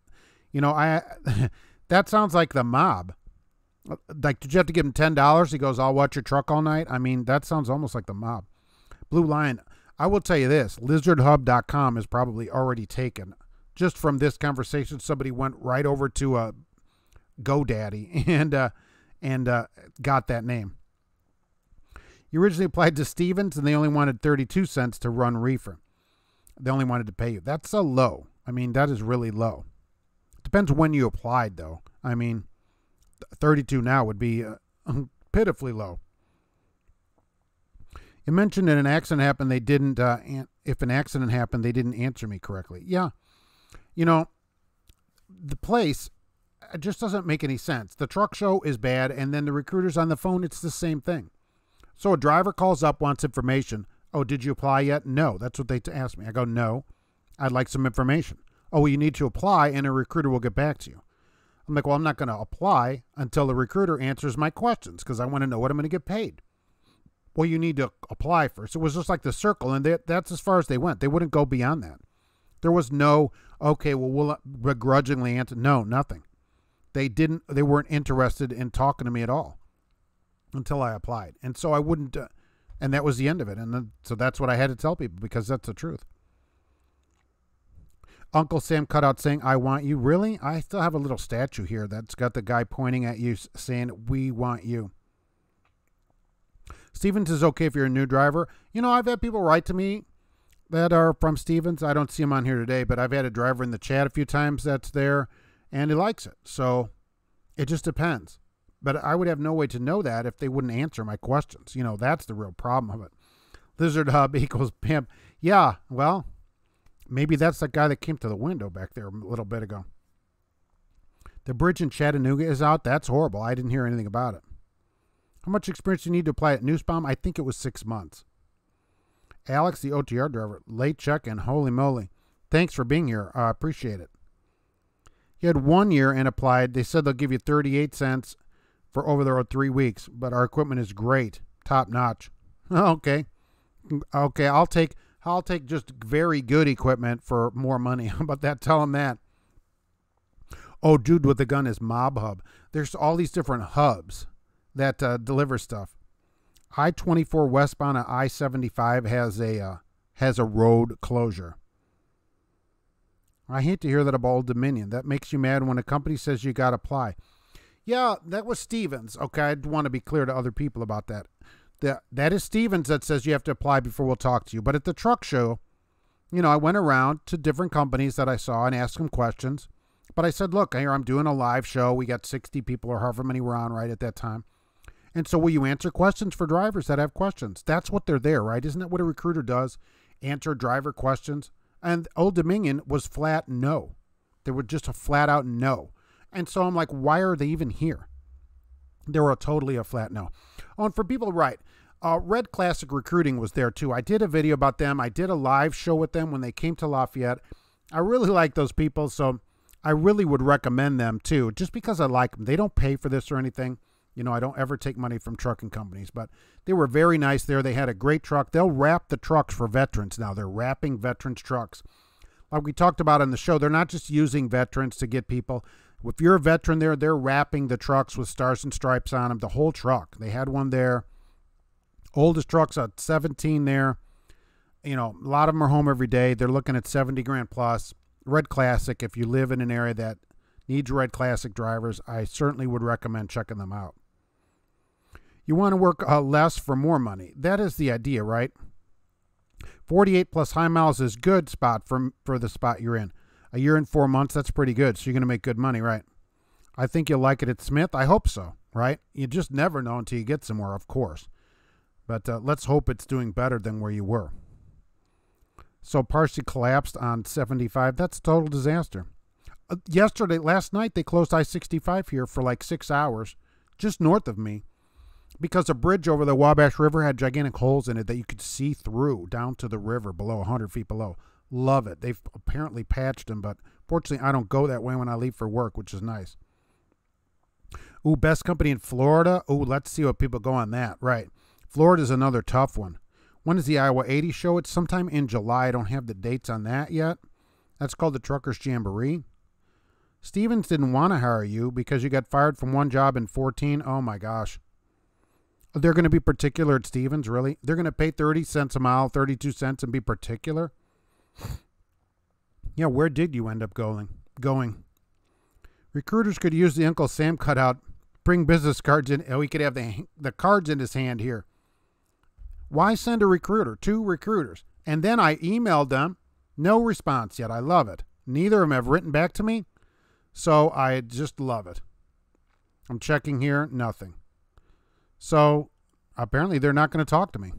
that sounds like the mob. Like, did you have to give him $10? He goes, I'll watch your truck all night. I mean, that sounds almost like the mob. Blue Lion, I will tell you this. Lizardhub.com is probably already taken. Just from this conversation, somebody went right over to GoDaddy and got that name. You originally applied to Stevens, and they only wanted 32 cents to run reefer. They only wanted to pay you. That's so low. I mean, that is really low. Depends when you applied, though. I mean, 32 now would be pitifully low. You mentioned that an accident happened. They didn't. If an accident happened, they didn't answer me correctly. Yeah, the place just doesn't make any sense. The truck show is bad, and then the recruiter's on the phone. It's the same thing. So a driver calls up, wants information. Oh, did you apply yet? No. That's what they asked me. I go, no. I'd like some information. Oh, well, you need to apply, and a recruiter will get back to you. I'm like, well, I'm not going to apply until the recruiter answers my questions because I want to know what I'm going to get paid. Well, you need to apply first. It was just like the circle, and that's as far as they went. They wouldn't go beyond that. There was no, okay, well, we'll begrudgingly answer. No, nothing. They weren't interested in talking to me at all until I applied. And so I wouldn't, and that was the end of it. And so that's what I had to tell people because that's the truth. Uncle Sam cut out saying, I want you. Really? I still have a little statue here that's got the guy pointing at you saying, we want you. Stevens is okay if you're a new driver. I've had people write to me that are from Stevens. I don't see him on here today, but I've had a driver in the chat a few times that's there, and he likes it. So it just depends. But I would have no way to know that if they wouldn't answer my questions. That's the real problem of it. Lizard Hub equals pimp. Yeah, well, maybe that's the guy that came to the window back there a little bit ago. The bridge in Chattanooga is out. That's horrible. I didn't hear anything about it. How much experience do you need to apply at Newsbaum? I think it was 6 months. Alex, the OTR driver, late check-in. Holy moly. Thanks for being here. I appreciate it. You had 1 year and applied. They said they'll give you 38 cents for over the road 3 weeks, but our equipment is great. top notch. Okay. Okay, I'll take just very good equipment for more money. How about that? Tell them that. Oh, dude with the gun is Mob Hub. There's all these different hubs that deliver stuff. I-24 westbound at I-75 has a road closure. I hate to hear that about Old Dominion. That makes you mad when a company says you got to apply. Yeah, that was Stevens. Okay, I want to be clear to other people about that. That is Stevens that says you have to apply before we'll talk to you. But at the truck show, you know, I went around to different companies that I saw and asked them questions. But I said, look, here I'm doing a live show. We got 60 people or however many were on right at that time. And so will you answer questions for drivers that have questions? That's what they're there, right? Isn't that what a recruiter does? Answer driver questions. And Old Dominion was flat no. They were just a flat out no. And so I'm like, why are they even here? They were totally a flat no. Oh, and for people, right, Red Classic Recruiting was there too. I did a video about them. I did a live show with them when they came to Lafayette. I really like those people, so I really would recommend them too, just because I like them. They don't pay for this or anything. You know, I don't ever take money from trucking companies, but they were very nice there. They had a great truck. They'll wrap the trucks for veterans now. They're wrapping veterans trucks. Like we talked about on the show, they're not just using veterans to get people. If you're a veteran there, they're wrapping the trucks with stars and stripes on them, the whole truck. They had one there. Oldest truck's at 17 there. You know, a lot of them are home every day. They're looking at 70 grand plus. Red Classic, if you live in an area that needs Red Classic drivers, I certainly would recommend checking them out. You want to work less for more money. That is the idea, right? 48 plus high miles is good spot for the spot you're in. A year and 4 months, that's pretty good. So you're going to make good money, right? I think you'll like it at Smith. I hope so, right? You just never know until you get somewhere, of course. But let's hope it's doing better than where you were. So partially collapsed on 75. That's a total disaster. Last night, they closed I-65 here for like 6 hours, just north of me, because a bridge over the Wabash River had gigantic holes in it that you could see through down to the river below, 100 feet below. Love it. They've apparently patched them, but fortunately, I don't go that way when I leave for work, which is nice. Ooh, best company in Florida. Ooh, let's see what people go on that. Right. Florida's another tough one. When is the Iowa 80 show? It's sometime in July. I don't have the dates on that yet. That's called the Truckers Jamboree. Stevens didn't want to hire you because you got fired from one job in 14. Oh, my gosh. They're going to be particular at Stevens, really? They're going to pay 30 cents a mile, 32 cents, and be particular? Yeah, where did you end up going? Recruiters could use the Uncle Sam cutout, bring business cards in. Oh, he could have the cards in his hand here. Why send a recruiter? 2 recruiters. And then I emailed them. No response yet. I love it. Neither of them have written back to me. So I just love it. I'm checking here. Nothing. So apparently they're not going to talk to me.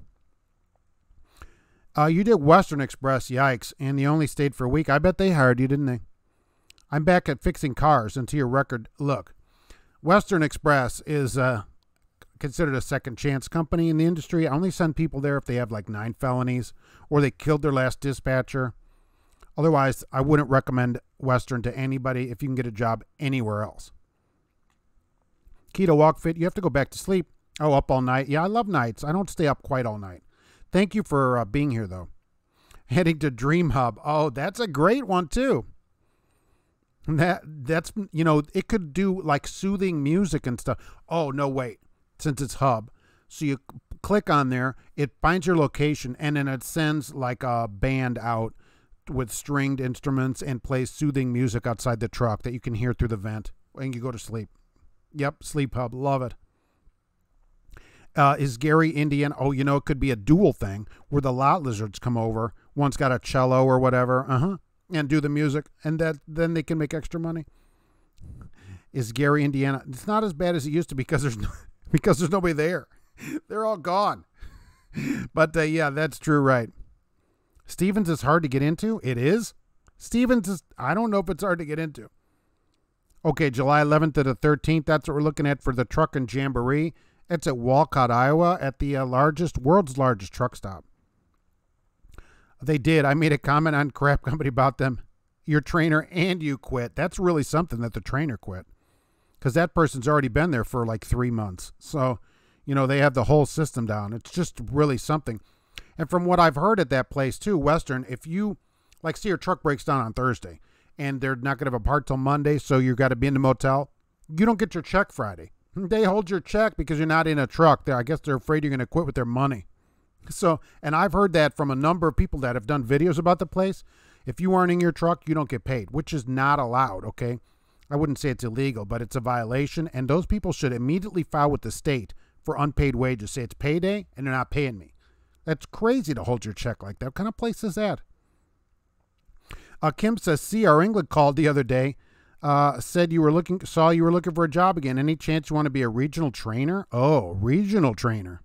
You did Western Express. Yikes. And you only stayed for a week. I bet they hired you, didn't they? I'm back at fixing cars. And to your record, look, Western Express is considered a second chance company in the industry. I only send people there if they have like 9 felonies or they killed their last dispatcher. Otherwise, I wouldn't recommend Western to anybody if you can get a job anywhere else. Keto Walk Fit, you have to go back to sleep. Oh, up all night. Yeah, I love nights. I don't stay up quite all night. Thank you for being here, though. Heading to Dream Hub. Oh, that's a great one, too. That's, you know, it could do like soothing music and stuff. Oh, no, wait. Since it's Hub. So you click on there, it finds your location, and then it sends like a band out with stringed instruments and plays soothing music outside the truck that you can hear through the vent, and you go to sleep. Yep, Sleep Hub. Love it. Is Gary Indian? Oh, you know, it could be a dual thing where the lot lizards come over. One's got a cello or whatever, and do the music, and then they can make extra money. Is Gary, Indiana? It's not as bad as it used to because there's nobody there. They're all gone. But yeah, that's true, right? Stevens is hard to get into. It is. Stevens is. I don't know if it's hard to get into. Okay, July 11th to the 13th. That's what we're looking at for the Truckin' Jamboree. It's at Walcott, Iowa, at the world's largest truck stop. They did. I made a comment on Crap Company about them. Your trainer and you quit. That's really something that the trainer quit, because that person's already been there for like 3 months. So, They have the whole system down. It's just really something. And from what I've heard at that place too, Western, if you say your truck breaks down on Thursday and they're not going to have a part till Monday, so you got to be in the motel, you don't get your check Friday. They hold your check because you're not in a truck. I guess they're afraid you're going to quit with their money. So, and I've heard that from a number of people that have done videos about the place. If you aren't in your truck, you don't get paid, which is not allowed, okay? I wouldn't say it's illegal, but it's a violation, and those people should immediately file with the state for unpaid wages. Say it's payday, and they're not paying me. That's crazy to hold your check like that. What kind of place is that? Kim says, C.R. England called the other day, said you were looking for a job again. Any chance you want to be a regional trainer? Oh, regional trainer.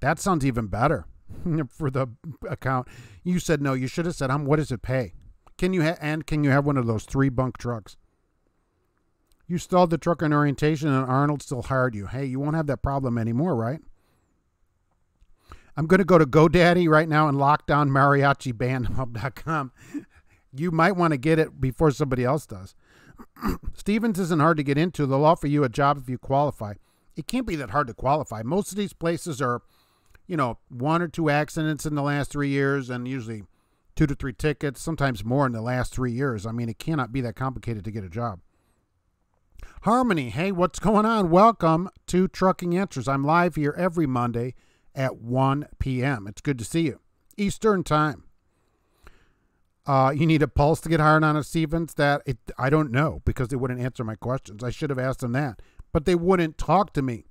That sounds even better for the account. You said no. You should have said, what does it pay? Can you have one of those 3-bunk trucks? You stalled the truck in orientation and Arnold still hired you. Hey, you won't have that problem anymore, right? I'm going to go to GoDaddy right now and lock down mariachibandhub.com. You might want to get it before somebody else does. Stevens isn't hard to get into. They'll offer you a job if you qualify. It can't be that hard to qualify. Most of these places are, 1 or 2 accidents in the last 3 years and usually 2 to 3 tickets, sometimes more in the last 3 years. I mean, it cannot be that complicated to get a job. Harmony, hey, what's going on? Welcome to Trucking Answers. I'm live here every Monday at 1 p.m. It's good to see you. Eastern time. You need a pulse to get hired on a Stevens? I don't know because they wouldn't answer my questions. I should have asked them that, but they wouldn't talk to me.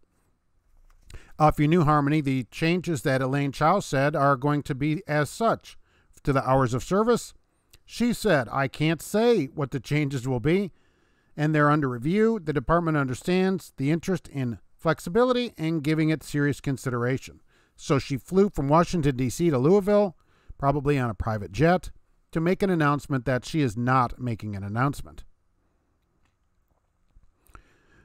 If you knew Harmony, the changes that Elaine Chow said are going to be as such. To the hours of service, she said, I can't say what the changes will be, and they're under review. The department understands the interest in flexibility and giving it serious consideration. So she flew from Washington, D.C. to Louisville, probably on a private jet, to make an announcement that she is not making an announcement.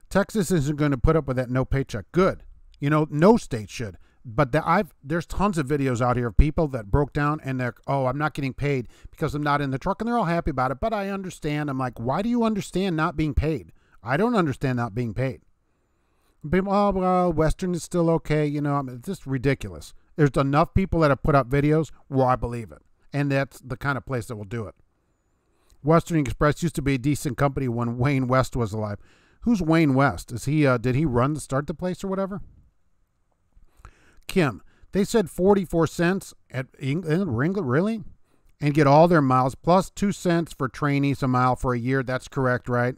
Texas isn't going to put up with that no paycheck. Good. No state should. But there's tons of videos out here of people that broke down and they're, I'm not getting paid because I'm not in the truck, and they're all happy about it. But I understand. I'm like, why do you understand not being paid? I don't understand not being paid. People, Western is still okay. It's just ridiculous. There's enough people that have put up videos where I believe it. And that's the kind of place that will do it. Western Express used to be a decent company when Wayne West was alive. Who's Wayne West? Did he start the place or whatever? Kim, they said 44 cents at England, really? And get all their miles, plus 2 cents for trainees a mile for a year. That's correct, right?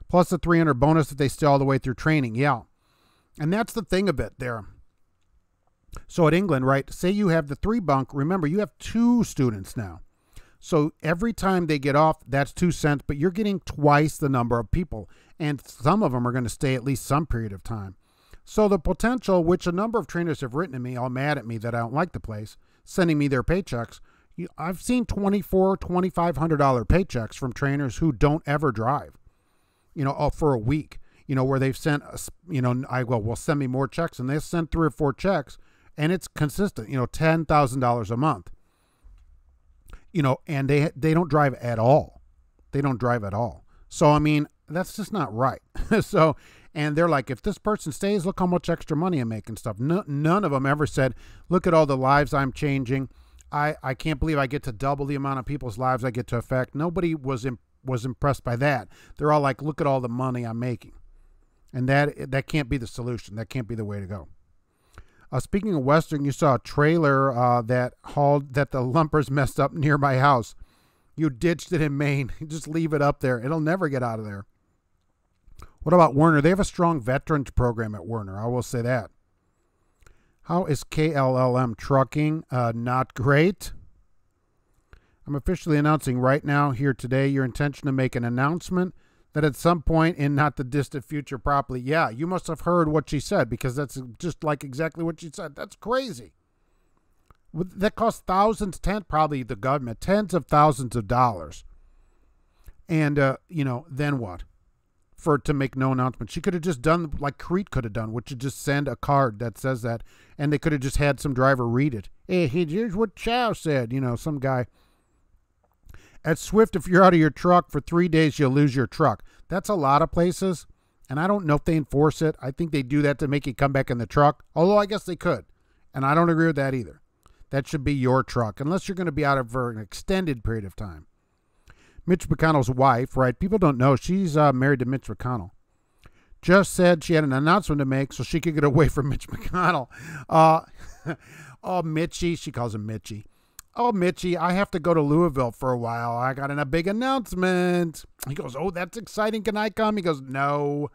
Plus the 300 bonus if they stay all the way through training. Yeah. And that's the thing of it there. So at England, right, say you have the 3-bunk. Remember, you have 2 students now. So every time they get off, that's 2 cents, but you're getting twice the number of people. And some of them are going to stay at least some period of time. So the potential, which a number of trainers have written to me, all mad at me that I don't like the place, sending me their paychecks. I've seen $2,400, $2,500 paychecks from trainers who don't ever drive, for a week, where they've sent, well, send me more checks, and they send 3 or 4 checks, and it's consistent, $10,000 a month, and they don't drive at all. They don't drive at all. So, I mean, that's just not right. So, and they're like, if this person stays, look how much extra money I'm making stuff. None of them ever said, look at all the lives I'm changing. I can't believe I get to double the amount of people's lives I get to affect. Nobody was impressed by that. They're all like, look at all the money I'm making. And that can't be the solution. That can't be the way to go. Speaking of Western, you saw a trailer that the lumpers messed up near my house. You ditched it in Maine. Just leave it up there. It'll never get out of there. What about Werner? They have a strong veterans program at Werner. I will say that. How is KLLM trucking? Not great. I'm officially announcing right now here today your intention to make an announcement that at some point in not the distant future probably. Yeah, you must have heard what she said because that's just like exactly what she said. That's crazy. That costs thousands, probably the government, tens of thousands of dollars. And, then what? To make no announcement. She could have just done like Crete could have done, which is just send a card that says that. And they could have just had some driver read it. Hey, here's what Chow said, some guy. At Swift, if you're out of your truck for 3 days, you'll lose your truck. That's a lot of places. And I don't know if they enforce it. I think they do that to make you come back in the truck, although I guess they could. And I don't agree with that either. That should be your truck, unless you're going to be out of for an extended period of time. Mitch McConnell's wife, right? People don't know. She's married to Mitch McConnell. Just said she had an announcement to make so she could get away from Mitch McConnell. Oh, Mitchy. She calls him Mitchy. Oh, Mitchy, I have to go to Louisville for a while. I got a big announcement. He goes, oh, that's exciting. Can I come? He goes, no,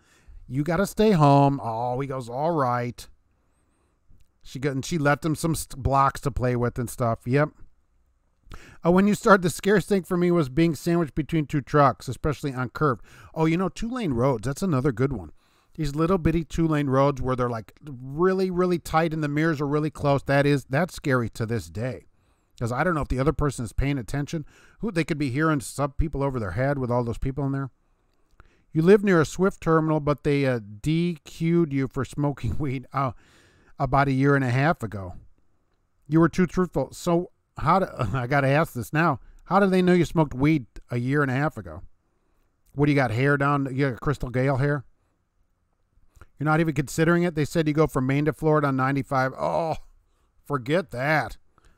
you got to stay home. Oh, he goes, all right. She left him some blocks to play with and stuff. Yep. When you started, the scariest thing for me was being sandwiched between two trucks, especially on curved. Oh, two-lane roads. That's another good one. These little bitty two-lane roads where they're like really, really tight and the mirrors are really close. That's scary to this day. Because I don't know if the other person is paying attention. They could be hearing some people over their head with all those people in there. You live near a Swift terminal, but they DQ'd you for smoking weed about a year and a half ago. You were too truthful. So I got to ask this now. How do they know you smoked weed a year and a half ago? What do you got, hair down? You got Crystal Gale hair? You're not even considering it? They said you go from Maine to Florida on 95. Oh, forget that.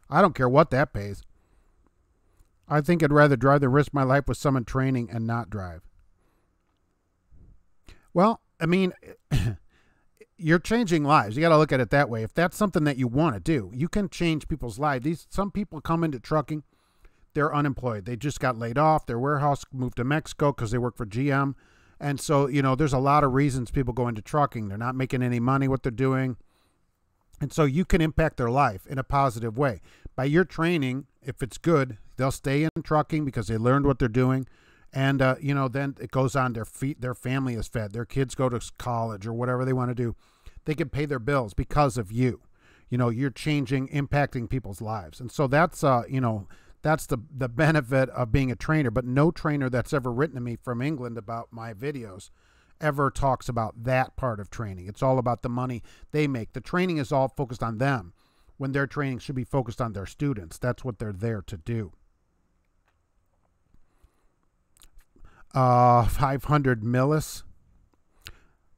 I don't care what that pays. I think I'd rather drive than risk my life with someone training and not drive. Well, I mean, you're changing lives. You got to look at it that way. If that's something that you want to do, you can change people's lives. Some people come into trucking, they're unemployed. They just got laid off. Their warehouse moved to Mexico because they work for GM. And so, there's a lot of reasons people go into trucking. They're not making any money what they're doing. And so you can impact their life in a positive way. By your training, if it's good, they'll stay in trucking because they learned what they're doing. And, then it goes on. Their family is fed. Their kids go to college or whatever they want to do. They can pay their bills because of you. You're impacting people's lives. And so that's, that's the benefit of being a trainer. But no trainer that's ever written to me from England about my videos ever talks about that part of training. It's all about the money they make. The training is all focused on them when their training should be focused on their students. That's what they're there to do. 500 millis.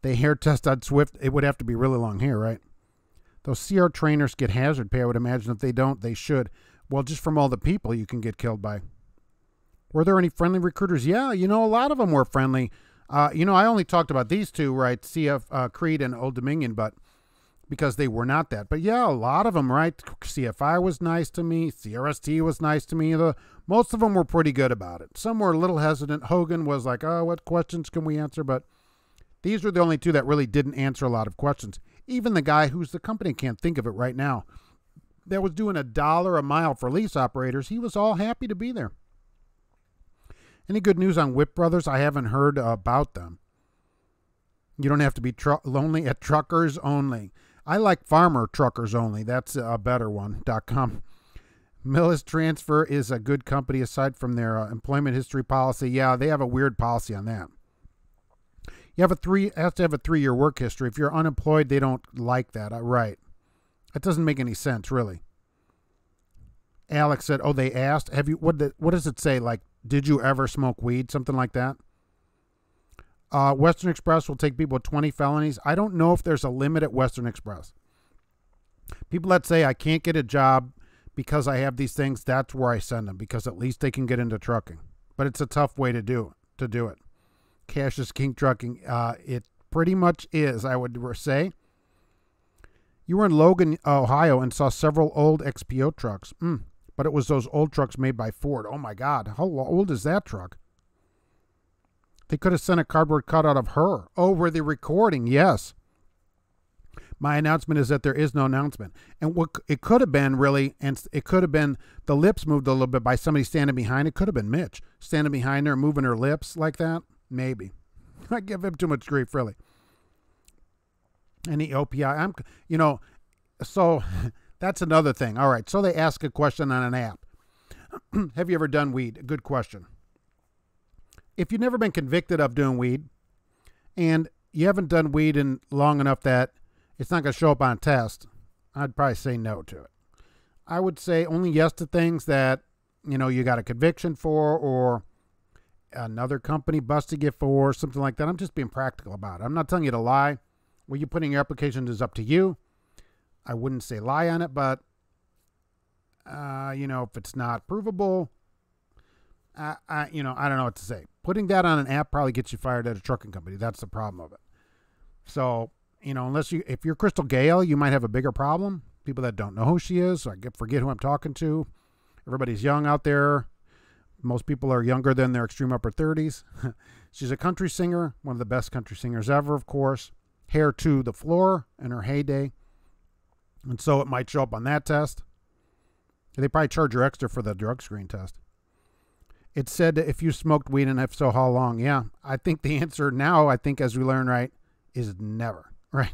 They hair test on Swift. It would have to be really long hair, right? Those CR trainers get hazard pay. I would imagine if they don't, they should. Well, just from all the people you can get killed by. Were there any friendly recruiters? Yeah, a lot of them were friendly. I only talked about these two, right? Crete and Old Dominion, but because they were not that. But yeah, a lot of them, right? CFI was nice to me. CRST was nice to me. Most of them were pretty good about it. Some were a little hesitant. Hogan was like, oh, what questions can we answer? But these were the only two that really didn't answer a lot of questions. Even the guy who's the company, can't think of it right now, that was doing $1 a mile for lease operators, he was all happy to be there. Any good news on Whip Brothers? I haven't heard about them. You don't have to be lonely at Truckers Only. I like Farmer Truckers Only. That's a better one. .com. Millis Transfer is a good company aside from their employment history policy. Yeah, they have a weird policy on that. You have to have a 3-year work history. If you're unemployed, they don't like that. Right. That doesn't make any sense, really. Alex said, oh, they asked, have you, what does it say? Like, did you ever smoke weed? Something like that. Western Express will take people with 20 felonies. I don't know if there's a limit at Western Express. People that say I can't get a job because I have these things, that's where I send them, because at least they can get into trucking. But it's a tough way to do it. Cash is king trucking. It pretty much is, I would say. You were in Logan, Ohio, and saw several old XPO trucks. But it was those old trucks made by Ford. Oh, my God. How old is that truck? They could have sent a cardboard cutout of her. Oh, were they recording? Yes. My announcement is that there is no announcement. And what it could have been, really, and it could have been the lips moved a little bit by somebody standing behind. It could have been Mitch standing behind her, moving her lips like that. Maybe. I give him too much grief, really. Any OPI? So that's another thing. All right, so they ask a question on an app. Have you ever done weed? Good question. If you've never been convicted of doing weed and you haven't done weed in long enough that it's not going to show up on a test, I'd probably say no to it. I would say only yes to things that, you got a conviction for, or another company busted you for something like that. I'm just being practical about it. I'm not telling you to lie. What you put in your application is up to you. I wouldn't say lie on it, but, if it's not provable, I don't know what to say. Putting that on an app probably gets you fired at a trucking company. That's the problem of it. So, if you're Crystal Gale, you might have a bigger problem. People that don't know who she is, so I forget who I'm talking to. Everybody's young out there. Most people are younger than their extreme upper 30s. She's a country singer, one of the best country singers ever, of course. Hair to the floor in her heyday. And so it might show up on that test. They probably charge you extra for the drug screen test. It said if you smoked weed, and if so, how long? Yeah, I think the answer now, as we learn, right, is never, right?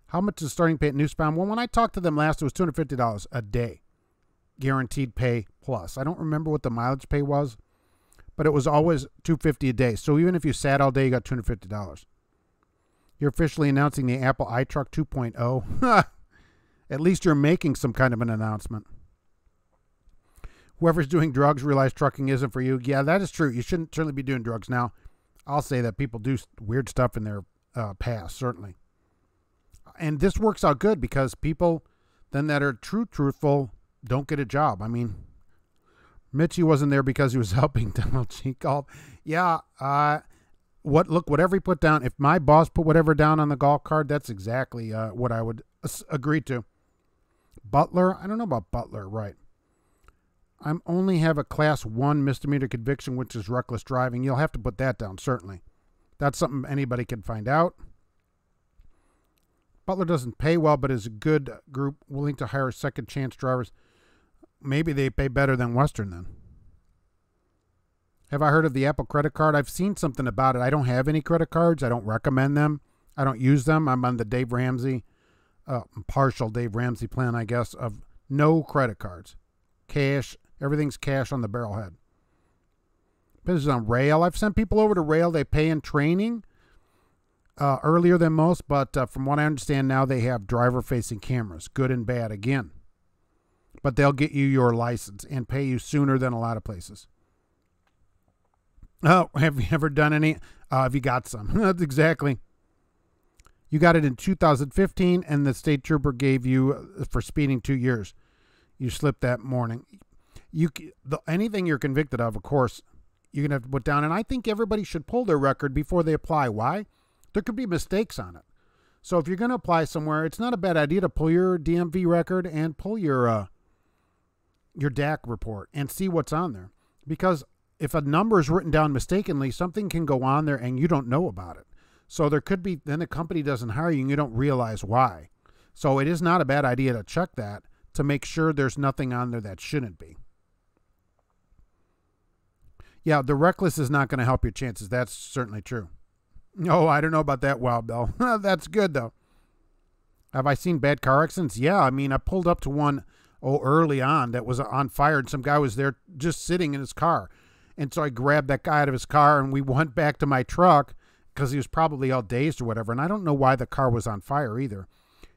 How much is starting pay at Newsbound? Well, when I talked to them last, it was $250 a day. Guaranteed pay plus. I don't remember what the mileage pay was, but it was always $250 a day. So even if you sat all day, you got $250. You're officially announcing the Apple iTruck 2.0. At least you're making some kind of an announcement. Whoever's doing drugs realize trucking isn't for you. Yeah, that is true. You shouldn't certainly be doing drugs now. I'll say that people do weird stuff in their past, certainly. And this works out good because people then that are truthful don't get a job. I mean, Mitchie wasn't there because he was helping Donald G. Golf. Yeah, whatever he put down, if my boss put whatever down on the golf card, that's exactly what I would agree to. Butler? I don't know about Butler, right. I only have a class 1 misdemeanor conviction, which is reckless driving. You'll have to put that down, certainly. That's something anybody can find out. Butler doesn't pay well, but is a good group willing to hire second chance drivers. Maybe they pay better than Western then. Have I heard of the Apple credit card? I've seen something about it. I don't have any credit cards. I don't recommend them. I don't use them. I'm on the Dave Ramsey, partial Dave Ramsey plan, I guess, of no credit cards. Cash. Everything's cash on the barrelhead. This is on Rail. I've sent people over to Rail. They pay in training earlier than most, but from what I understand now, they have driver-facing cameras, good and bad again. But they'll get you your license and pay you sooner than a lot of places. Oh, have you ever done any? Have you got some? That's exactly. You got it in 2015, and the state trooper gave you for speeding 2 years. You slipped that morning. Anything you're convicted of course, you're going to have to put down. And I think everybody should pull their record before they apply. Why? There could be mistakes on it. So if you're going to apply somewhere, it's not a bad idea to pull your DMV record and pull your DAC report and see what's on there. Because if a number is written down mistakenly, something can go on there and you don't know about it. So there could be, then the company doesn't hire you and you don't realize why. So it is not a bad idea to check that to make sure there's nothing on there that shouldn't be. Yeah, the reckless is not going to help your chances. That's certainly true. No, I don't know about that, Wild Bill. That's good, though. Have I seen bad car accidents? Yeah, I mean, I pulled up to one early on that was on fire, and some guy was there just sitting in his car. And so I grabbed that guy out of his car, and we went back to my truck because he was probably all dazed or whatever. And I don't know why the car was on fire either.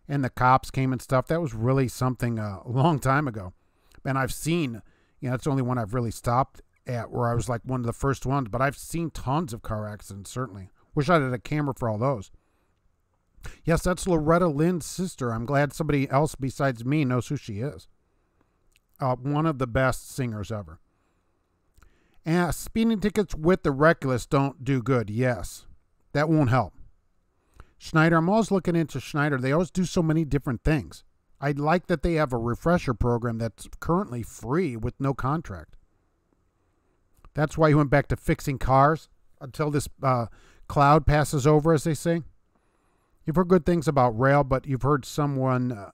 And the cops came and stuff. That was really something a long time ago. And I've seen, it's the only one I've really stopped at where I was like one of the first ones. But I've seen tons of car accidents, certainly. Wish I had a camera for all those. Yes, that's Loretta Lynn's sister. I'm glad somebody else besides me knows who she is. One of the best singers ever. And speeding tickets with the reckless don't do good. Yes, that won't help. Schneider, I'm always looking into Schneider. They always do so many different things. I like that they have a refresher program that's currently free with no contract. That's why he went back to fixing cars until this cloud passes over, as they say. You've heard good things about Rail, but you've heard someone,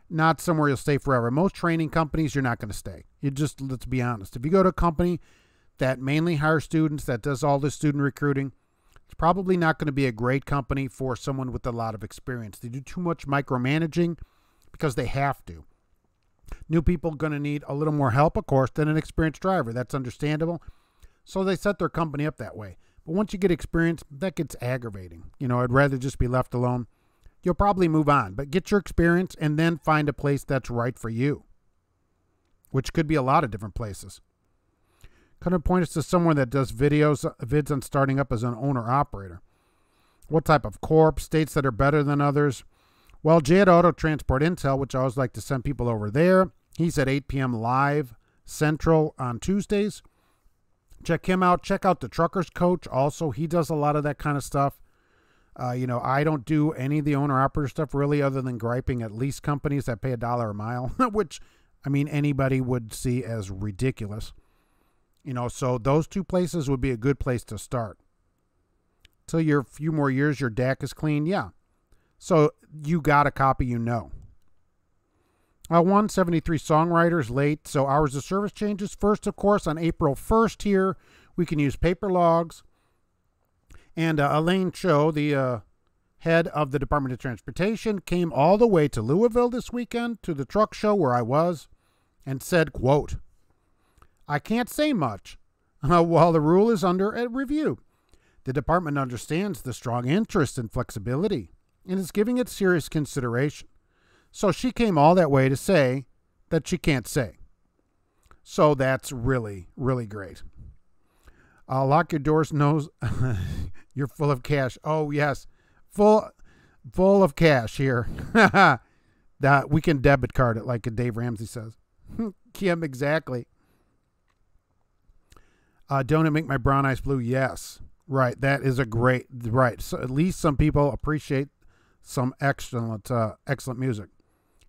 not somewhere you'll stay forever. Most training companies, you're not going to stay. Let's be honest. If you go to a company that mainly hires students, that does all the student recruiting, it's probably not going to be a great company for someone with a lot of experience. They do too much micromanaging because they have to. New people are going to need a little more help, of course, than an experienced driver. That's understandable. So they set their company up that way. But once you get experience, that gets aggravating. I'd rather just be left alone. You'll probably move on, but get your experience and then find a place that's right for you, which could be a lot of different places. Kind of point us to someone that does vids on starting up as an owner-operator. What type of corp, states that are better than others? Well, Jay at Auto Transport Intel, which I always like to send people over there. He's at 8 p.m. live Central on Tuesdays. Check him out. Check out the Truckers Coach also. He does a lot of that kind of stuff. I don't do any of the owner-operator stuff really other than griping at lease companies that pay $1 a mile, which, anybody would see as ridiculous. So those two places would be a good place to start. Till you're a few more years, your DAC is clean, yeah. So you got a copy, 173 songwriters late, so hours of service changes. First, of course, on April 1st here, we can use paper logs. And Elaine Cho, the head of the Department of Transportation, came all the way to Louisville this weekend to the truck show where I was and said, quote, "I can't say much while the rule is under review. The department understands the strong interest in flexibility and is giving it serious consideration." So she came all that way to say that she can't say. So that's really, really great. Lock your doors, knows you're full of cash. Oh, yes. Full of cash here. That we can debit card it like Dave Ramsey says. Kim, exactly. Don't it make my brown eyes blue? Yes. Right. That is a great, right. So at least some people appreciate some excellent music.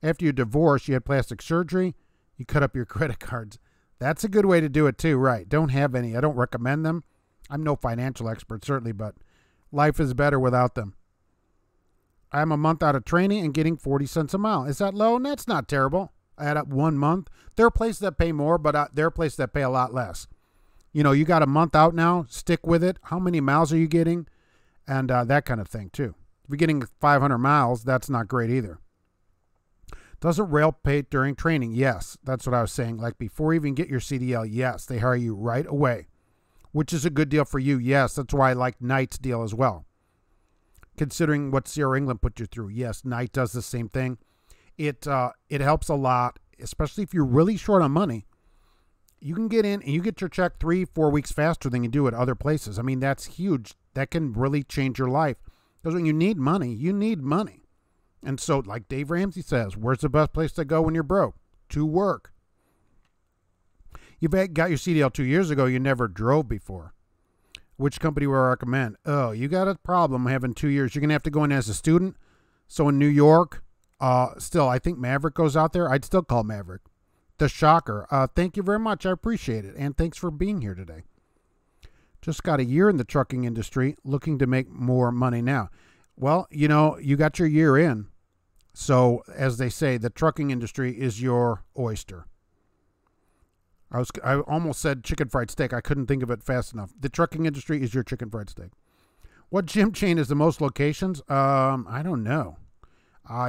After your divorce, you had plastic surgery, you cut up your credit cards. That's a good way to do it too, right? Don't have any. I don't recommend them. I'm no financial expert, certainly, but life is better without them. I'm a month out of training and getting 40 cents a mile. Is that low? That's not terrible. I had up 1 month. There are places that pay more, but there are places that pay a lot less. You got a month out now. Stick with it. How many miles are you getting? And that kind of thing, too. If you're getting 500 miles, that's not great either. Doesn't rail pay during training? Yes, that's what I was saying. Like before you even get your CDL, yes, they hire you right away, which is a good deal for you. Yes, that's why I like Knight's deal as well. Considering what Sierra England put you through, yes, Knight does the same thing. It helps a lot, especially if you're really short on money. You can get in and you get your check 3-4 weeks faster than you do at other places. That's huge. That can really change your life. Because when you need money, you need money. And so, like Dave Ramsey says, where's the best place to go when you're broke? To work. You've got your CDL 2 years ago. You never drove before. Which company would I recommend? Oh, you got a problem having 2 years. You're going to have to go in as a student. So in New York, still, I think Maverick goes out there. I'd still call Maverick. The Shocker. Thank you very much. I appreciate it. And thanks for being here today. Just got a year in the trucking industry, looking to make more money now. Well, you got your year in. So, as they say, the trucking industry is your oyster. I almost said chicken fried steak. I couldn't think of it fast enough. The trucking industry is your chicken fried steak. What gym chain is the most locations? I don't know.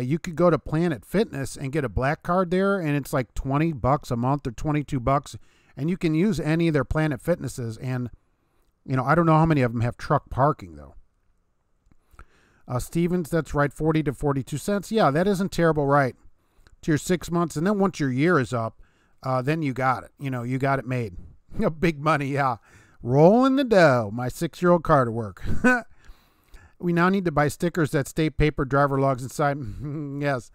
You could go to Planet Fitness and get a black card there, and it's like $20 a month or $22, and you can use any of their Planet Fitnesses. And I don't know how many of them have truck parking though. Stevens, that's right, 40 to 42 cents. Yeah, that isn't terrible, right? To your 6 months, and then once your year is up, then you got it. You got it made. Big money, yeah. Rolling the dough. My 6-year-old car to work. We now need to buy stickers that state paper driver logs inside. Yes,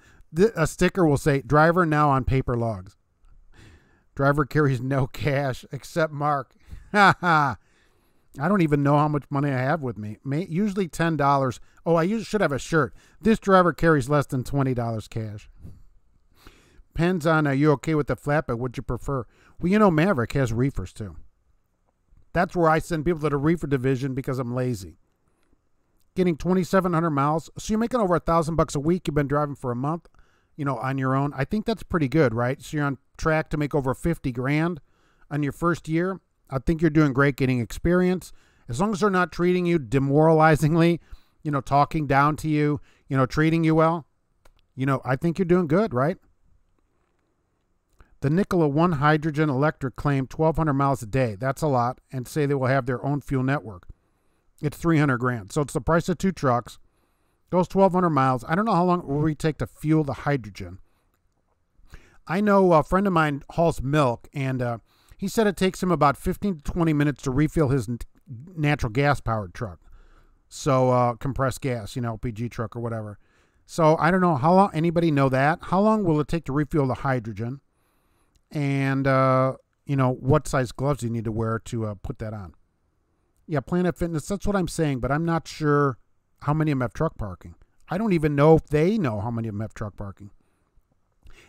a sticker will say, driver now on paper logs. Driver carries no cash except Mark. Ha ha. I don't even know how much money I have with me. Usually $10. Oh, I should have a shirt. This driver carries less than $20 cash. Depends on, are you okay with the flatbed? Would you prefer? Well, Maverick has reefers too. That's where I send people to the reefer division because I'm lazy. Getting 2,700 miles. So you're making over $1,000 a week. You've been driving for a month, on your own. I think that's pretty good, right? So you're on track to make over 50 grand on your first year. I think you're doing great getting experience. As long as they're not treating you demoralizingly, talking down to you, treating you well, I think you're doing good, right? The Nikola One Hydrogen Electric claimed 1,200 miles a day. That's a lot, and say they will have their own fuel network. It's 300 grand. So it's the price of 2 trucks. Goes 1,200 miles. I don't know how long it will take to fuel the hydrogen. I know a friend of mine hauls milk, and He said it takes him about 15 to 20 minutes to refill his natural gas powered truck. So compressed gas, LPG truck or whatever. So I don't know how long. Anybody know that? How long will it take to refuel the hydrogen? And what size gloves do you need to wear to put that on? Yeah, Planet Fitness. That's what I'm saying, but I'm not sure how many of them have truck parking. I don't even know if they know how many of them have truck parking.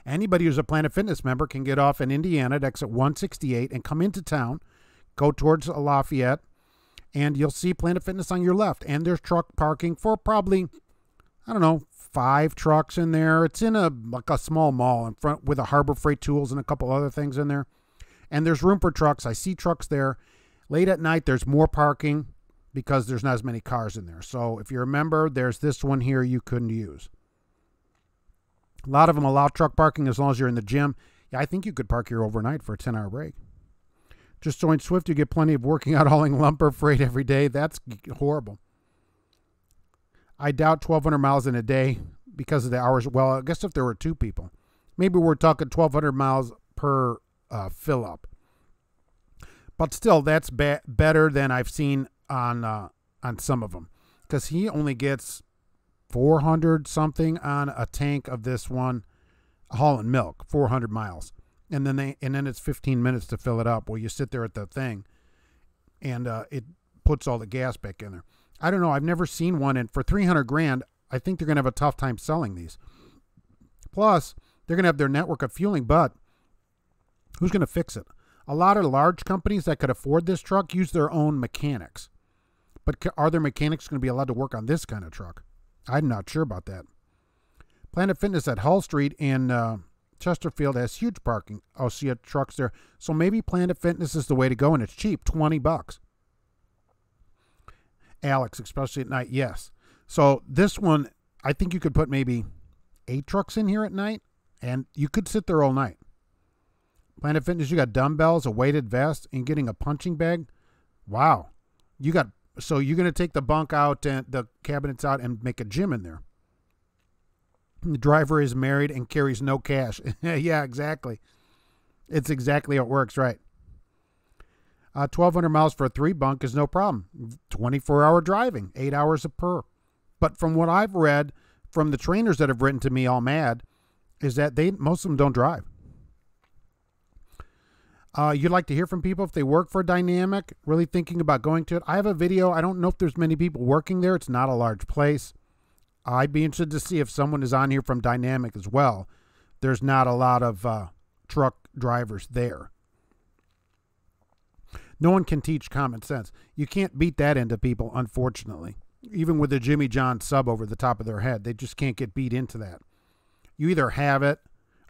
Anybody who's a Planet Fitness member can get off in Indiana at exit 168 and come into town, go towards Lafayette, and you'll see Planet Fitness on your left. And there's truck parking for probably, 5 trucks in there. It's in a small mall in front with a Harbor Freight Tools and a couple other things in there. And there's room for trucks. I see trucks there. Late at night, there's more parking because there's not as many cars in there. So if you remember, there's this one here you couldn't use. A lot of them allow truck parking as long as you're in the gym. Yeah, I think you could park here overnight for a 10-hour break. Just join Swift. You get plenty of working out hauling lumber freight every day. That's horrible. I doubt 1,200 miles in a day because of the hours. Well, I guess if there were 2 people. Maybe we're talking 1,200 miles per fill up. But still, that's better than I've seen on some of them. Because he only gets 400 something on a tank of this one hauling milk, 400 miles. And then it's 15 minutes to fill it up. Well, you sit there at the thing and it puts all the gas back in there. I don't know. I've never seen one. And for 300 grand, I think they're going to have a tough time selling these. Plus, they're going to have their network of fueling, but who's going to fix it? A lot of large companies that could afford this truck use their own mechanics. But are their mechanics going to be allowed to work on this kind of truck? I'm not sure about that. Planet Fitness at Hull Street in Chesterfield has huge parking. I'll see trucks there. So maybe Planet Fitness is the way to go, and it's cheap, $20. Alex, especially at night, yes. So this one, I think you could put maybe 8 trucks in here at night, and you could sit there all night. Planet Fitness, you got dumbbells, a weighted vest, and getting a punching bag. Wow. So you're going to take the bunk out and the cabinets out and make a gym in there. The driver is married and carries no cash. Yeah, exactly. It's exactly how it works, right? 1,200 miles for a 3-bunk is no problem. 24-hour driving, 8 hours a per. But from what I've read from the trainers that have written to me all mad, is that most of them don't drive. You'd like to hear from people if they work for Dynamic, really thinking about going to it. I have a video. I don't know if there's many people working there. It's not a large place. I'd be interested to see if someone is on here from Dynamic as well. There's not a lot of truck drivers there. No one can teach common sense. You can't beat that into people, unfortunately. Even with the Jimmy John sub over the top of their head, they just can't get beat into that. You either have it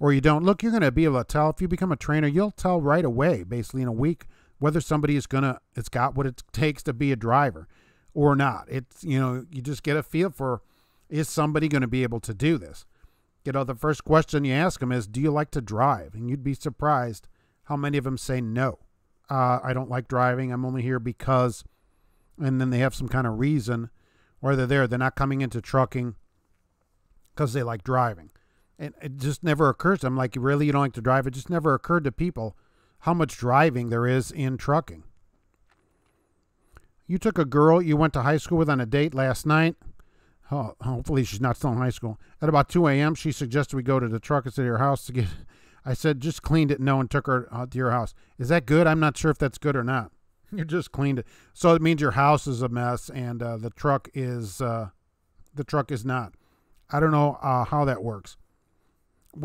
or you don't. Look, you're going to be able to tell. If you become a trainer, you'll tell right away, basically in a week, whether somebody it's got what it takes to be a driver or not. It's, you just get a feel for, is somebody going to be able to do this? The first question you ask them is, do you like to drive? And you'd be surprised how many of them say no. I don't like driving. I'm only here because, and then they have some kind of reason why they're there. They're not coming into trucking because they like driving. And it just never occurs to them, like, really, you don't like to drive? It just never occurred to people how much driving there is in trucking. You took a girl you went to high school with on a date last night. Oh, hopefully she's not still in high school. At about 2 a.m., she suggested we go to the truck instead of your house to get... I said, just cleaned it, no, and took her to your house. Is that good? I'm not sure if that's good or not. You just cleaned it. So it means your house is a mess and the truck is not. I don't know how that works.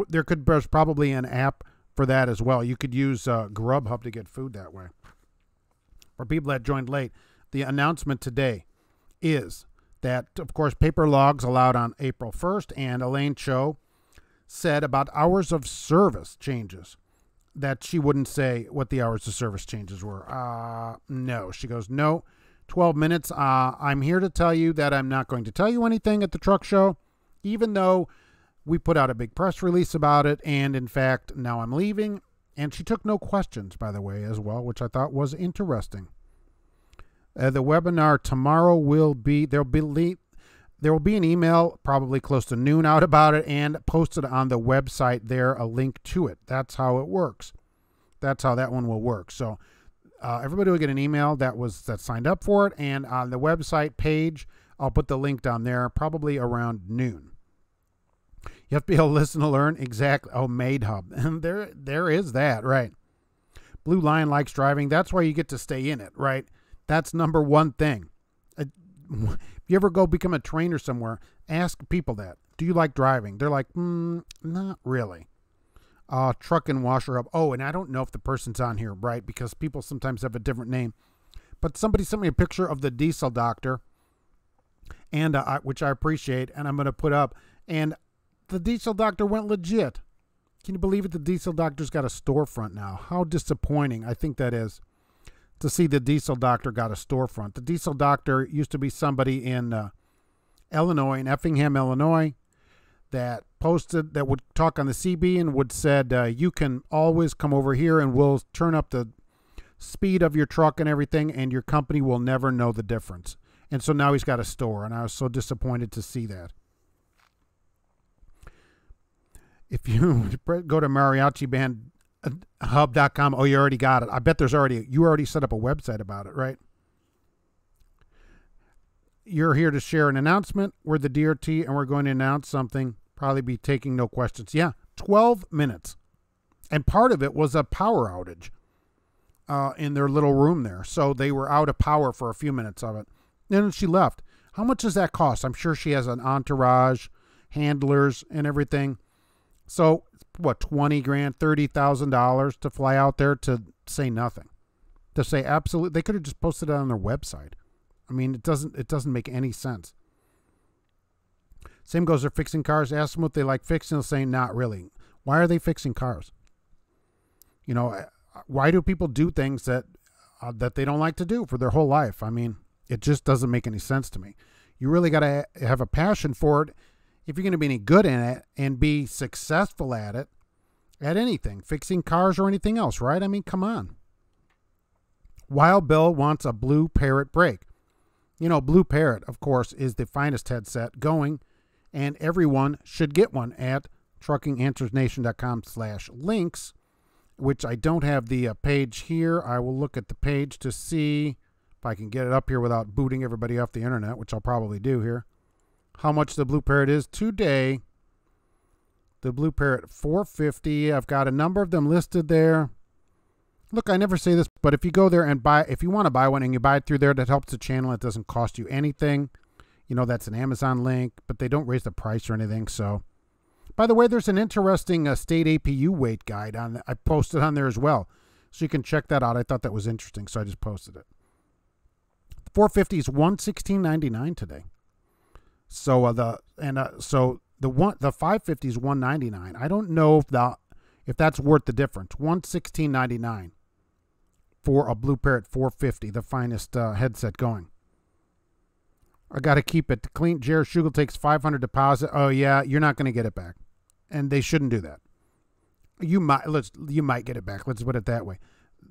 There's probably an app for that as well. You could use Grubhub to get food that way. For people that joined late, the announcement today is that, of course, paper logs allowed on April 1st, and Elaine Cho said about hours of service changes that she wouldn't say what the hours of service changes were. No. She goes, no, 12 minutes. I'm here to tell you that I'm not going to tell you anything at the truck show, even though we put out a big press release about it. And in fact, now I'm leaving. And she took no questions, by the way, as well, which I thought was interesting. The webinar tomorrow will be, there will be an email probably close to noon out about it and posted on the website there, a link to it. That's how it works. That's how that one will work. So everybody will get an email that signed up for it, and on the website page, I'll put the link down there probably around noon. You have to be able to listen to learn. Exactly. Oh, Made Hub. And there is that, right? Blue Lion likes driving. That's why you get to stay in it, right? That's number one thing. If you ever go become a trainer somewhere, ask people that. Do you like driving? They're like, not really. Truck and Washer Hub. Oh, and I don't know if the person's on here, right? Because people sometimes have a different name. But somebody sent me a picture of the diesel doctor, and which I appreciate, and I'm going to put up. And the diesel doctor went legit. Can you believe it? The diesel doctor's got a storefront now. How disappointing I think that is to see the diesel doctor got a storefront. The diesel doctor used to be somebody in Illinois, in Effingham, Illinois, that would talk on the CB and would said, you can always come over here and we'll turn up the speed of your truck and everything, and your company will never know the difference. And so now he's got a store, and I was so disappointed to see that. If you go to mariachibandhub.com, oh, you already got it. I bet you already set up a website about it, right? You're here to share an announcement. We're the DRT, and we're going to announce something. Probably be taking no questions. Yeah, 12 minutes. And part of it was a power outage in their little room there. So they were out of power for a few minutes of it. Then she left. How much does that cost? I'm sure she has an entourage, handlers, and everything. So, what, 20 grand, $30,000 to fly out there to say nothing, to say absolutely. They could have just posted it on their website. I mean, it doesn't make any sense. Same goes for fixing cars. Ask them what they like fixing. They'll say, not really. Why are they fixing cars? You know, why do people do things that they don't like to do for their whole life? I mean, it just doesn't make any sense to me. You really got to have a passion for it if you're going to be any good in it and be successful at it, at anything, fixing cars or anything else, right? I mean, come on. Wild Bill wants a BlueParrott brake. You know, BlueParrott, of course, is the finest headset going, and everyone should get one at truckinganswersnation.com/links, which I don't have the page here. I will look at the page to see if I can get it up here without booting everybody off the internet, which I'll probably do here. How much the BlueParrott is today. The BlueParrott 450. I've got a number of them listed there. Look, I never say this, but if you go there and if you want to buy one and you buy it through there, that helps the channel. It doesn't cost you anything. You know, that's an Amazon link, but they don't raise the price or anything. So, by the way, there's an interesting state APU weight guide I posted on there as well. So you can check that out. I thought that was interesting, so I just posted it. The 450 is $116.99 today. So the 550 is $199. I don't know if that's worth the difference. $116.99 for a BlueParrott 450, the finest headset going. I got to keep it clean. Jared Schugel takes $500 deposit. Oh yeah, you're not going to get it back, and they shouldn't do that. You might get it back. Let's put it that way.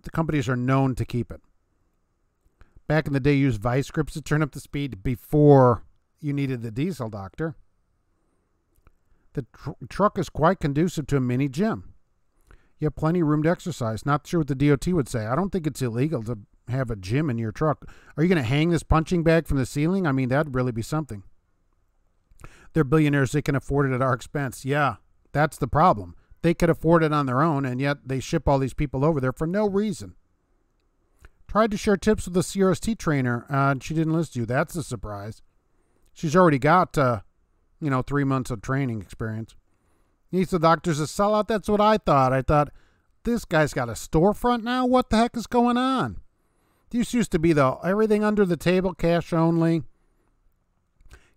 The companies are known to keep it. Back in the day, you used vice grips to turn up the speed before you needed the diesel doctor. The truck is quite conducive to a mini gym. You have plenty of room to exercise. Not sure what the DOT would say. I don't think it's illegal to have a gym in your truck. Are you going to hang this punching bag from the ceiling? I mean, that'd really be something. They're billionaires. They can afford it at our expense. Yeah, that's the problem. They could afford it on their own, and yet they ship all these people over there for no reason. Tried to share tips with the CRST trainer, and she didn't listen to you. That's a surprise. She's already got, 3 months of training experience. Needs the doctors to sell out. That's what I thought. I thought, this guy's got a storefront now? What the heck is going on? This used to be everything under the table, cash only.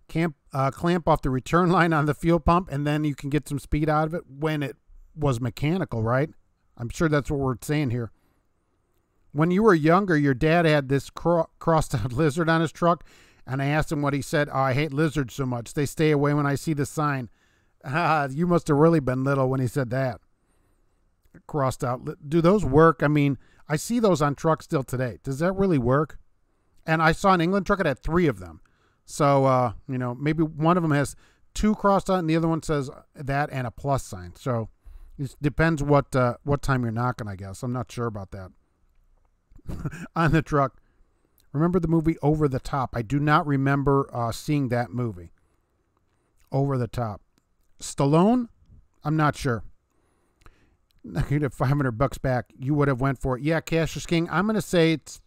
Clamp off the return line on the fuel pump, and then you can get some speed out of it when it was mechanical, right? I'm sure that's what we're saying here. When you were younger, your dad had this crossed out lizard on his truck, and I asked him what he said. Oh, I hate lizards so much. They stay away when I see the sign. You must have really been little when he said that. Crossed out. Do those work? I mean, I see those on trucks still today. Does that really work? And I saw an England truck that had 3 of them. So, maybe one of them has 2 crossed out and the other one says that and a plus sign. So It depends what time you're knocking, I guess. I'm not sure about that. On the truck. Remember the movie Over the Top? I do not remember seeing that movie. Over the Top. Stallone? I'm not sure. You'd have $500 back. You would have went for it. Yeah, Cash is King. I'm going to say it's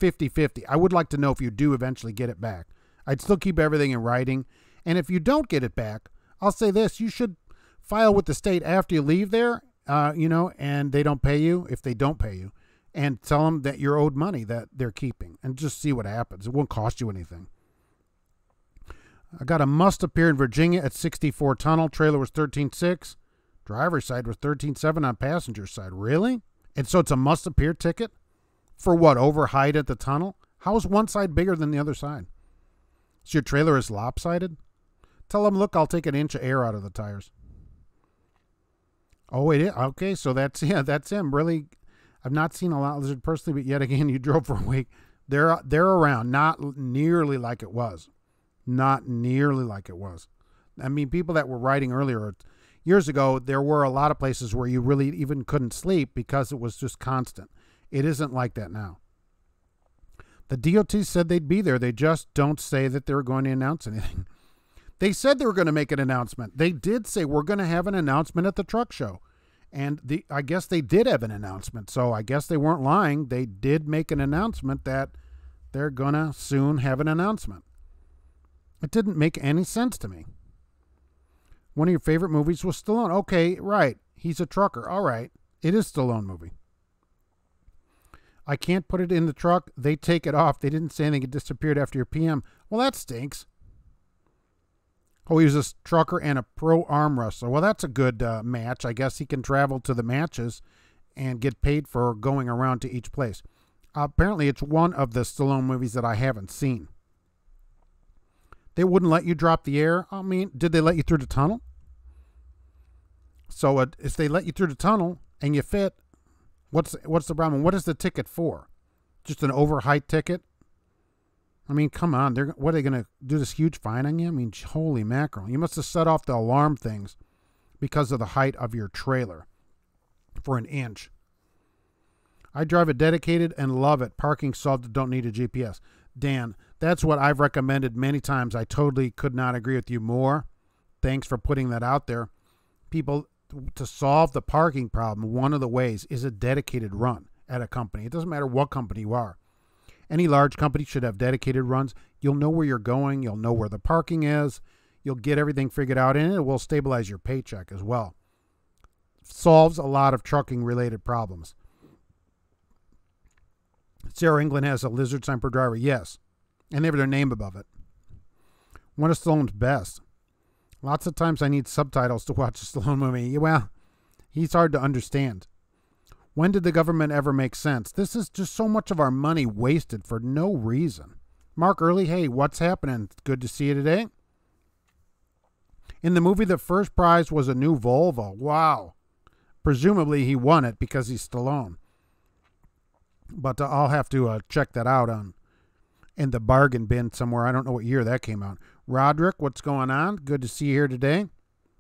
50-50. I would like to know if you do eventually get it back. I'd still keep everything in writing. And if you don't get it back, I'll say this. You should file with the state after you leave there, and they don't pay you, if they don't pay you, and tell them that you're owed money that they're keeping, and just see what happens. It won't cost you anything. I got a must appear in Virginia at 64 Tunnel. Trailer was 13.6. Driver's side was 13.7 on passenger side. Really? And so it's a must appear ticket? For what? Over height at the tunnel? How is one side bigger than the other side? So your trailer is lopsided? Tell them, look, I'll take an inch of air out of the tires. Oh, it is? Okay, so that's him. Really, I've not seen a lot lizard personally, but yet again, you drove for a week. They're around, not nearly like it was. Not nearly like it was. I mean, people that were writing earlier, years ago, there were a lot of places where you really even couldn't sleep because it was just constant. It isn't like that now. The DOT said they'd be there. They just don't say that they're going to announce anything. They said they were going to make an announcement. They did say we're going to have an announcement at the truck show. And I guess they did have an announcement. So I guess they weren't lying. They did make an announcement that they're going to soon have an announcement. It didn't make any sense to me. One of your favorite movies was Stallone. Okay, right. He's a trucker. All right. It is Stallone movie. I can't put it in the truck. They take it off. They didn't say anything. It disappeared after your PM. Well, that stinks. Oh, he was a trucker and a pro arm wrestler. Well, that's a good match. I guess he can travel to the matches and get paid for going around to each place. Apparently, it's one of the Stallone movies that I haven't seen. They wouldn't let you drop the air. I mean, did they let you through the tunnel? So if they let you through the tunnel and you fit, what's the problem? What is the ticket for? Just an overheight ticket? I mean, come on. What are they going to do, this huge fine on you? I mean, holy mackerel. You must have set off the alarm things because of the height of your trailer for an inch. I drive a dedicated and love it. Parking solved, don't need a GPS. Dan, that's what I've recommended many times. I totally could not agree with you more. Thanks for putting that out there. People, to solve the parking problem, one of the ways is a dedicated run at a company. It doesn't matter what company you are. Any large company should have dedicated runs. You'll know where you're going. You'll know where the parking is. You'll get everything figured out, and it will stabilize your paycheck as well. Solves a lot of trucking-related problems. Sarah England has a lizard sign per driver. Yes. And they have their name above it. One of Stallone's best. Lots of times I need subtitles to watch a Stallone movie. Well, he's hard to understand. When did the government ever make sense? This is just so much of our money wasted for no reason. Mark Early, hey, what's happening? Good to see you today. In the movie, the first prize was a new Volvo. Wow. Presumably he won it because he's Stallone. But I'll have to check that out in the bargain bin somewhere. I don't know what year that came out. Roderick, what's going on? Good to see you here today.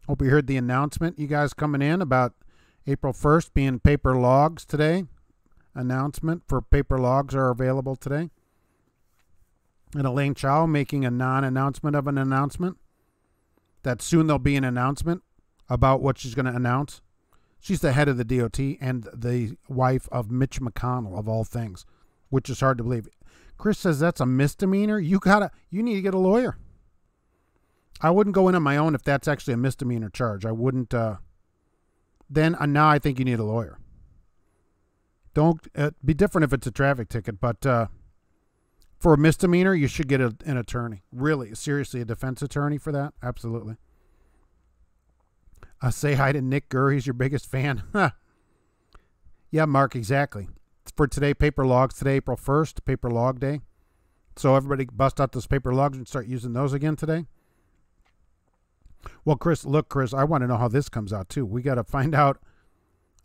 Hope you heard the announcement. You guys coming in about April 1st being paper logs today. Announcement for paper logs are available today. And Elaine Chow making a non-announcement of an announcement. That soon there'll be an announcement about what she's going to announce. She's the head of the DOT and the wife of Mitch McConnell, of all things, which is hard to believe. Chris says that's a misdemeanor. You need to get a lawyer. I wouldn't go in on my own if that's actually a misdemeanor charge. I wouldn't. Then now I think you need a lawyer. Don't be different if it's a traffic ticket, but for a misdemeanor, you should get an attorney. Really, seriously, a defense attorney for that. Absolutely. Say hi to Nick Gurr. He's your biggest fan. Yeah, Mark, exactly. For today, paper logs. Today, April 1st, paper log day. So everybody bust out those paper logs and start using those again today. Well, Chris, I want to know how this comes out, too. We got to find out,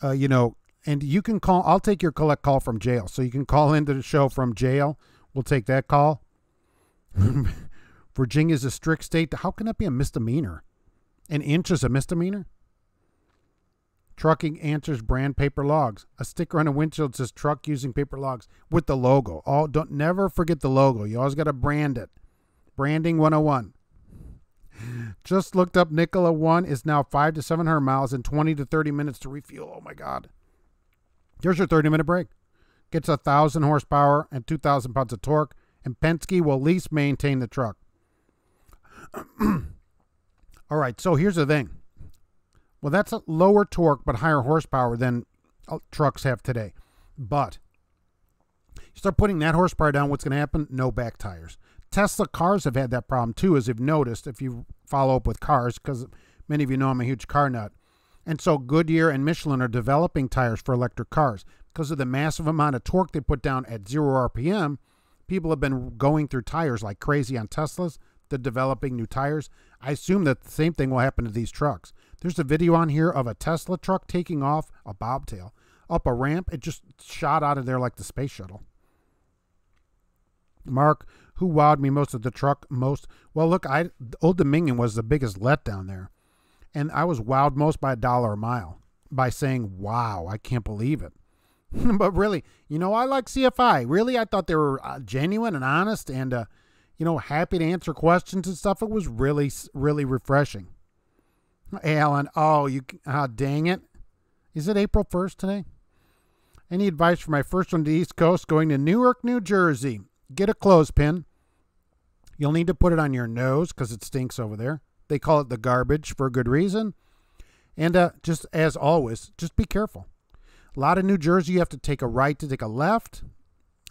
and you can call. I'll take your collect call from jail. So you can call into the show from jail. We'll take that call. Virginia's a strict state. How can that be a misdemeanor? An inch is a misdemeanor? Trucking Answers brand paper logs. A sticker on a windshield says truck using paper logs with the logo. Oh, don't never forget the logo. You always got to brand it. Branding 101. Just looked up Nikola 1 is now 500 to 700 miles and 20 to 30 minutes to refuel. Oh my God. Here's your 30-minute break. Gets 1,000 horsepower and 2,000 pounds of torque, and Penske will at least maintain the truck. All right, so here's the thing. Well, that's a lower torque but higher horsepower than trucks have today. But you start putting that horsepower down, what's going to happen? No back tires. Tesla cars have had that problem too, as you've noticed if you follow up with cars, because many of you know I'm a huge car nut. And so Goodyear and Michelin are developing tires for electric cars. Because of the massive amount of torque they put down at 0 RPM, people have been going through tires like crazy on Teslas. They're developing new tires. I assume that the same thing will happen to these trucks. There's a video on here of a Tesla truck taking off a bobtail up a ramp. It just shot out of there like the space shuttle. Mark, who wowed me most of the truck most? Well, look, Old Dominion was the biggest letdown there. And I was wowed most by $1 a mile by saying, wow, I can't believe it. But really, you know, I like CFI. Really, I thought they were genuine and honest and, you know, happy to answer questions and stuff. It was really, really refreshing. Hey, Alan, dang it. Is it April 1st today? Any advice for my first one to the East Coast going to Newark, New Jersey? Get a clothespin. You'll need to put it on your nose because it stinks over there. They call it the garbage for a good reason. And just as always, just be careful. A lot of New Jersey, you have to take a right to take a left.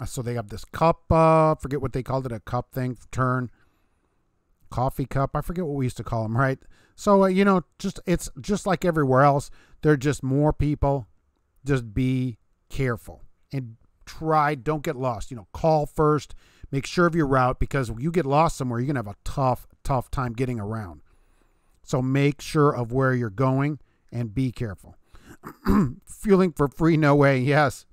So they have this cup, forget what they called it, a cup thing, turn, coffee cup. I forget what we used to call them, right? So, you know, it's just like everywhere else. There are just more people. Just be careful and don't get lost. You know, call first. Make sure of your route, because if you get lost somewhere, you're going to have a tough time getting around. So make sure of where you're going and be careful. Fueling for free, no way. Yes.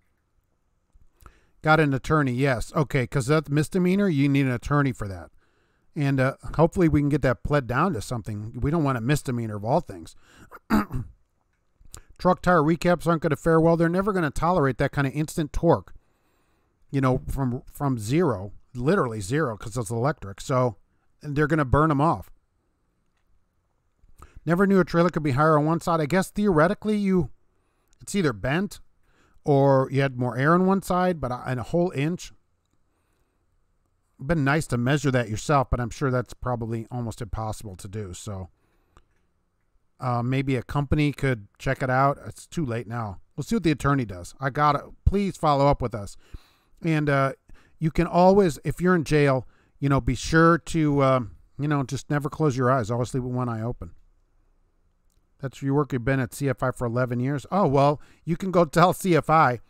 Got an attorney. Yes. Okay, because that's misdemeanor. You need an attorney for that. And hopefully we can get that pled down to something. We don't want a misdemeanor of all things. Truck tire recaps aren't going to fare well. They're never going to tolerate that kind of instant torque, you know, from zero, literally zero, because it's electric. So they're going to burn them off. Never knew a trailer could be higher on one side. I guess theoretically it's either bent or you had more air on one side, but in a whole inch. Been nice to measure that yourself, but I'm sure that's probably almost impossible to do. So maybe a company could check it out. It's too late now. We'll see what the attorney does. Please follow up with us. And you can always, if you're in jail, you know, be sure to, you know, just never close your eyes. Always leave with one eye open. That's your work. You've been at CFI for 11 years. Oh, well, you can go tell CFI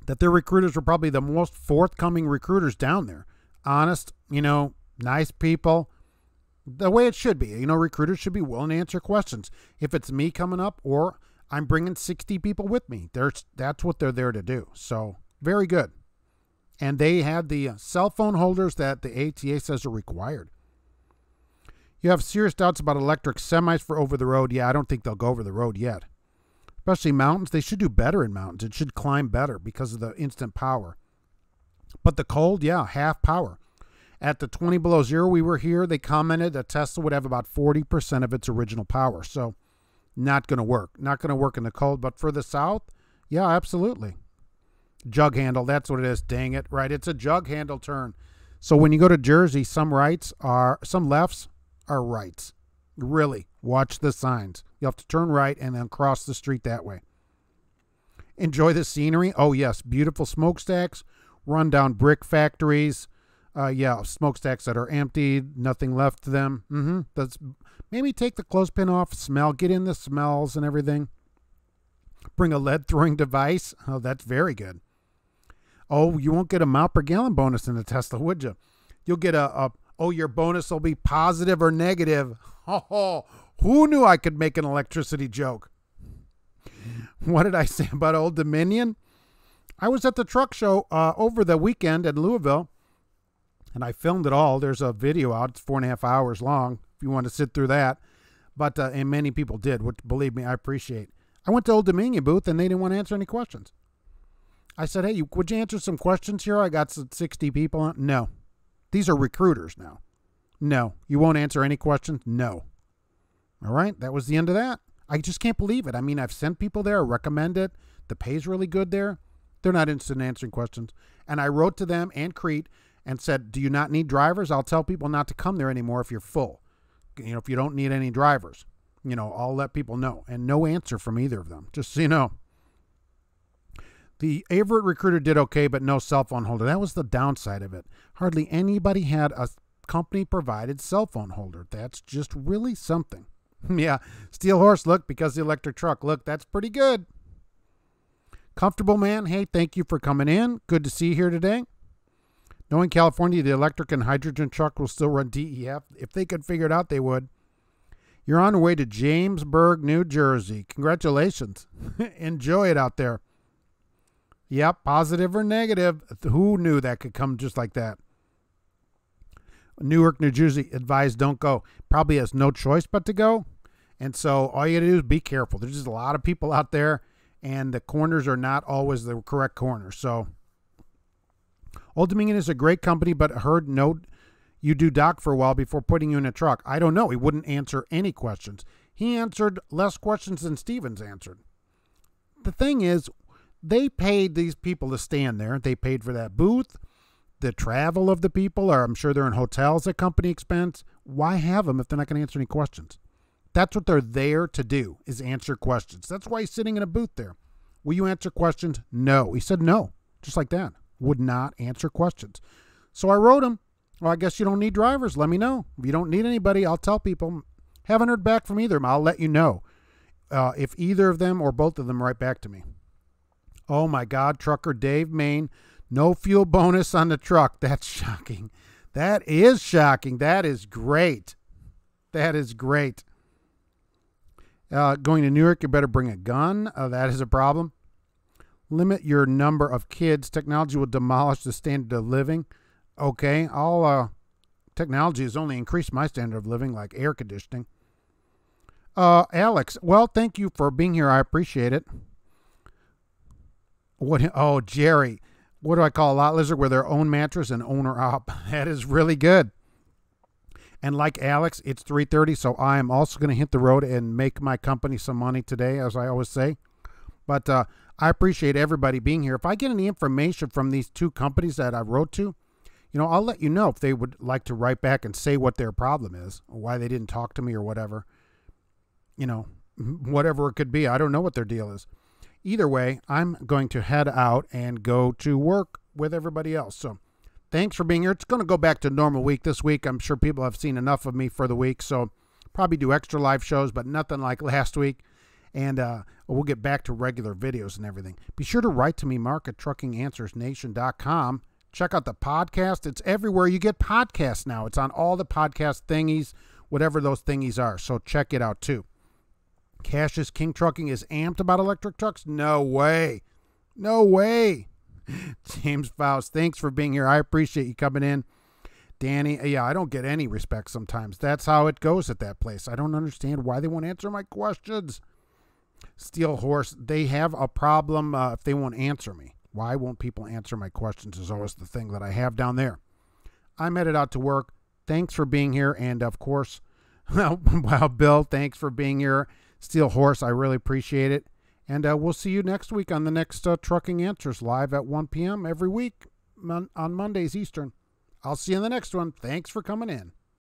that their recruiters were probably the most forthcoming recruiters down there. Honest, you know, nice people. The way it should be. You know, recruiters should be willing to answer questions. If it's me coming up or I'm bringing 60 people with me, that's what they're there to do. So, very good. And they had the cell phone holders that the ATA says are required. You have serious doubts about electric semis for over the road. Yeah, I don't think they'll go over the road yet. Especially mountains. They should do better in mountains. It should climb better because of the instant power. But the cold, yeah, half power. At the 20 below zero we were here, they commented that Tesla would have about 40% of its original power. So not going to work. Not going to work in the cold. But for the south, yeah, absolutely. Jug handle, that's what it is. Dang it, right? It's a jug handle turn. So when you go to Jersey, some lefts are rights. Really, watch the signs. You have to turn right and then cross the street that way. Enjoy the scenery. Oh, yes, beautiful smokestacks, run-down brick factories. Yeah, smokestacks that are emptied, nothing left to them. Maybe take the clothespin off, smell, get in the smells and everything. Bring a lead-throwing device. Oh, that's very good. Oh, you won't get a mile per gallon bonus in the Tesla, would you? You'll get your bonus will be positive or negative. Oh, who knew I could make an electricity joke? What did I say about Old Dominion? I was at the truck show over the weekend in Louisville, and I filmed it all. There's a video out. It's 4.5 hours long if you want to sit through that. But and many people did, which, believe me, I appreciate. I went to Old Dominion booth and they didn't want to answer any questions. I said, hey, would you answer some questions here? I got 60 people on. No. These are recruiters now. No. You won't answer any questions? No. All right. That was the end of that. I just can't believe it. I mean, I've sent people there. I recommend it. The pay's really good there. They're not interested in answering questions. And I wrote to them and Crete and said, do you not need drivers? I'll tell people not to come there anymore if you're full. You know, if you don't need any drivers, you know, I'll let people know. And no answer from either of them, just so you know. The Averett recruiter did okay, but no cell phone holder. That was the downside of it. Hardly anybody had a company-provided cell phone holder. That's just really something. Yeah, Steel Horse, look, because the electric truck. Look, that's pretty good. Comfortable Man, hey, thank you for coming in. Good to see you here today. Knowing California, the electric and hydrogen truck will still run DEF. If they could figure it out, they would. You're on your way to Jamesburg, New Jersey. Congratulations. Enjoy it out there. Yep, positive or negative. Who knew that could come just like that? Newark, New Jersey, advised don't go. Probably has no choice but to go. And so all you got to do is be careful. There's just a lot of people out there, and the corners are not always the correct corners. So Old Dominion is a great company, but heard no, you do dock for a while before putting you in a truck. I don't know. He wouldn't answer any questions. He answered less questions than Stevens answered. The thing is, they paid these people to stand there. They paid for that booth, the travel of the people, or I'm sure they're in hotels at company expense. Why have them if they're not going to answer any questions? That's what they're there to do, is answer questions. That's why he's sitting in a booth there. Will you answer questions? No. He said no, just like that. Would not answer questions. So I wrote him, well, I guess you don't need drivers. Let me know. If you don't need anybody, I'll tell people. Haven't heard back from either of them. I'll let you know if either of them or both of them write back to me. Oh, my God, Trucker Dave, Maine, no fuel bonus on the truck. That's shocking. That is shocking. That is great. That is great. Going to Newark, you better bring a gun. That is a problem. Limit your number of kids. Technology will demolish the standard of living. Okay, technology has only increased my standard of living, like air conditioning. Alex, well, thank you for being here. I appreciate it. What? Oh, Jerry. What do I call a lot lizard with their own mattress and owner op? That is really good. And like Alex, it's 3:30, so I am also going to hit the road and make my company some money today, as I always say. But I appreciate everybody being here. If I get any information from these two companies that I wrote to, you know, I'll let you know if they would like to write back and say what their problem is, or why they didn't talk to me or whatever. You know, whatever it could be. I don't know what their deal is. Either way, I'm going to head out and go to work with everybody else. So thanks for being here. It's going to go back to normal week this week. I'm sure people have seen enough of me for the week, so probably do extra live shows, but nothing like last week. And we'll get back to regular videos and everything. Be sure to write to me, Mark, at truckinganswersnation.com. Check out the podcast. It's everywhere you get podcasts now. It's on all the podcast thingies, whatever those thingies are. So check it out, too. Cash is King Trucking is amped about electric trucks? No way. No way. James Faust, thanks for being here. I appreciate you coming in. Danny, yeah, I don't get any respect sometimes. That's how it goes at that place. I don't understand why they won't answer my questions. Steel Horse, they have a problem if they won't answer me. Why won't people answer my questions is always the thing that I have down there. I'm headed out to work. Thanks for being here. And, of course, well, Bill, thanks for being here. Steel Horse, I really appreciate it. And we'll see you next week on the next Trucking Answers, live at 1 p.m. every week on Mondays Eastern. I'll see you in the next one. Thanks for coming in.